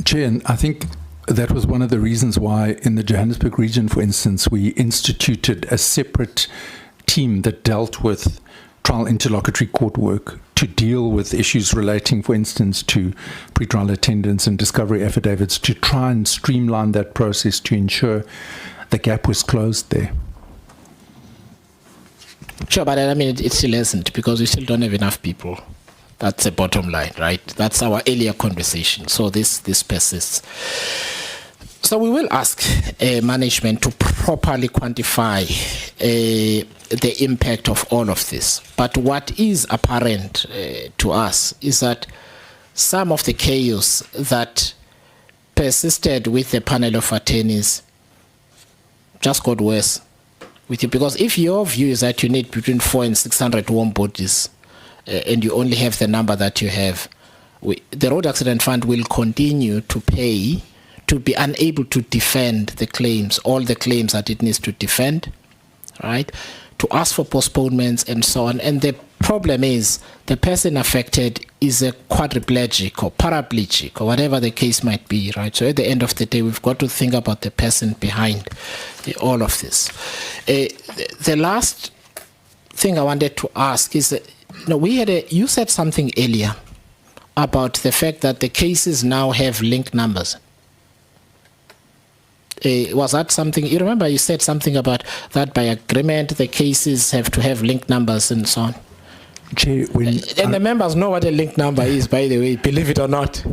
Chair, and I think that was one of the reasons why in the Johannesburg region, for instance, we instituted a separate team that dealt with trial interlocutory court work to deal with issues relating, for instance, to pretrial attendance and discovery affidavits, to try and streamline that process to ensure the gap was closed there. Sure, but I mean, it still isn't, because we still don't have enough people. That's the bottom line, right? That's our earlier conversation. So this persists. So we will ask management to properly quantify the impact of all of this. But what is apparent to us is that some of the chaos that persisted with the panel of attorneys just got worse with you. Because if your view is that you need between 400 and 600 warm bodies, and you only have the number that you have, the Road Accident Fund will continue to pay to be unable to defend the claims, all the claims that it needs to defend, right? To ask for postponements and so on. And the problem is the person affected is a quadriplegic or paraplegic or whatever the case might be, right? So at the end of the day, we've got to think about the person behind all of this. The last thing I wanted to ask is, you said something earlier about the fact that the cases now have linked numbers. Was that something, you remember you said something about that by agreement, the cases have to have linked numbers and so on? Chair, and the members know what a linked number is, by the way, believe it or not.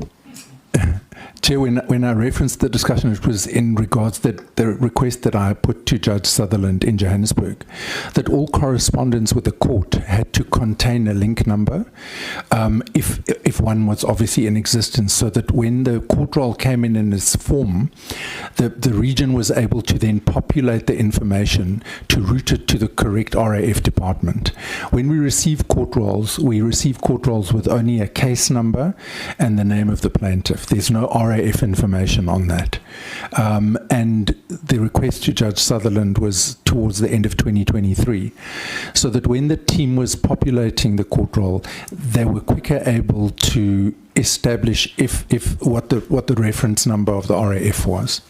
Chair, when I referenced the discussion, it was in regards that the request that I put to Judge Sutherland in Johannesburg, that all correspondence with the court had to contain a link number, if one was obviously in existence, so that when the court roll came in its form, the region was able to then populate the information to route it to the correct RAF department. When we receive court rolls, with only a case number and the name of the plaintiff. There's no RAF information on that. And the request to Judge Sutherland was towards the end of 2023, so that when the team was populating the court roll, they were quicker able to establish if what the reference number of the RAF was.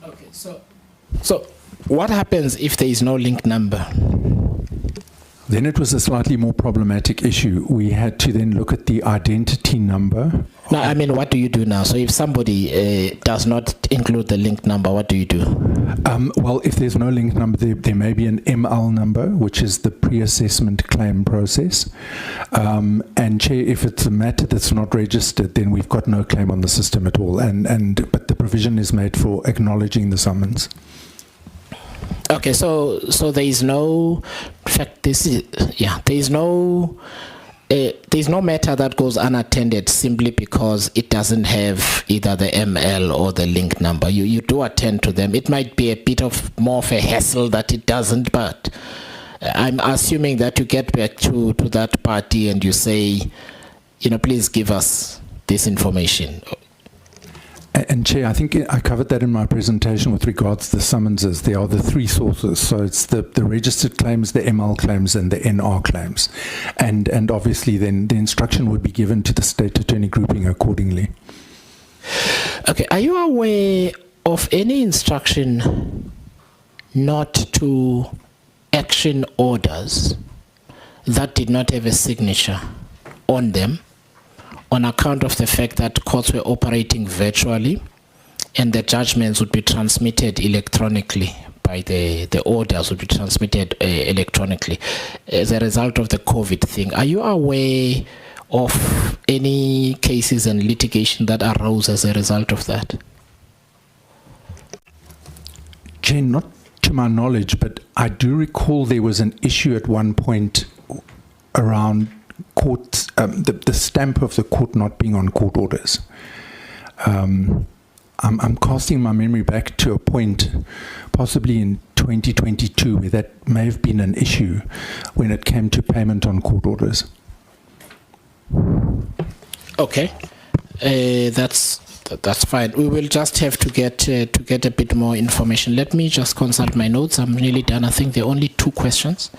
Okay, so what happens if there is no link number? Then it was a slightly more problematic issue. We had to then look at the identity number. No, I mean, what do you do now? So if somebody does not include the link number, what do you do? Well, if there's no link number, there may be an ML number, which is the pre-assessment claim process. And Chair, if it's a matter that's not registered, then we've got no claim on the system at all. But the provision is made for acknowledging the summons. Okay, so there is no, in fact, there is no matter that goes unattended simply because it doesn't have either the ML or the link number. You do attend to them. It might be a bit of more of a hassle that it doesn't, but I'm assuming that you get back to that party and you say, please give us this information. And Chair, I think I covered that in my presentation with regards to the summonses. There are the three sources. So it's the registered claims, the ML claims, and the NR claims. And obviously then the instruction would be given to the State Attorney grouping accordingly. Okay, are you aware of any instruction not to action orders that did not have a signature on them, on account of the fact that courts were operating virtually and the judgments would be transmitted electronically, by the orders would be transmitted electronically as a result of the COVID thing? Are you aware of any cases and litigation that arose as a result of that? Jane, not to my knowledge, but I do recall there was an issue at one point around court, the stamp of the court not being on court orders. I'm casting my memory back to a point, possibly in 2022, where that may have been an issue when it came to payment on court orders. Okay, that's fine. We will just have to get a bit more information. Let me just consult my notes. I'm nearly done. I think there are only 2 questions.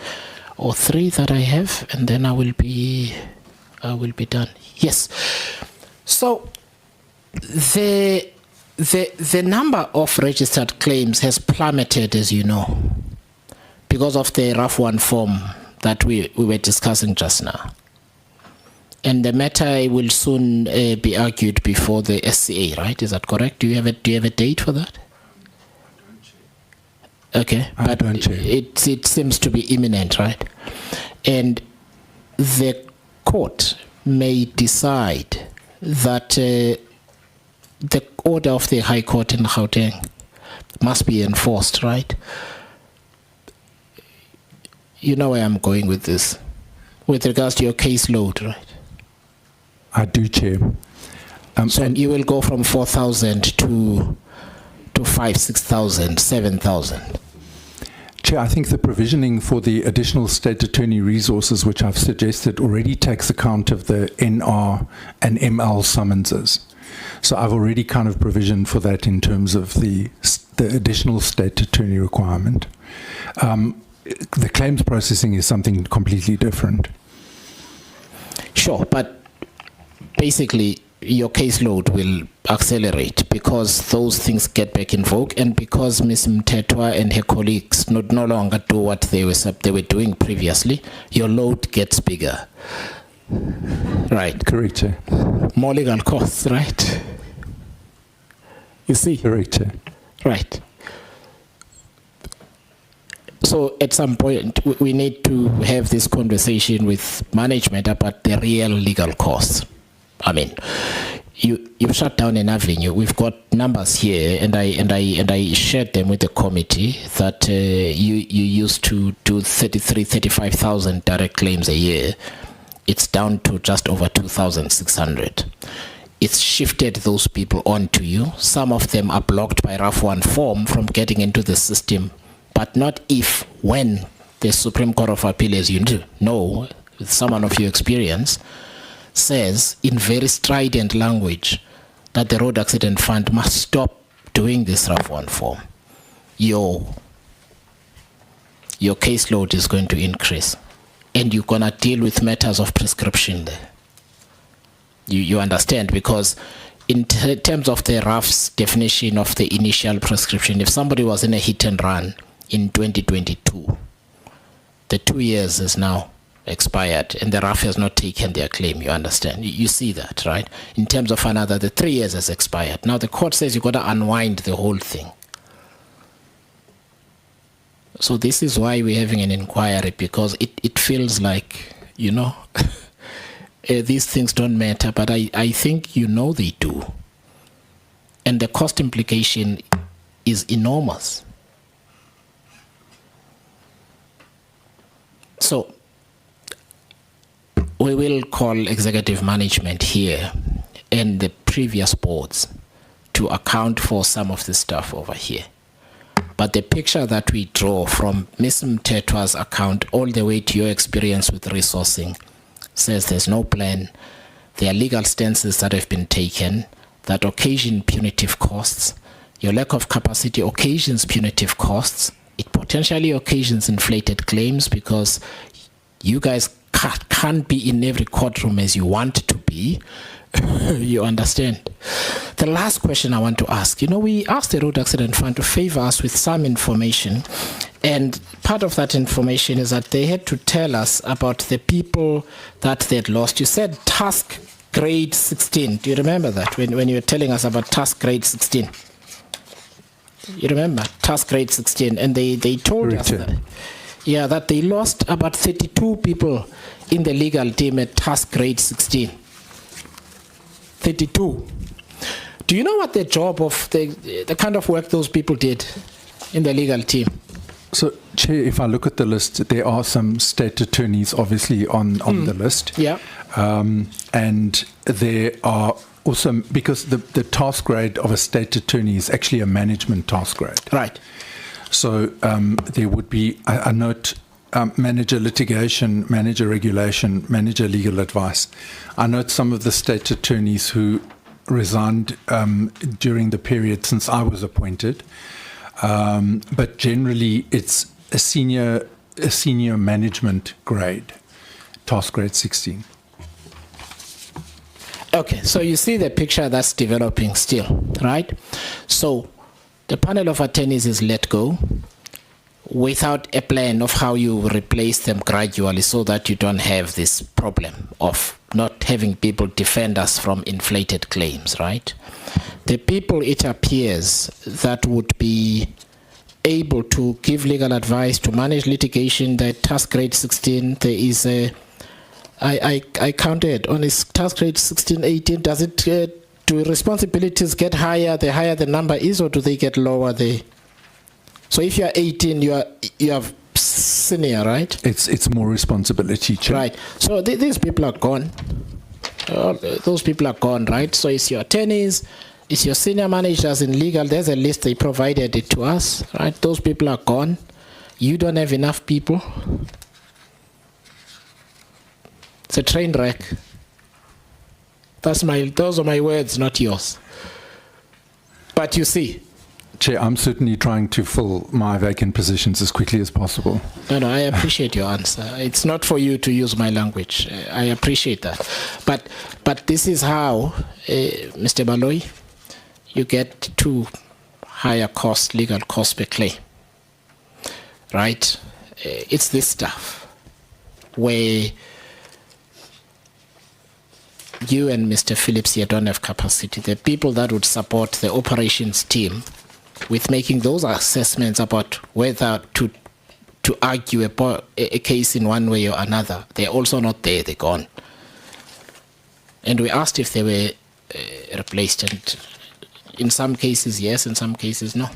Or 3 that I have, and then I will be done. Yes. So the number of registered claims has plummeted, as you know, because of the rough one form that we were discussing just now. And the matter will soon be argued before the SCA, right? Is that correct? Do you have a date for that? Okay, but it seems to be imminent, right? And the court may decide that the order of the High Court in Gauteng must be enforced, right? You know where I'm going with this, with regards to your caseload, right? I do, Chair. So you will go from 4,000 to 5,000, 6,000, 7,000. Chair, I think the provisioning for the additional State Attorney resources, which I've suggested, already takes account of the NR and ML summonses. So I've already kind of provisioned for that in terms of the additional State Attorney requirement. the claims processing is something completely different. Sure, but basically your caseload will accelerate because those things get back in vogue, and because Ms. Mtetwa and her colleagues no longer do what they were doing previously, your load gets bigger. Right. Correct, Chair. More legal costs, right? You see? Correct, Chair. Right. So at some point, we need to have this conversation with management about the real legal costs. I mean, you shut down an avenue. We've got numbers here, and I shared them with the committee that you used to do 35,000 direct claims a year. It's down to just over 2,600. It's shifted those people onto you. Some of them are blocked by RAF 1 form from getting into the system, but not if, when the Supreme Court of Appeal, as you know, with someone of your experience, says in very strident language that the Road Accident Fund must stop doing this RAF 1 form. Your caseload is going to increase, and you're going to deal with matters of prescription there. You understand? Because in terms of the RAF's definition of the initial prescription, if somebody was in a hit and run in 2022, the 2 years is now expired and the RAF has not taken their claim. You understand? You see that, right? In terms of another, the 3 years has expired. Now the court says you've got to unwind the whole thing. So this is why we're having an inquiry, because it feels like, you know, these things don't matter, but I think you know they do. And the cost implication is enormous. So we will call executive management here and the previous boards to account for some of the stuff over here. But the picture that we draw from Ms. Mtetwa's account all the way to your experience with resourcing says there's no plan. There are legal stances that have been taken that occasion punitive costs. Your lack of capacity occasions punitive costs. It potentially occasions inflated claims because you guys can't be in every courtroom as you want to be. You understand? The last question I want to ask, you know, we asked the Road Accident Fund to favor us with some information, and part of that information is that they had to tell us about the people that they'd lost. You said task grade 16. Do you remember that when you were telling us about task grade 16? You remember task grade 16, and they told us that, yeah, that they lost about 32 people in the legal team at task grade 16. 32. Do you know what the job of the kind of work those people did in the legal team? So, Chair, if I look at the list, there are some state attorneys obviously on the list. Yeah. And there are also, because the task grade of a state attorney is actually a management task grade. Right. So there would be, I note, manager litigation, manager regulation, manager legal advice. I note some of the state attorneys who resigned during the period since I was appointed. But generally, it's a senior management grade, task grade 16. Okay, so you see the picture that's developing still, right? So the panel of attorneys is let go without a plan of how you replace them gradually so that you don't have this problem of not having people defend us from inflated claims, right? The people, it appears, that would be able to give legal advice, to manage litigation, the task grade 16, there is a, I counted on his task grade 16, 18, does it, do responsibilities get higher the higher the number is, or do they get lower there? So if you're 18, you are senior, right? It's more responsibility, Chair. Right. So these people are gone. Those people are gone, right? So it's your attorneys, it's your senior managers in legal. There's a list, they provided it to us, right? Those people are gone. You don't have enough people. It's a train wreck. Those are my words, not yours. But you see, Chair, I'm certainly trying to fill my vacant positions as quickly as possible. No, I appreciate your answer. It's not for you to use my language. I appreciate that. But this is how, Mr. Baloyi, you get to higher cost, legal cost per claim. Right? It's this stuff where you and Mr. Phillips here don't have capacity. The people that would support the operations team with making those assessments about whether to argue a case in one way or another, they're also not there, they're gone. And we asked if they were replaced, and in some cases yes, in some cases no.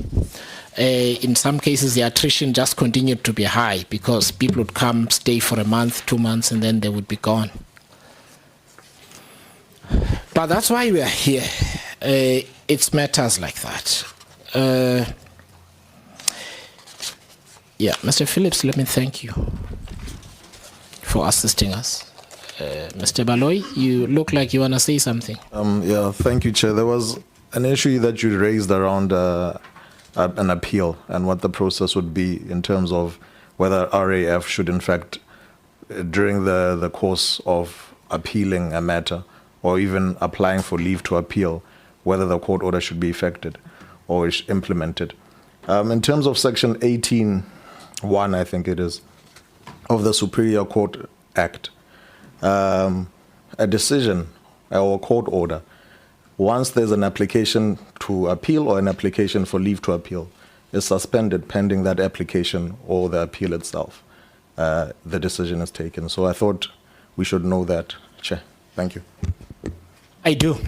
In some cases the attrition just continued to be high because people would come, stay for a month, 2 months, and then they would be gone. But that's why we are here. It's matters like that. Yeah, Mr. Phillips, let me thank you for assisting us. Mr. Baloyi, you look like you want to say something. Yeah, thank you, Chair. There was an issue that you raised around an appeal and what the process would be in terms of whether RAF should, in fact, during the course of appealing a matter or even applying for leave to appeal, whether the court order should be effected or is implemented. In terms of Section 18(1), I think it is, of the Superior Court Act, a decision or a court order, once there's an application to appeal or an application for leave to appeal, is suspended pending that application or the appeal itself. The decision is taken. So I thought we should know that, Chair. Thank you. I do.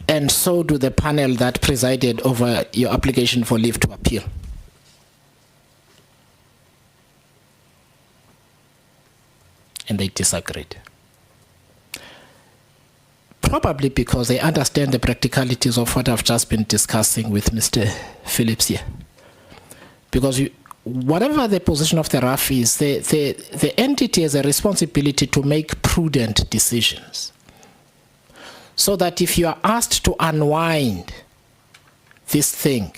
And so do the panel that presided over your application for leave to appeal. And they disagreed. Probably because they understand the practicalities of what I've just been discussing with Mr. Phillips here. Because whatever the position of the RAF is, the entity has a responsibility to make prudent decisions. So that if you are asked to unwind this thing,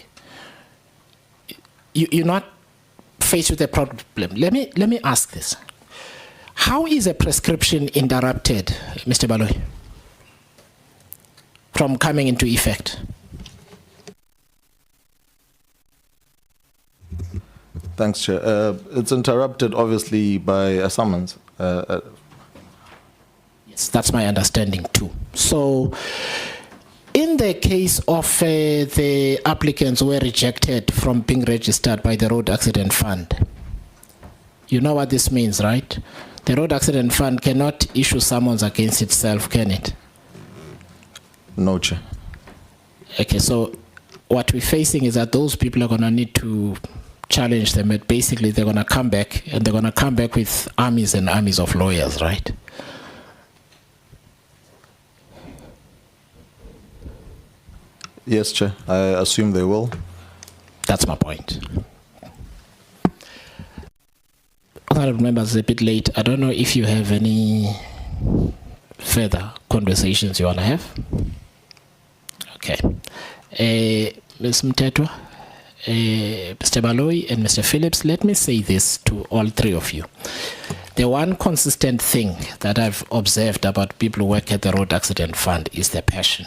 you're not faced with a problem. Let me ask this. How is a prescription interrupted, Mr. Baloyi, from coming into effect? Thanks, Chair. It's interrupted, obviously, by a summons. Yes, that's my understanding too. So, in the case of the applicants who were rejected from being registered by the Road Accident Fund, you know what this means, right? The Road Accident Fund cannot issue summons against itself, can it? No, Chair. Okay, so what we're facing is that those people are going to need to challenge them, but basically they're going to come back, and they're going to come back with armies and armies of lawyers, right? Yes, Chair. I assume they will. That's my point. Honorable members, it's a bit late. I don't know if you have any further conversations you want to have. Okay. Ms. Mtetwa, Mr. Baloyi, and Mr. Phillips, let me say this to all three of you. The one consistent thing that I've observed about people who work at the Road Accident Fund is their passion.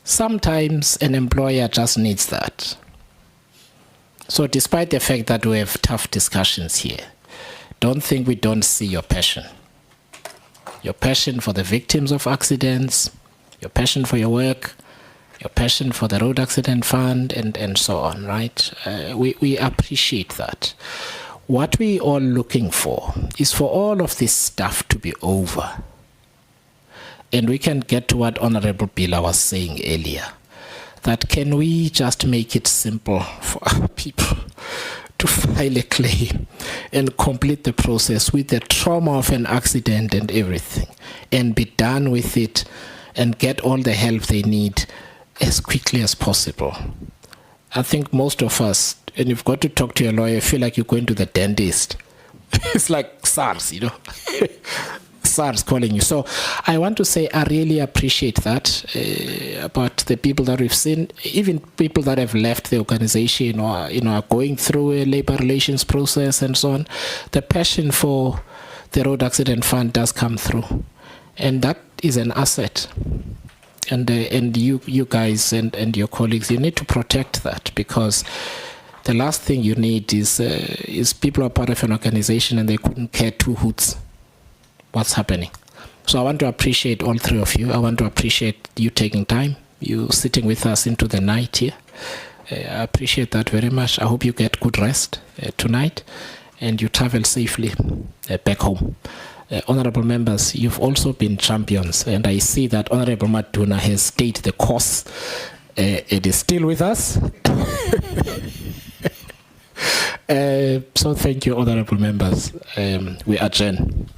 Sometimes an employer just needs that. So despite the fact that we have tough discussions here, don't think we don't see your passion. Your passion for the victims of accidents, your passion for your work, your passion for the Road Accident Fund, and so on, right? We appreciate that. What we all looking for is for all of this stuff to be over. And we can get to what Honorable Bila was saying earlier, that can we just make it simple for our people to file a claim and complete the process with the trauma of an accident and everything, and be done with it and get all the help they need as quickly as possible. I think most of us, and you've got to talk to your lawyer, feel like you're going to the dentist. It's like SARS, you know. SARS calling you. So I want to say I really appreciate that about the people that we've seen, even people that have left the organization or are going through a labor relations process and so on. The passion for the Road Accident Fund does come through, and that is an asset. And you guys and your colleagues, you need to protect that, because the last thing you need is people are part of an organization and they couldn't care two hoots what's happening. So I want to appreciate all three of you. I want to appreciate you taking time, you sitting with us into the night here. I appreciate that very much. I hope you get good rest tonight and you travel safely back home. Honorable members, you've also been champions, and I see that Honorable Maduna has stayed the course. It is still with us. So thank you, honorable members. We adjourn.